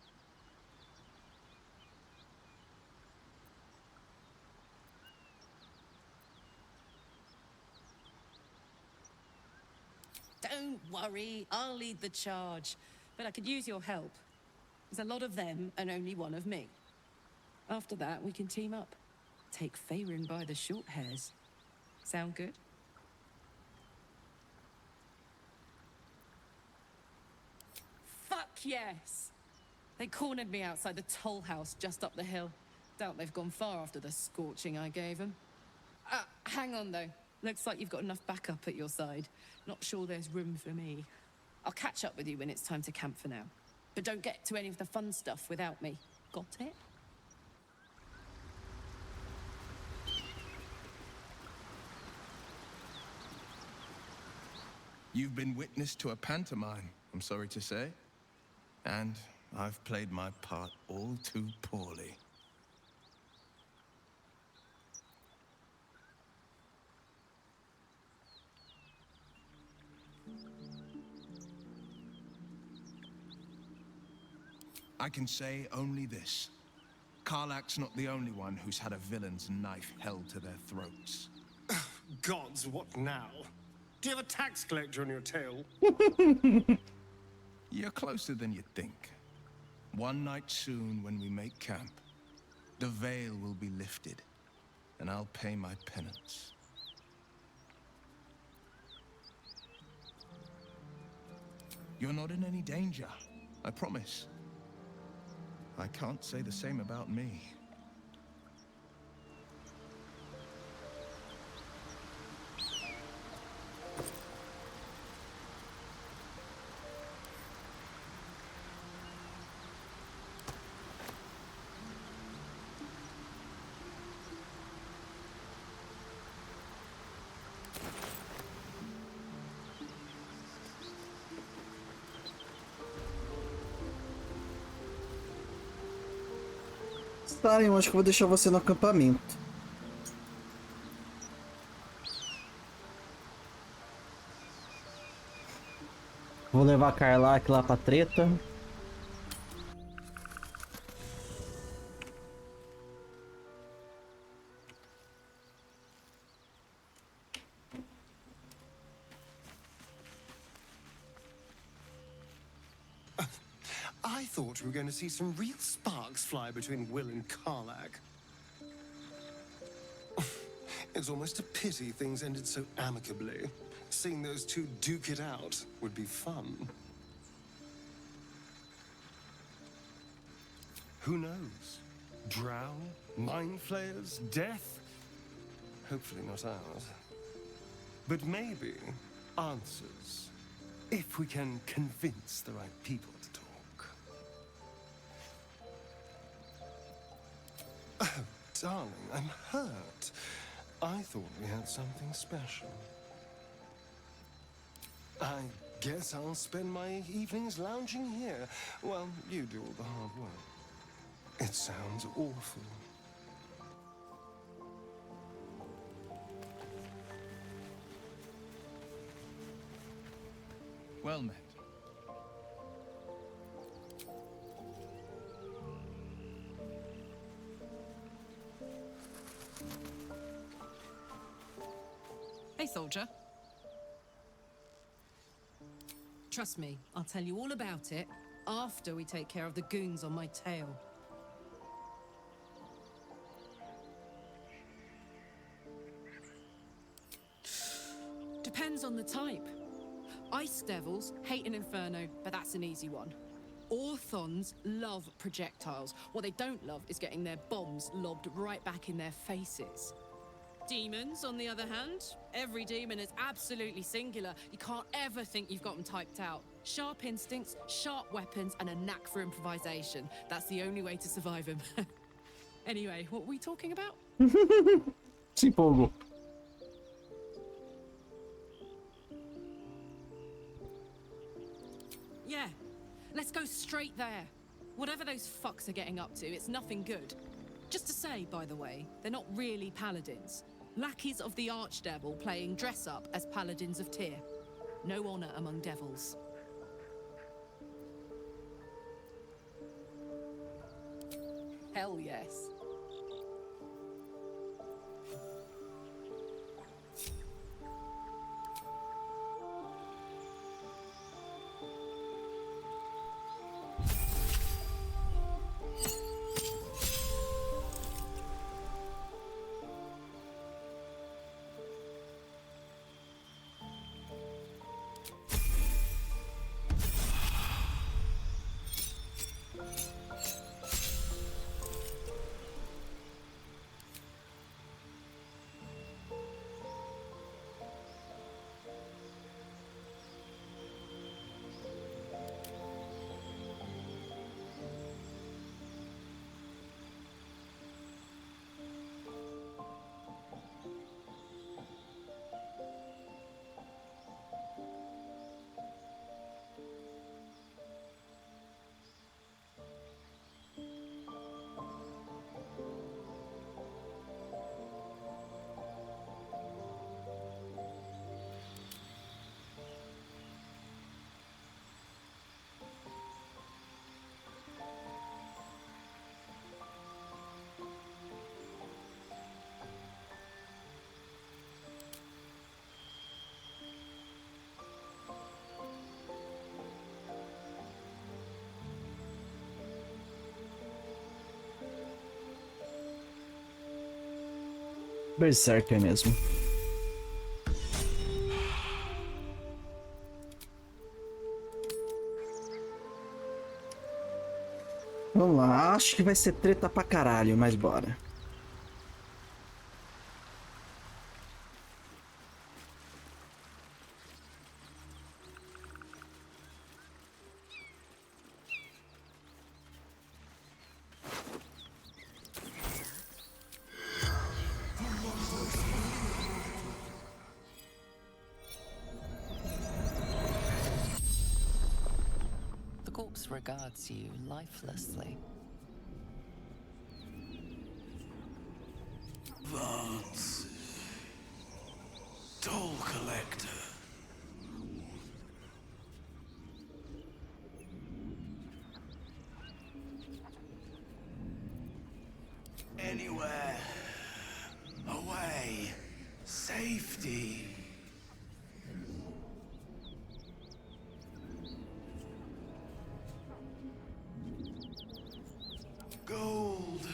Don't worry, I'll lead the charge. But I could use your help. There's a lot of them and only one of me. After that, we can team up. Take Faerun by the short hairs. Sound good? Fuck yes! They cornered me outside the toll house just up the hill. Doubt they've gone far after the scorching I gave them. Hang on though. Looks like you've got enough backup at your side. Not sure there's room for me. I'll catch up with you when it's time to camp for now. But don't get to any of the fun stuff without me. Got it? You've been witness to a pantomime, I'm sorry to say. And I've played my part all too poorly. I can say only this. Karlak's not the only one who's had a villain's knife held to their throats. Gods, what now? Do you have a tax collector on your tail? You're closer than you think. One night soon, when we make camp, the veil will be lifted, and I'll pay my penance. You're not in any danger, I promise. I can't say the same about me. Starem, eu acho que eu vou deixar você no acampamento. Vou levar a Karlak lá pra treta. I thought we were going to see some real sparks fly between Will and Karlak. It's almost a pity things ended so amicably. Seeing those two duke it out would be fun. Who knows? Drow? Mind flayers? Death? Hopefully not ours. But maybe answers. If we can convince the right people to talk. Oh, darling, I'm hurt. I thought we had something special. I guess I'll spend my evenings lounging here while you do all the hard work. It sounds awful. Well met. Hey, soldier. Trust me, I'll tell you all about it after we take care of the goons on my tail. Depends on the type. Ice devils hate an inferno, but that's an easy one. Orthons love projectiles. What they don't love is getting their bombs lobbed right back in their faces. Demons, on the other hand, every demon is absolutely singular. You can't ever think you've got them typed out. Sharp instincts, sharp weapons, and a knack for improvisation. That's the only way to survive him. Anyway, what were we talking about? Se empolgou. Yeah, let's go straight there. Whatever those fucks are getting up to, it's nothing good. Just to say, by the way, they're not really paladins. Lackeys of the Archdevil playing dress-up as paladins of Tyr. No honor among devils. Hell yes. Berserker mesmo. Vamos lá, acho que vai ser treta pra caralho, mas bora. The corpse regards you lifelessly. Vance. Toll collector. Anywhere. Away. Safety. Gold.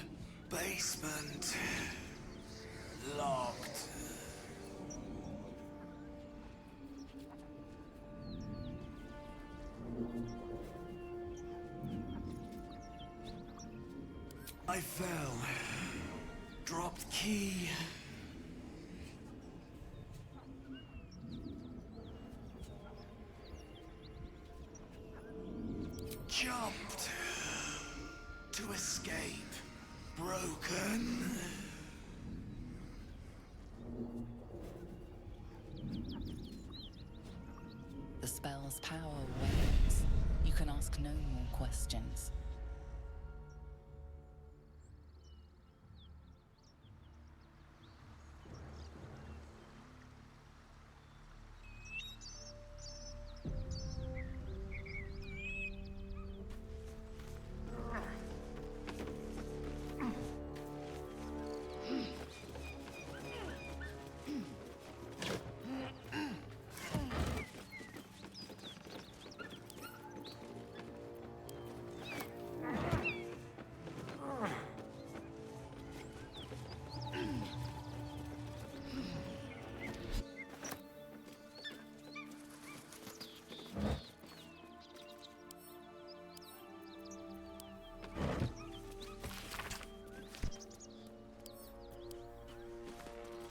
Basement. Locked. I fell. Dropped key. Jumped. To escape. Broken. The spell's power wanes. You can ask no more questions.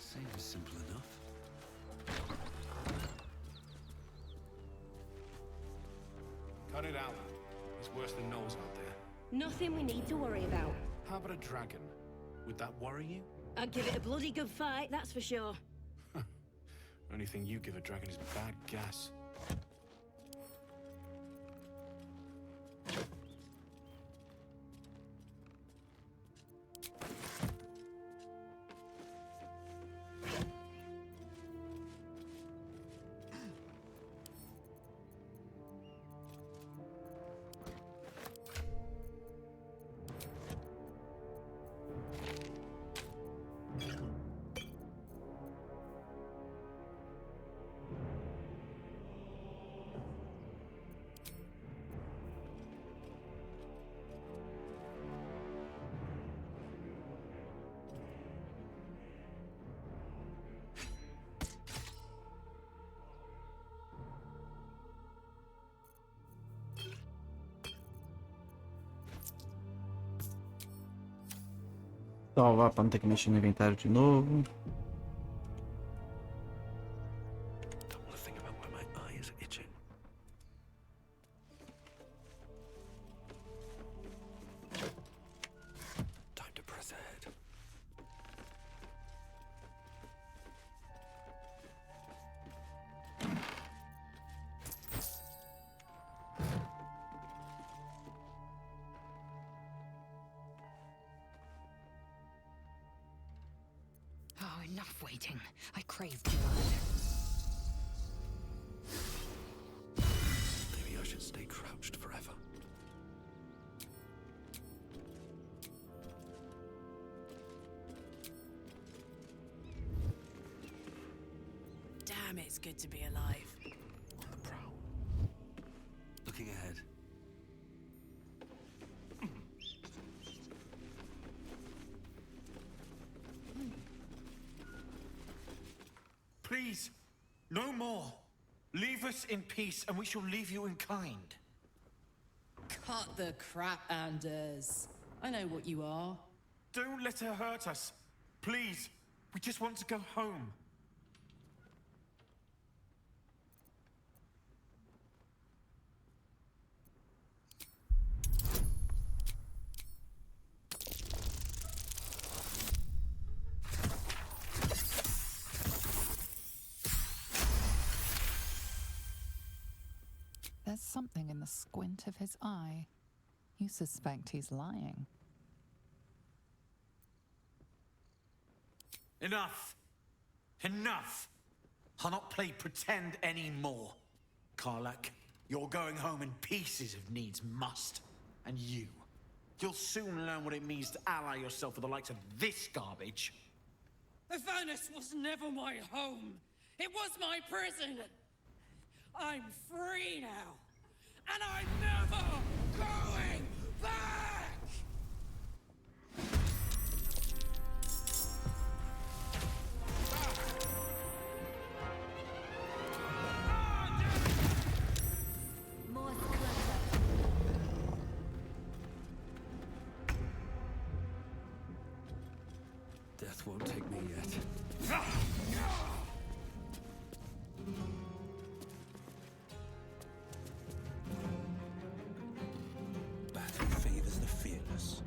Seems simple enough. Cut it out. It's worse than Knowles out there. Nothing we need to worry about. How about a dragon? Would that worry you? I'd give it a bloody good fight, that's for sure. Only thing you give a dragon is bad gas. Salvar para não ter que mexer no inventário de novo. Don't want to think about why my eye is itching. Time to press ahead. Oh, enough waiting. I crave blood. Maybe I should stay crouched forever. Damn, it's good to be alive. On the prowl. Looking ahead. Please, no more. Leave us in peace, and we shall leave you in kind. Cut the crap, Anders. I know what you are. Don't let her hurt us. Please, we just want to go home. There's something in the squint of his eye. You suspect he's lying. Enough! Enough! I'll not play pretend anymore. Karlak, you're going home in pieces if needs must. And you'll soon learn what it means to ally yourself with the likes of this garbage. Avernus was never my home. It was my prison. I'm free now. And I'm never going back! More clever. Death won't take me yet. Battle favors the fearless.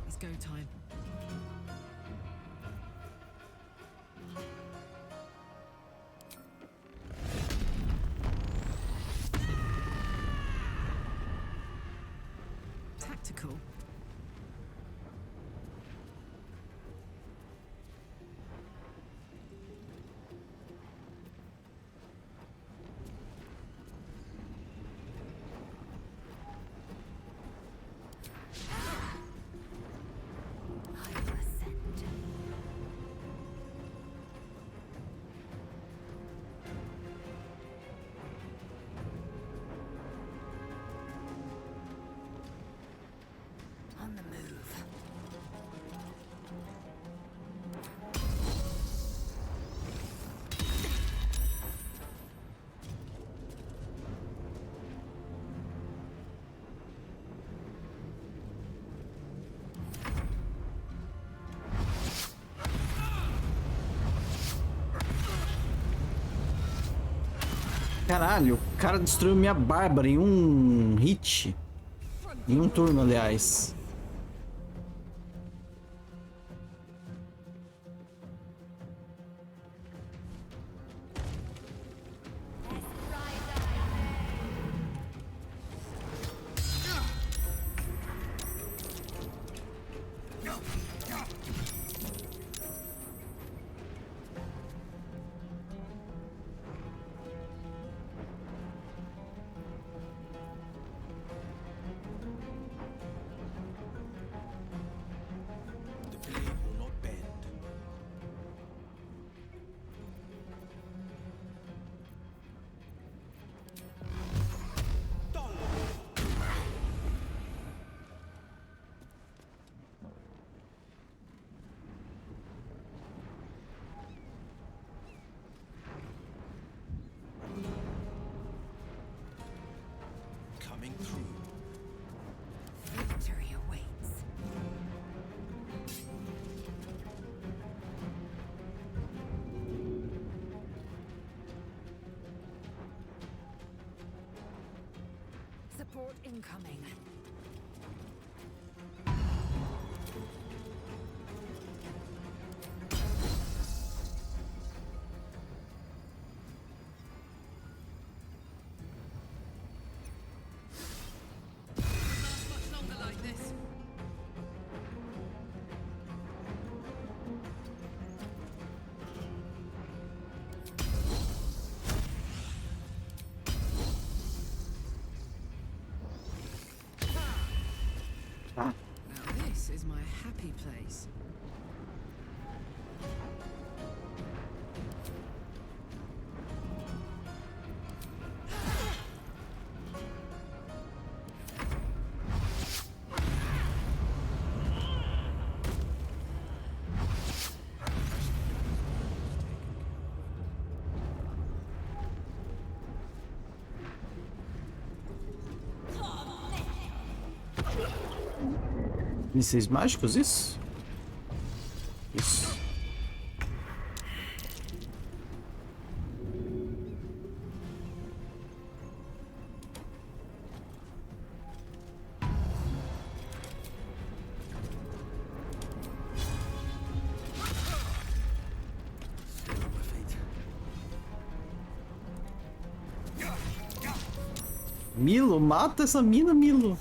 It's go time. Tactical. On the move. Caralho, o cara destruiu minha Bárbara em um hit. Em um turno, aliás. The blade will not bend. Coming through. Victory awaits. Support incoming. Much longer like this. Now this is my happy place. Mísseis mágicos, isso? Isso. Milo, mata essa mina, Milo.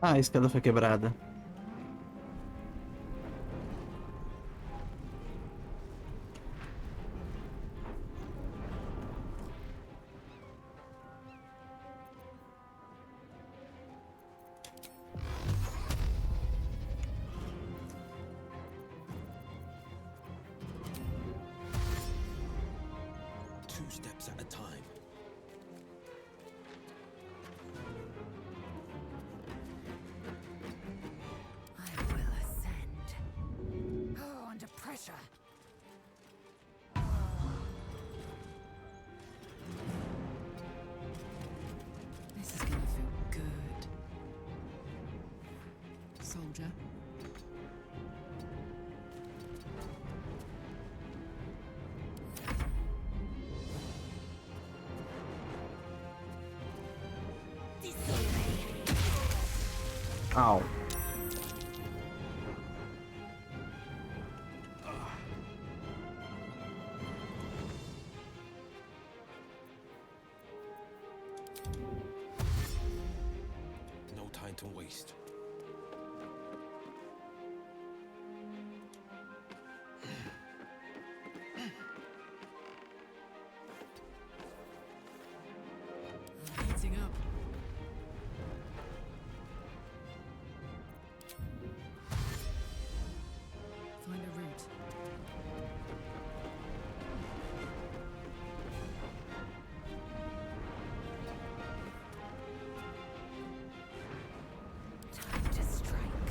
Ah, a escada foi quebrada. Two steps at a time. I will ascend. Oh, under pressure. This is gonna feel good. Soldier. Au. No time to waste. Heating up. Find a route. Time to strike.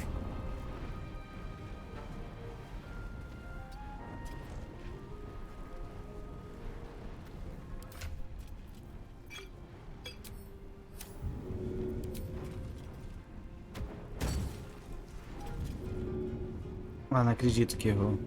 Ah, não acredito que errou.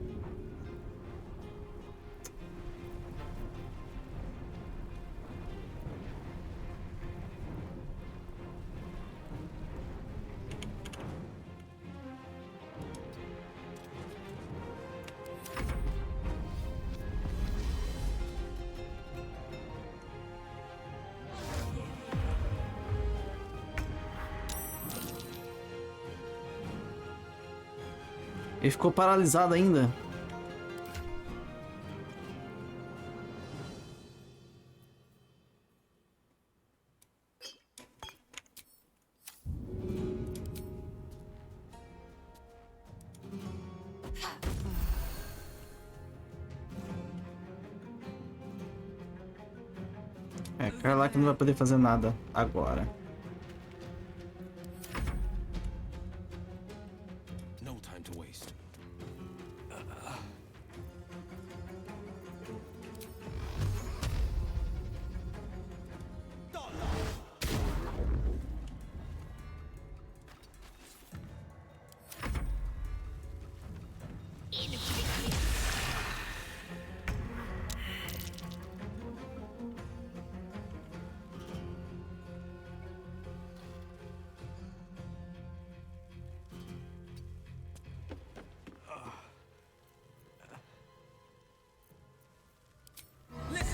Ele ficou paralisado ainda. É, Carlac não vai poder fazer nada agora. No time to waste. Let's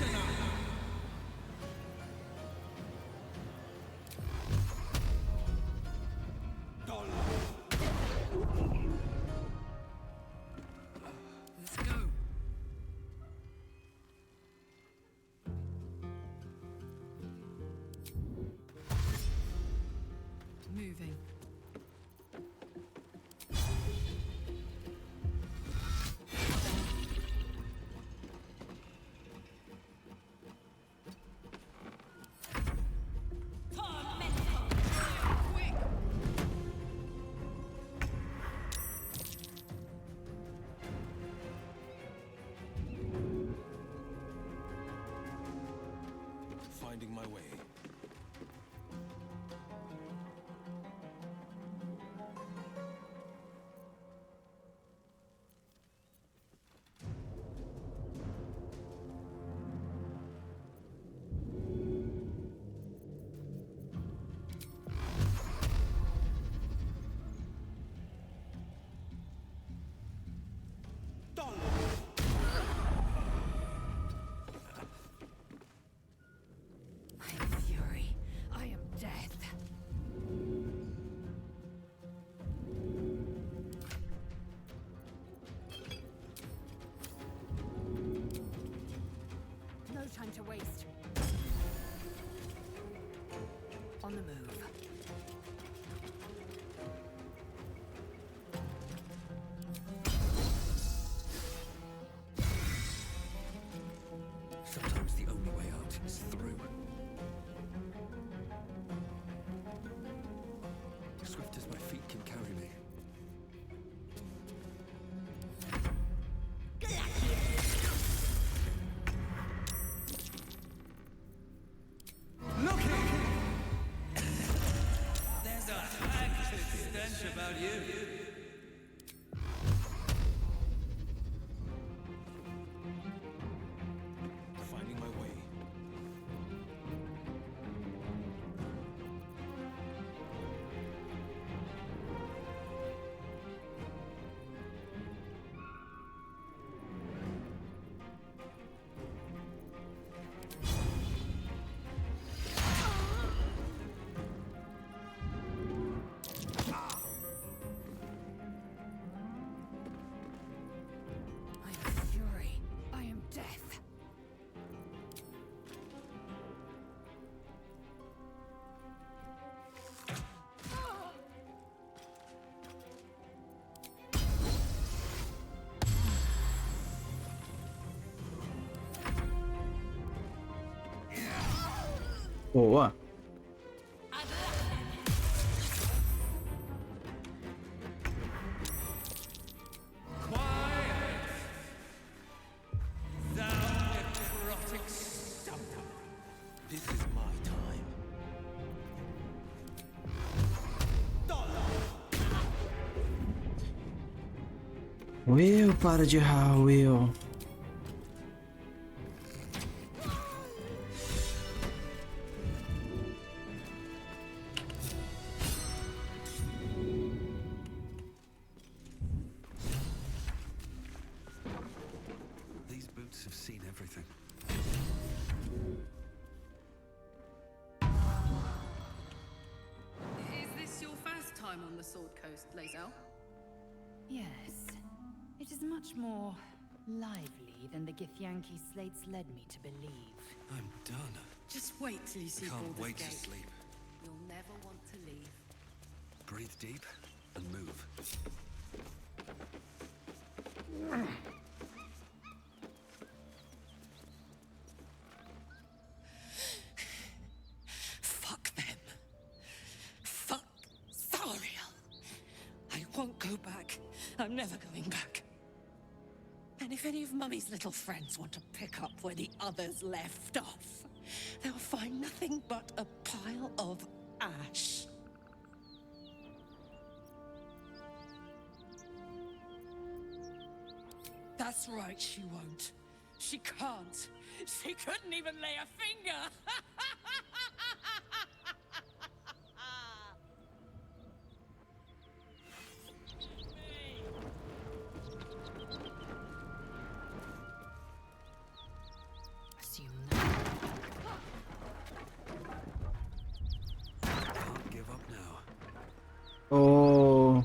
go. Moving. Finding my way. On the move. Sometimes the only way out is through. Swift as my feet can carry me. There's a active stench about you. Finding my way. I am fury. I am death. Boa. This is my time. Will, para de errar, Will. These boots have seen everything. Is this your first time on the Sword Coast, Lae'zel? Yes. It is much more lively than the Githyanki slates led me to believe. I'm done. Just wait till you see I can't Baldur's wait to Gate. sleep. You'll never want to leave. Breathe deep and move. Fuck them. Fuck Zariel. I won't go back. I'm never going back. And if any of Mummy's little friends want to pick up where the others left off, they'll find nothing but a pile of ash. That's right, she won't. She can't. She couldn't even lay a finger. Assume Can't give up now. Ô.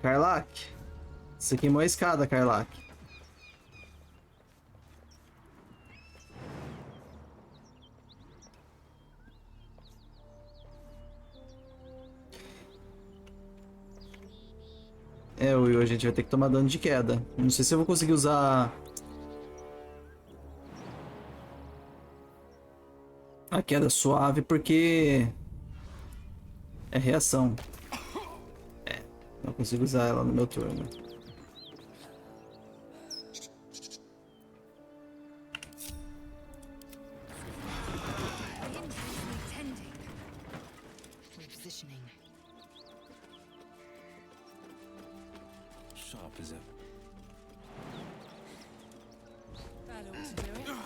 Karlak. Você queimou a escada, Karlak. É, Will, a gente vai ter que tomar dano de queda. Não sei se eu vou conseguir usar a queda suave, porque é reação. É, não consigo usar ela no meu turno. repositioning. Sharp as ever. That ought to do it.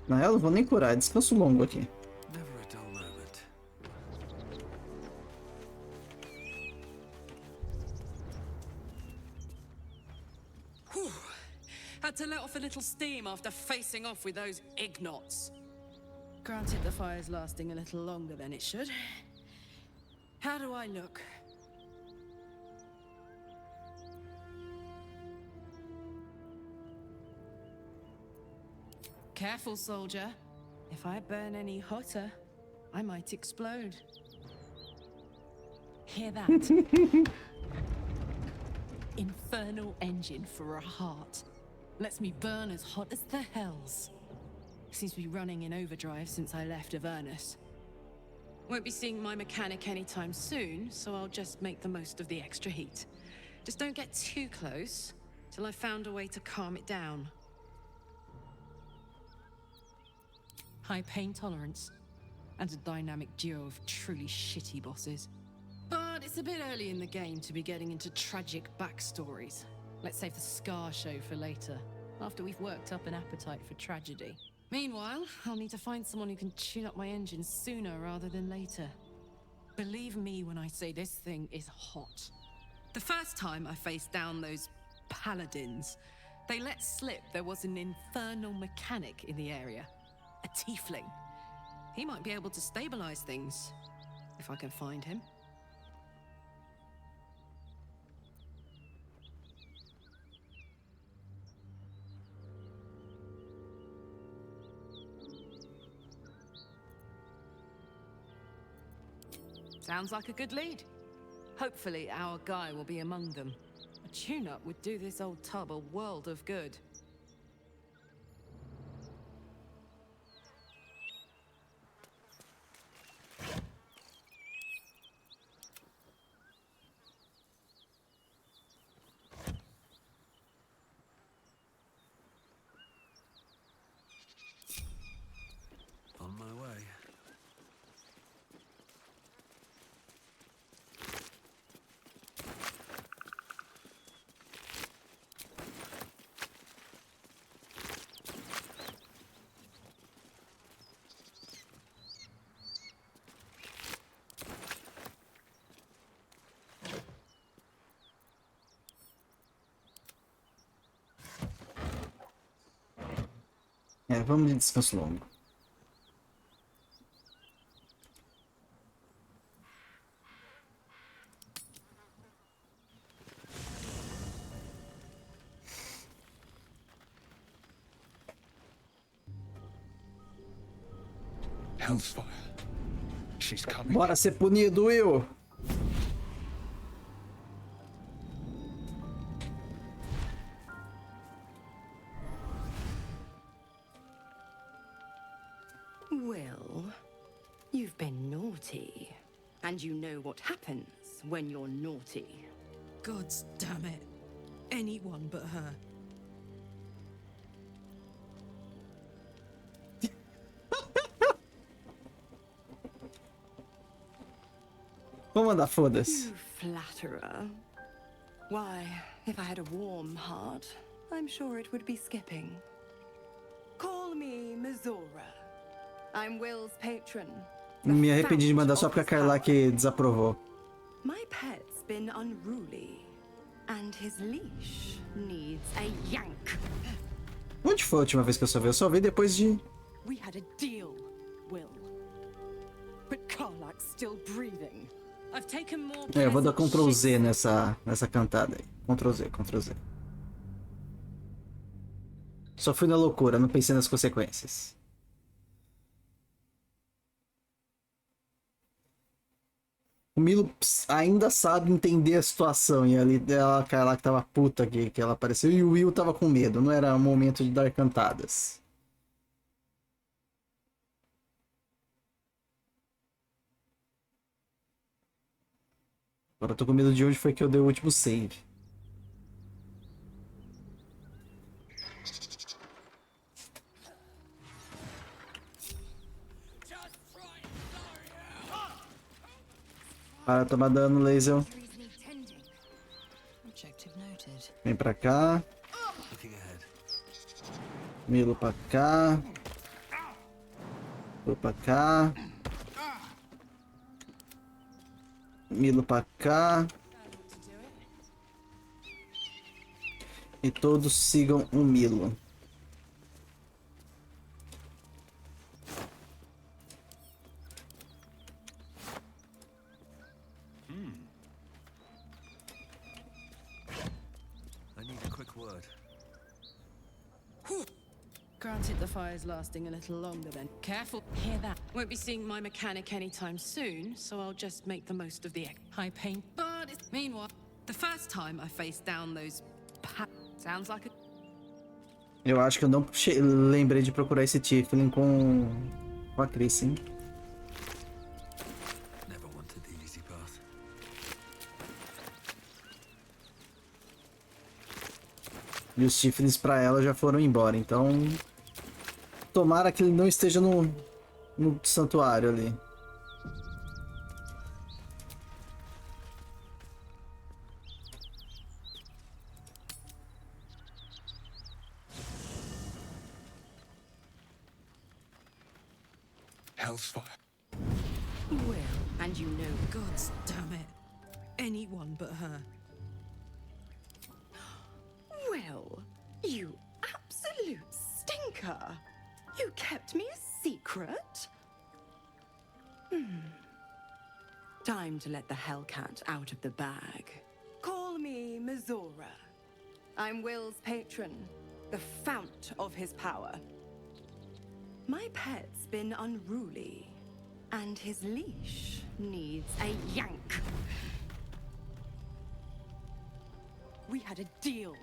Na real, eu vou nem curar, é descanso longo aqui. Never a dull moment. Whew. Had to let off a little steam after facing off with those ignots. Granted, the fire's lasting a little longer than it should. How do I look? Careful, soldier. If I burn any hotter, I might explode. Hear that? Infernal engine for a heart. Lets me burn as hot as the hells. Seems to be running in overdrive since I left Avernus. Won't be seeing my mechanic anytime soon, so I'll just make the most of the extra heat. Just don't get too close till I've found a way to calm it down. High pain tolerance, and a dynamic duo of truly shitty bosses. But it's a bit early in the game to be getting into tragic backstories. Let's save the scar show for later, after we've worked up an appetite for tragedy. Meanwhile, I'll need to find someone who can tune up my engine sooner rather than later. Believe me when I say this thing is hot. The first time I faced down those paladins, they let slip there was an infernal mechanic in the area. A tiefling. He might be able to stabilize things, if I can find him. Sounds like a good lead. Hopefully our guy will be among them. A tune-up would do this old tub a world of good. On my way. Vamos de descanso longo. Hellfire. She's coming. Bora ser punido, Will. Will, you've been naughty. And you know what happens when you're naughty. Gods damn it. Anyone but her. Vamos mandar, foda-se. You flatterer. Why, if I had a warm heart, I'm sure it would be skipping. Call me Mizora. I'm Will's patron. Me arrependi de mandar só porque a Carla que desaprovou. My pet's been unruly, and his leash needs a yank. Onde foi a última vez que eu só vi? Eu só vi depois de... We had a deal, Will. But Karlak's still breathing. I've taken more. Eu vou dar Ctrl Z nessa cantada aí. Ctrl Z, Ctrl Z. Só fui na loucura, não pensei nas consequências. O Milo ainda sabe entender a situação. E ali ela, Carla, que tava puta que ela apareceu. E o Will tava com medo. Não era o momento de dar cantadas. Agora eu tô com medo de onde foi que eu dei o último save. Para tomar dano, laser. Vem pra cá. Milo pra cá. Vou pra cá. Milo pra cá. E todos sigam o Milo. Granted, the fire's lasting a little longer then. Careful, hear that. Won't be seeing my mechanic anytime soon, so I'll just make the most of the high pain. But it's... Meanwhile, the first time I faced down those... Sounds like a... Eu acho que eu não lembrei de procurar esse Tiflin com a Chris, hein? Never wanted the easy path. E os Tiflins pra ela já foram embora, então... Tomara que ele não esteja no santuário ali. Hell's fire. Well, and you know, gods damn it, anyone but her. Well, you absolute stinker. You kept me a secret? Time to let the Hellcat out of the bag. Call me Mizora. I'm Will's patron, the fount of his power. My pet's been unruly, and his leash needs a yank. We had a deal,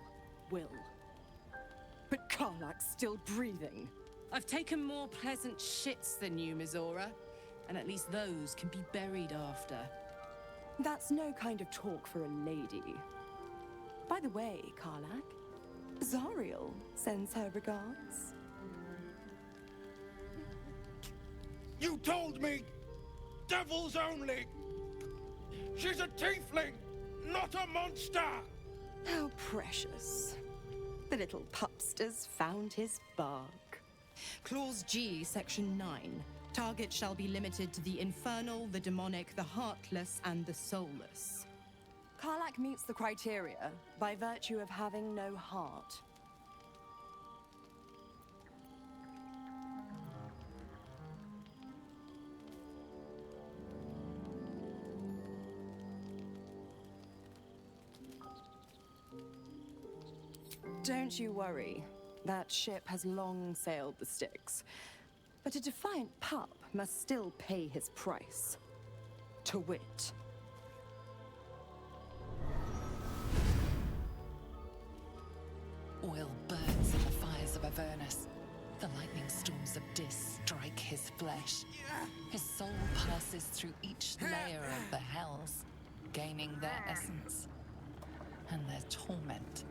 Will. But Karlak's still breathing. I've taken more pleasant shits than you, Mizora. And at least those can be buried after. That's no kind of talk for a lady. By the way, Karlak, Zariel sends her regards. You told me! Devils only! She's a tiefling, not a monster! How precious. The little pupster's found his bark. Clause G, Section 9. Target shall be limited to the infernal, the demonic, the heartless, and the soulless. Karlak meets the criteria by virtue of having no heart. Don't you worry. That ship has long sailed the Styx. But a defiant pup must still pay his price. To wit. Oil burns in the fires of Avernus. The lightning storms of Dis strike his flesh. His soul passes through each layer of the hells, gaining their essence and their torment.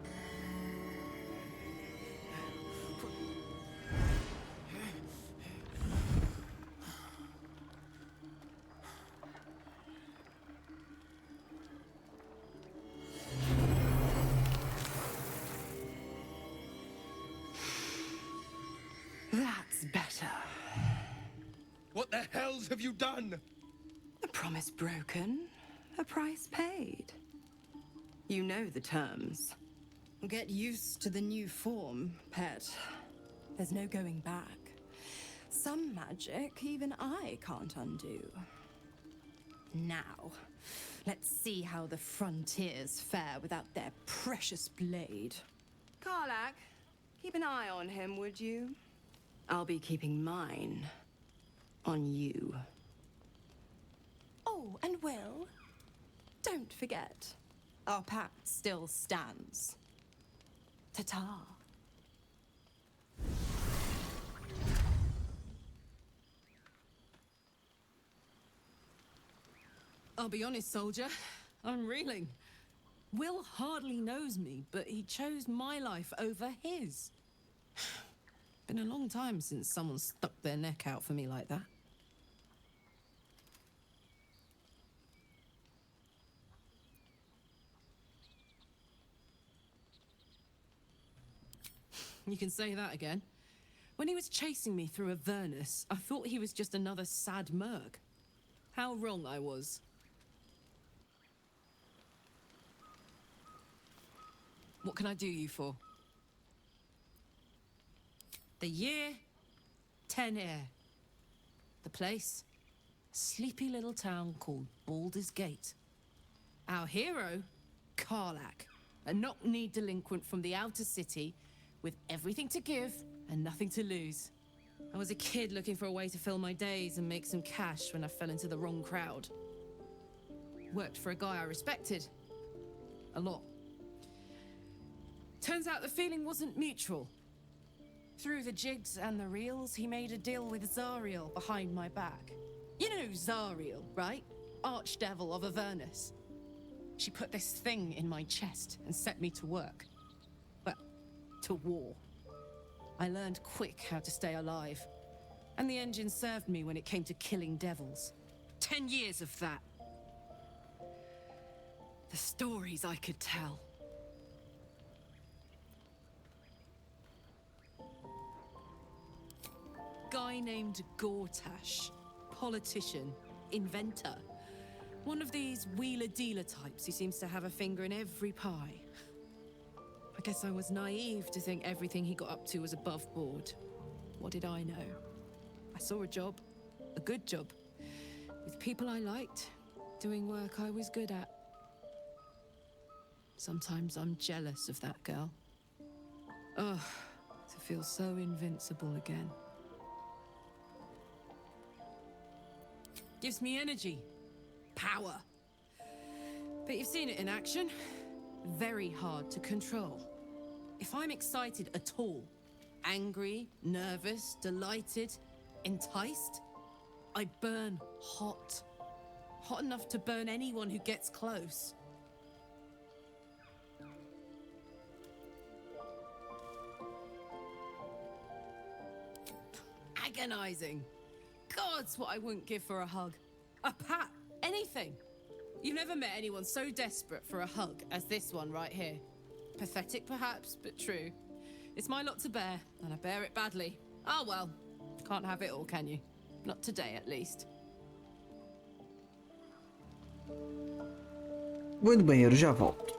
That's better. What the hells have you done? A promise broken, a price paid. You know the terms. Get used to the new form, pet. There's no going back. Some magic even I can't undo. Now, let's see how the frontiers fare without their precious blade. Karlak, keep an eye on him, would you? I'll be keeping mine on you. Oh, and Will, don't forget, our pact still stands. Ta-ta. I'll be honest, soldier. I'm reeling. Will hardly knows me, but he chose my life over his. Been a long time since someone stuck their neck out for me like that. You can say that again. When he was chasing me through Avernus, I thought he was just another sad merc. How wrong I was. What can I do you for? The year, 10 air. The place, sleepy little town called Baldur's Gate. Our hero, Karlak, a knock-kneed delinquent from the outer city, with everything to give and nothing to lose. I was a kid looking for a way to fill my days and make some cash when I fell into the wrong crowd. Worked for a guy I respected. A lot. Turns out the feeling wasn't mutual. Through the jigs and the reels, he made a deal with Zariel behind my back. You know Zariel, right? Archdevil of Avernus. She put this thing in my chest and set me to work. Well, to war. I learned quick how to stay alive. And the engine served me when it came to killing devils. 10 years of that. The stories I could tell. Guy named Gortash. Politician. Inventor. One of these wheeler-dealer types who seems to have a finger in every pie. I guess I was naive to think everything he got up to was above board. What did I know? I saw a job. A good job. With people I liked. Doing work I was good at. Sometimes I'm jealous of that girl. Ugh, to feel so invincible again. Gives me energy. Power. But you've seen it in action. Very hard to control. If I'm excited at all, angry, nervous, delighted, enticed, I burn hot. Hot enough to burn anyone who gets close. Agonizing. God's what I wouldn't give for a hug. A pat. Anything. You've never met anyone so desperate for a hug as this one right here. Pathetic perhaps, but true. It's my lot to bear, and I bear it badly. Ah well, can't have it all, can you? Not today, at least. Vou no banheiro, já volto.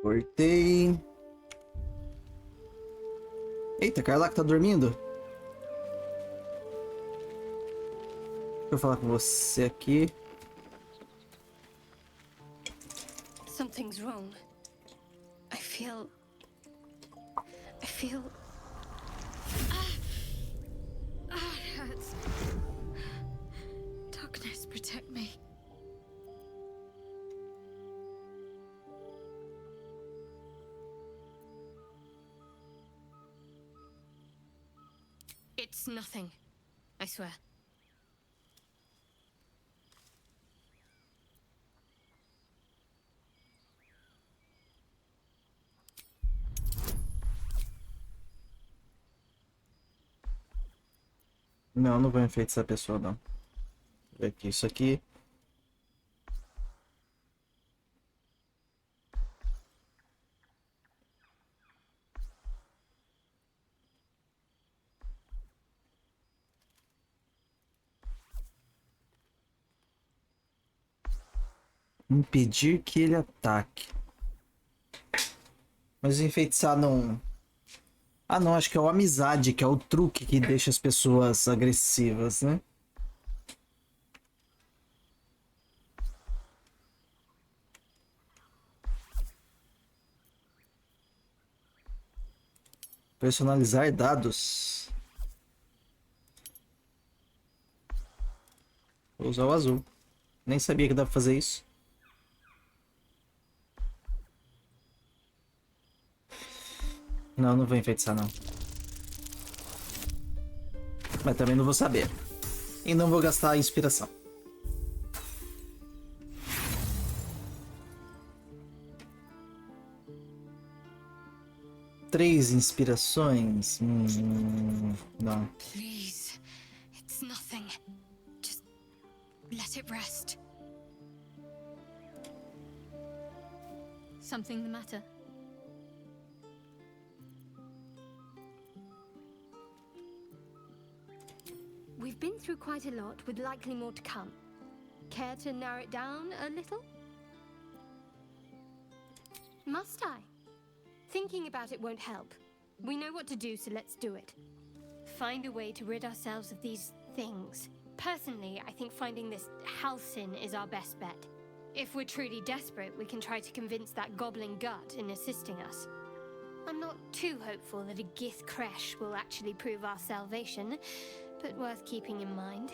Cortei. Eita, Carla que tá dormindo. Deixa eu falar com você aqui. Something's wrong. I feel... it hurts. Darkness, protect me. It's nothing. I swear. Não, não vou enfeitiçar a pessoa, não. Vou ver aqui, isso aqui. Impedir que ele ataque. Mas enfeitiçar não... Ah, não, acho que é o amizade, que é o truque que deixa as pessoas agressivas, né? Personalizar dados. Vou usar o azul. Nem sabia que dá pra fazer isso. Não, não vou enfeitiçar não. Mas também não vou saber. E não vou gastar a inspiração. Três inspirações. Não. Please, it's nothing. Just let it rest. Something the matter? We've been through quite a lot, with likely more to come. Care to narrow it down a little? Must I? Thinking about it won't help. We know what to do, so let's do it. Find a way to rid ourselves of these things. Personally, I think finding this Halcyon is our best bet. If we're truly desperate, we can try to convince that goblin gut in assisting us. I'm not too hopeful that a Gith Kresh will actually prove our salvation, but worth keeping in mind.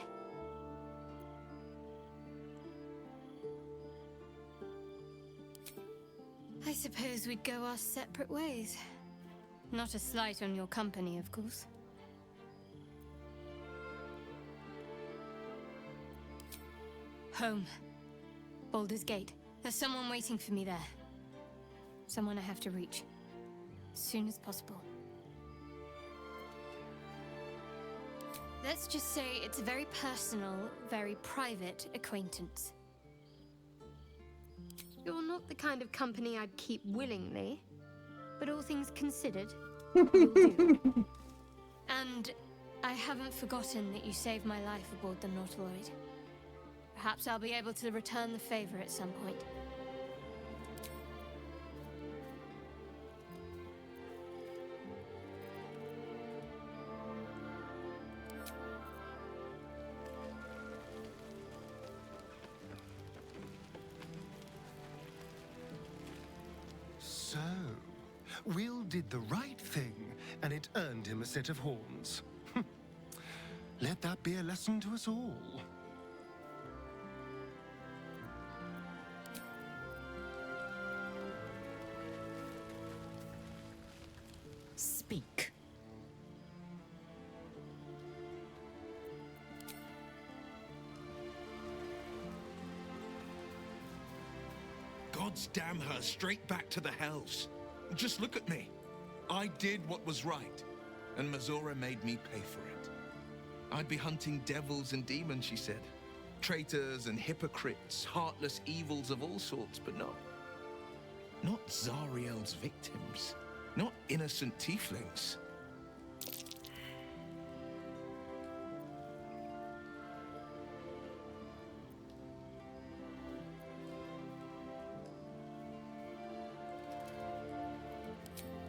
I suppose we'd go our separate ways. Not a slight on your company, of course. Home. Baldur's Gate. There's someone waiting for me there. Someone I have to reach. As soon as possible. Let's just say it's a very personal, very private acquaintance. You're not the kind of company I'd keep willingly, but all things considered, you'll do. And I haven't forgotten that you saved my life aboard the Nautiloid. Perhaps I'll be able to return the favor at some point. So, Will did the right thing, and it earned him a set of horns. Let that be a lesson to us all. Speak. Gods damn her, straight back to the hells. Just look at me. I did what was right, and Mazora made me pay for it. I'd be hunting devils and demons, she said. Traitors and hypocrites, heartless evils of all sorts, but no. Not Zariel's victims. Not innocent tieflings.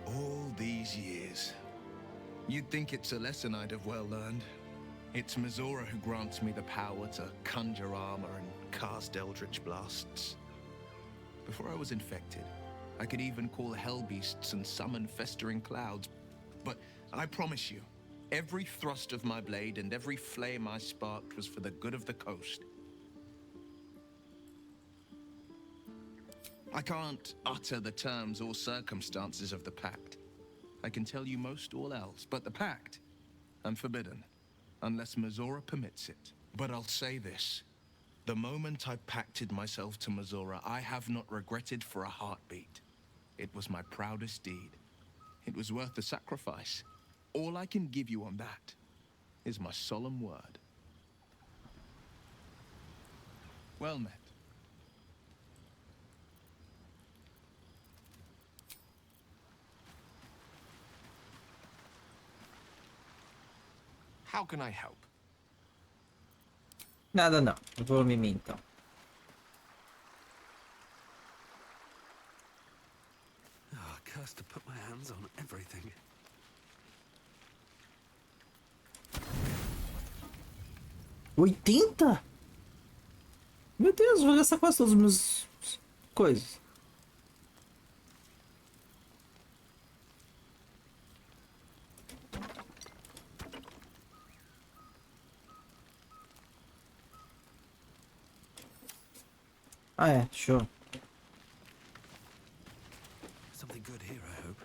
All these years. You'd think it's a lesson I'd have well learned. It's Mazora who grants me the power to conjure armor and cast eldritch blasts. Before I was infected, I could even call hell beasts and summon festering clouds. But I promise you, every thrust of my blade and every flame I sparked was for the good of the coast. I can't utter the terms or circumstances of the pact. I can tell you most all else, but the pact, I'm forbidden, unless Mazora permits it. But I'll say this. The moment I pacted myself to Mazora, I have not regretted for a heartbeat. It was my proudest deed. It was worth the sacrifice. All I can give you on that is my solemn word. Well met. How can I help? Nada não. Eu vou mimir então. first to put my hands on everything. $80? Meu Deus, vou gastar quase todas as minhas coisas. Ah, é, show. Something good here, I hope.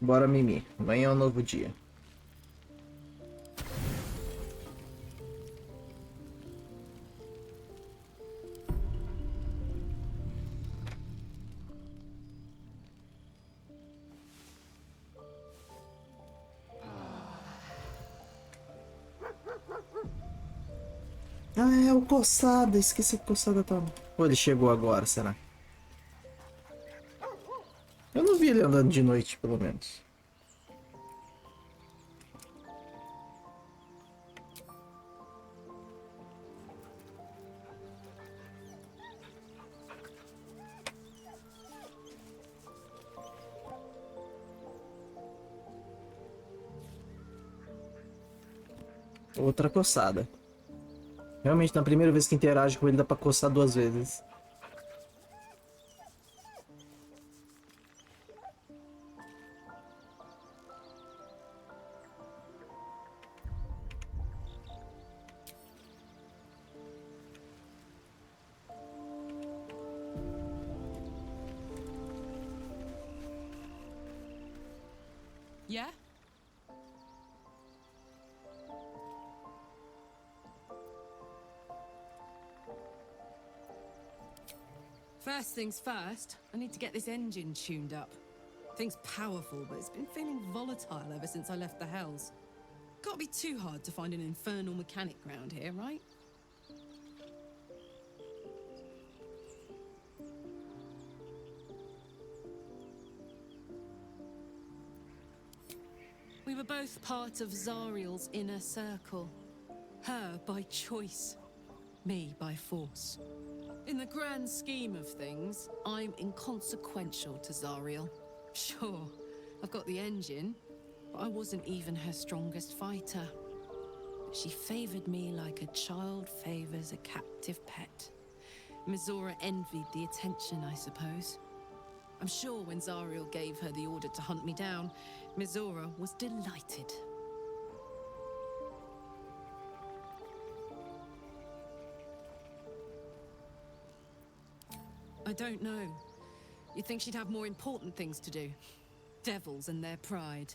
Bora, Mimi. Amanhã é um novo dia. Ah, é o Coçada. Esqueci que o Coçada tava. Ou ele chegou agora, será? Eu não vi ele andando de noite, pelo menos. Outra coçada. Realmente, na primeira vez que interage com ele, dá pra coçar 2 vezes. Yeah? First things first, I need to get this engine tuned up. Thing's powerful, but it's been feeling volatile ever since I left the Hells. Can't be too hard to find an infernal mechanic round here, right? We were both part of Zariel's inner circle. Her by choice, me by force. In the grand scheme of things, I'm inconsequential to Zariel. Sure, I've got the engine, but I wasn't even her strongest fighter. But she favored me like a child favors a captive pet. Mizora envied the attention, I suppose. I'm sure when Zariel gave her the order to hunt me down, Mizora was delighted. I don't know. You'd think she'd have more important things to do. Devils and their pride.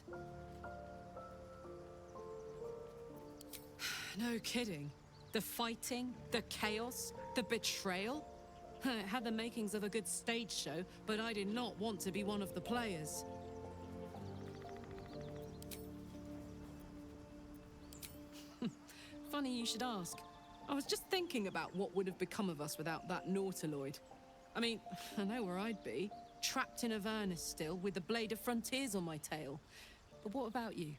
No kidding. The fighting, the chaos, the betrayal. It had the makings of a good stage show, but I did not want to be one of the players. Funny you should ask. I was just thinking about what would have become of us without that Nautiloid. I mean, I know where I'd be. Trapped in Avernus still, with the Blade of Frontiers on my tail. But what about you?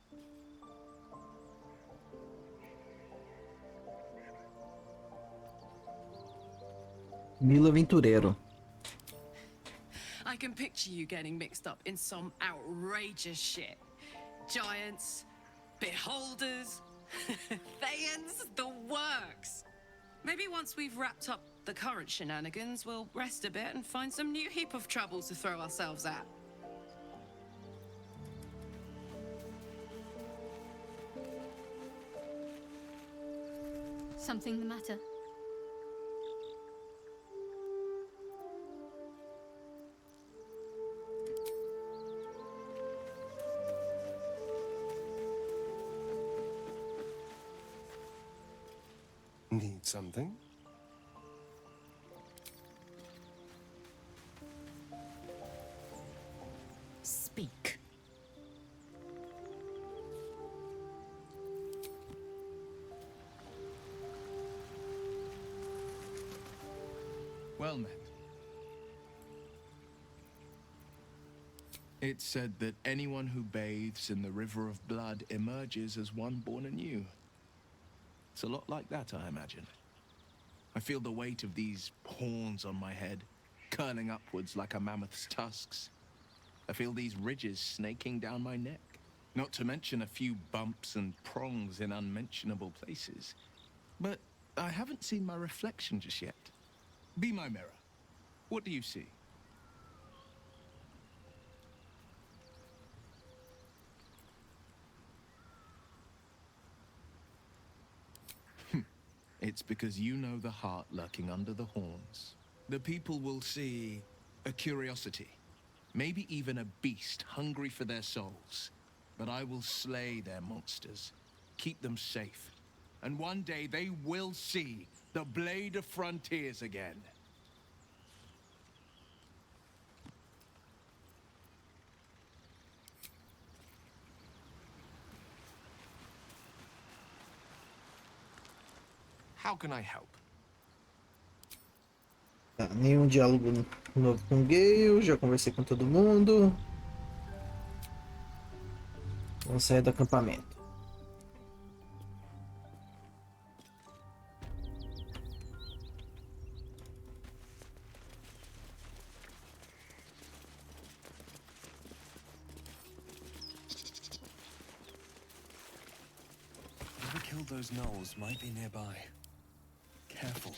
Milo Aventureiro. I can picture you getting mixed up in some outrageous shit. Giants, beholders, Thayans, the works. Maybe once we've wrapped up the current shenanigans, we'll rest a bit and find some new heap of troubles to throw ourselves at. Something the matter? Need something? Speak. Well met. It's said that anyone who bathes in the river of blood emerges as one born anew. It's a lot like that, I imagine. I feel the weight of these horns on my head, curling upwards like a mammoth's tusks. I feel these ridges snaking down my neck. Not to mention a few bumps and prongs in unmentionable places. But I haven't seen my reflection just yet. Be my mirror. What do you see? It's because you know the heart lurking under the horns. The people will see a curiosity, maybe even a beast hungry for their souls. But I will slay their monsters, keep them safe. And one day they will see the Blade of Frontiers again. How can I help? Tá, nenhum diálogo novo com o Gale, já conversei com todo mundo. Vamos sair do acampamento. Whoever killed those gnolls might be nearby. Careful.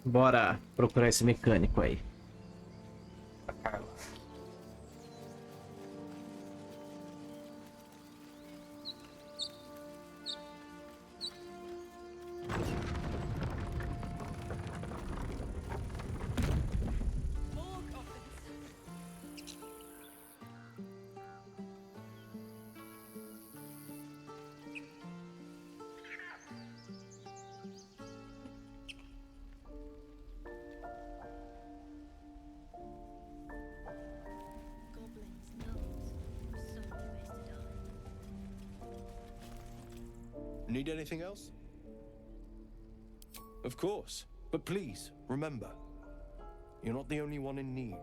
Bora procurar esse mecânico aí. Need anything else? Of course. But please, remember, you're not the only one in need.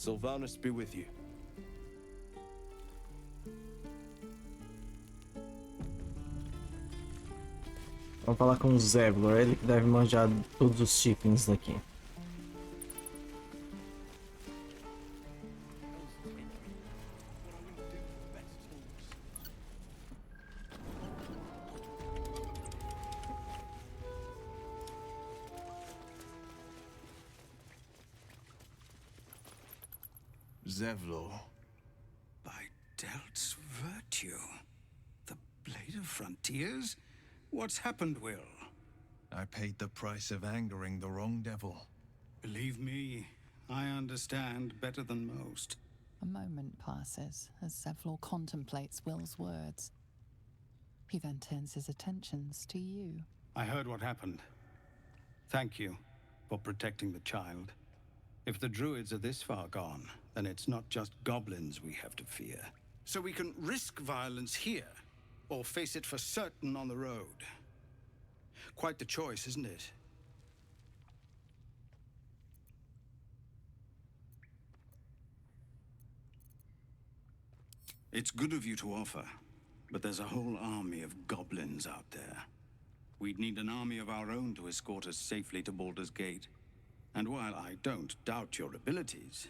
Sylvanus be with you. Vamos falar com o Zevlor, ele que deve manjar todos os chickens daqui. Zevlor. By Delt's virtue. The Blade of Frontiers? What's happened, Will? I paid the price of angering the wrong devil. Believe me, I understand better than most. A moment passes as Zevlor contemplates Will's words. He then turns his attentions to you. I heard what happened. Thank you for protecting the child. If the druids are this far gone, then it's not just goblins we have to fear. So we can risk violence here, or face it for certain on the road. Quite the choice, isn't it? It's good of you to offer, but there's a whole army of goblins out there. We'd need an army of our own to escort us safely to Baldur's Gate. And while I don't doubt your abilities,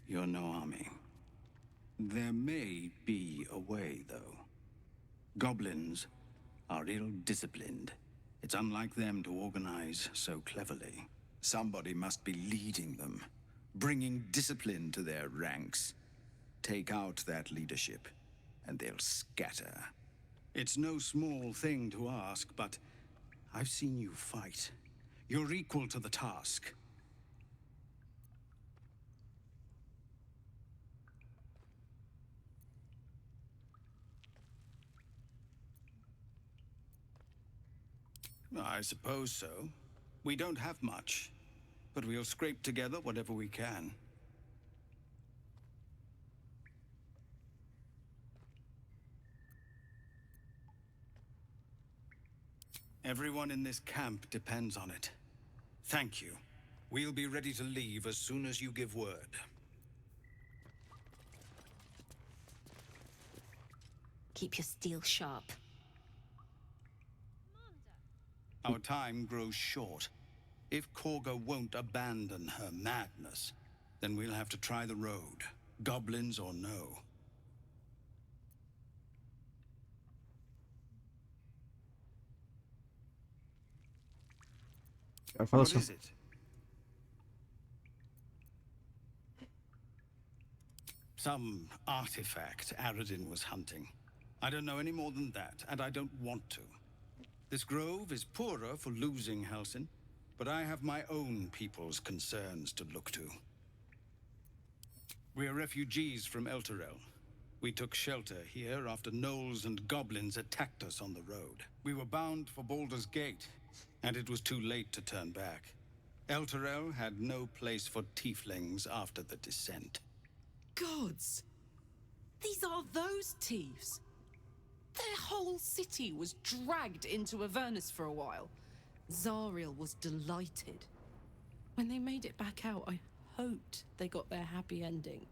you're no army. There may be a way, though. Goblins are ill-disciplined. It's unlike them to organize so cleverly. Somebody must be leading them, bringing discipline to their ranks. Take out that leadership, and they'll scatter. It's no small thing to ask, but I've seen you fight. You're equal to the task. I suppose so. We don't have much, but we'll scrape together whatever we can. Everyone in this camp depends on it. Thank you. We'll be ready to leave as soon as you give word. Keep your steel sharp. Our time grows short. If Korga won't abandon her madness, then we'll have to try the road, goblins or no. What is it? Some artifact Aradin was hunting. I don't know any more than that, and I don't want to. This grove is poorer for losing Halsin, but I have my own people's concerns to look to. We're refugees from Elturel. We took shelter here after gnolls and goblins attacked us on the road. We were bound for Baldur's Gate, and it was too late to turn back. Elturel had no place for tieflings after the descent. Gods! These are those thieves! Their whole city was dragged into Avernus for a while. Zariel was delighted. When they made it back out, I hoped they got their happy ending.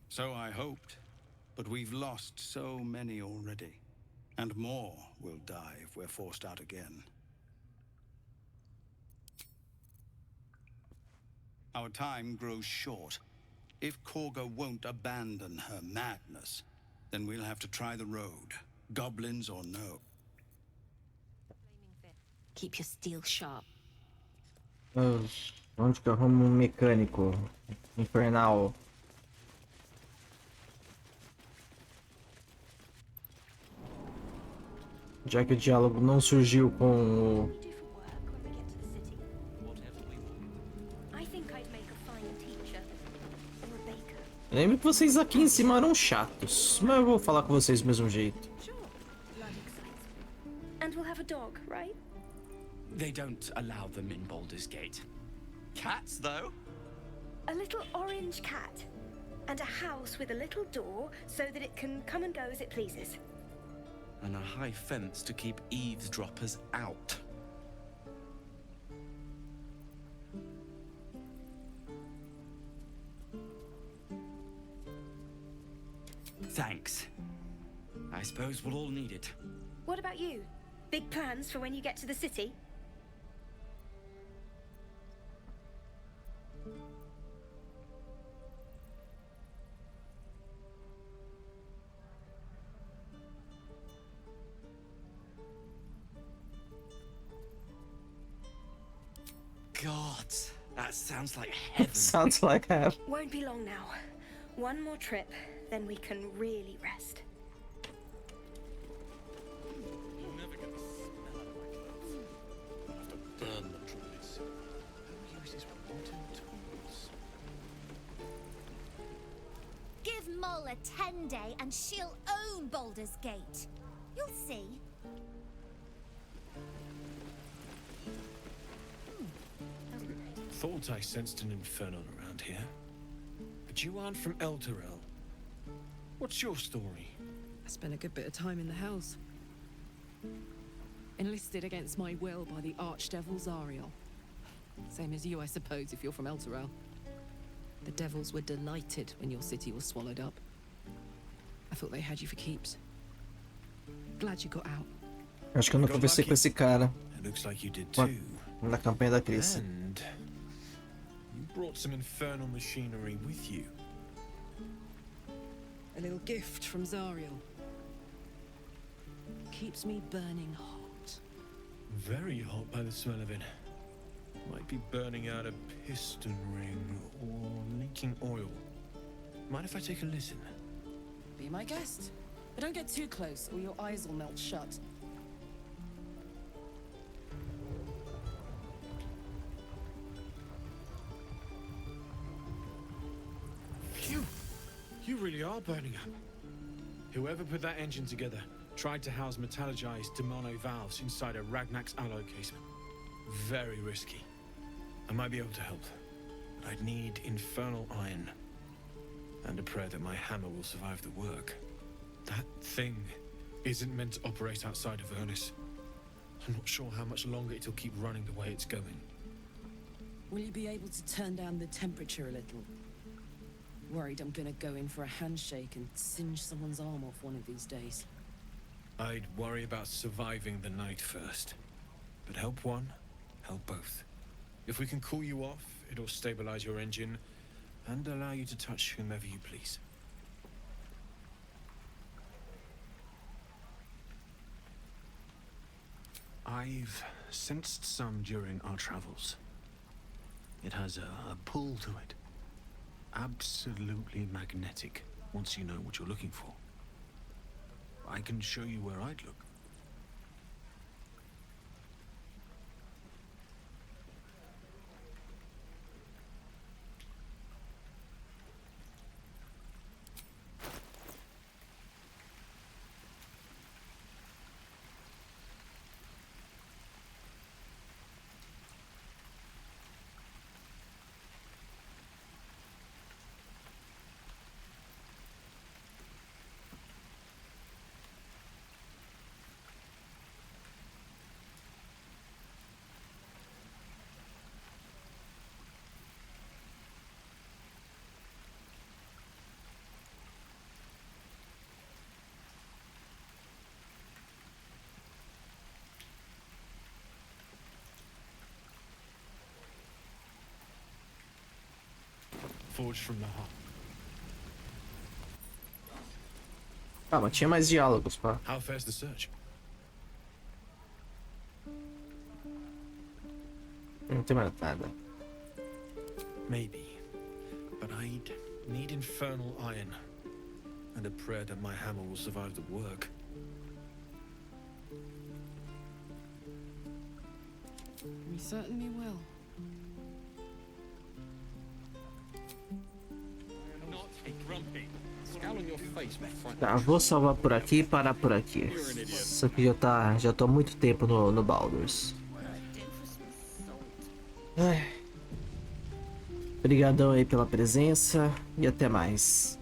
So I hoped, but we've lost so many already. And more will die if we're forced out again. Our time grows short. If Korga won't abandon her madness, then we'll have to try the road, goblins or no. Keep your steel sharp. Onde que eu arrumo um mecânico infernal? Já que o diálogo não surgiu com o... Lembro que vocês aqui em cima eram chatos, mas eu vou falar com vocês do mesmo jeito. And we'll have a dog, right? They don't allow them in Baldur's Gate. Cats, though? A little orange cat. and a house with a little door so that it can come and go as it pleases. And a high fence to keep eavesdroppers out. Thanks. I suppose we'll all need it. What about you? Big plans for when you get to the city? God, that sounds like heaven. Sounds like heaven. Won't be long now. One more trip, then we can really rest. You'll never get the smell out of my clothes. I'll have to burn the druids. Who uses wooden tools? Give Mol a 10-day and she'll own Baldur's Gate. You'll see. Thought I sensed an infernal around here. But you aren't from Elturel. What's your story? I spent a good bit of time in the Hells. Enlisted against my will by the Archdevil Zariel. Same as you, I suppose, if you're from Elturel. The devils were delighted when your city was swallowed up. I thought they had you for keeps. Glad you got out. Acho que eu não conversei com esse cara. It looks like you did too. Na campanha da Cris. And you brought some infernal machinery with you. A little gift from Zariel. Keeps me burning hot. Very hot by the smell of it. Might be burning out a piston ring or leaking oil. Mind if I take a listen? Be my guest. But don't get too close or your eyes will melt shut. Phew! You really are burning up. Whoever put that engine together tried to house metallurgized demono valves inside a Ragnak's alloy casement. Very risky. I might be able to help, but I'd need infernal iron. And a prayer that my hammer will survive the work. That thing isn't meant to operate outside of Ernest. I'm not sure how much longer it'll keep running the way it's going. Will you be able to turn down the temperature a little? Worried I'm gonna go in for a handshake and singe someone's arm off one of these days. I'd worry about surviving the night first. But help one, help both. If we can cool you off, it'll stabilize your engine and allow you to touch whomever you please. I've sensed some during our travels. It has a pull to it. Absolutely magnetic, once you know what you're looking for. I can show you where I'd look. Forged from the heart. Ah, mas tinha mais diálogos, pá. How fares the search? Não tem mais nada. Maybe, but I'd need infernal iron and a prayer that my hammer will survive the work. We certainly will. Tá, vou salvar por aqui e parar por aqui. Isso aqui já tô há muito tempo no Baldur's. Ai. Obrigadão aí pela presença e até mais.